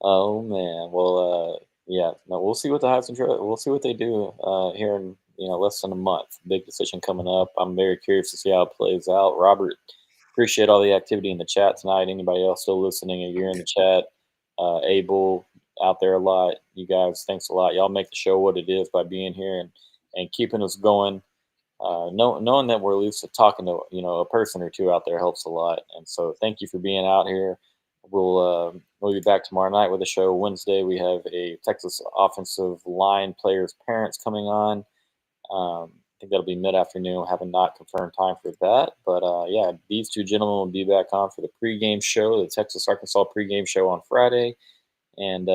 Oh man. Well, yeah. No, we'll see what the Heisman Trophy. We'll see what they do here in less than a month. Big decision coming up. I'm very curious to see how it plays out. Robert, appreciate all the activity in the chat tonight. Anybody else still listening? If you're in the chat, Abel out there a lot. You guys, thanks a lot. Y'all make the show what it is by being here and keeping us going. Knowing that we're at least talking to a person or two out there helps a lot. And so thank you for being out here. We'll be back tomorrow night with a show. Wednesday we have a Texas offensive line players' parents coming on. I think that'll be mid-afternoon. I have not confirmed time for that, but yeah, these two gentlemen will be back on for the pregame show, the Texas Arkansas pregame show on Friday, and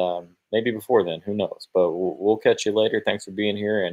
maybe before then, who knows? But we'll catch you later. Thanks for being here, and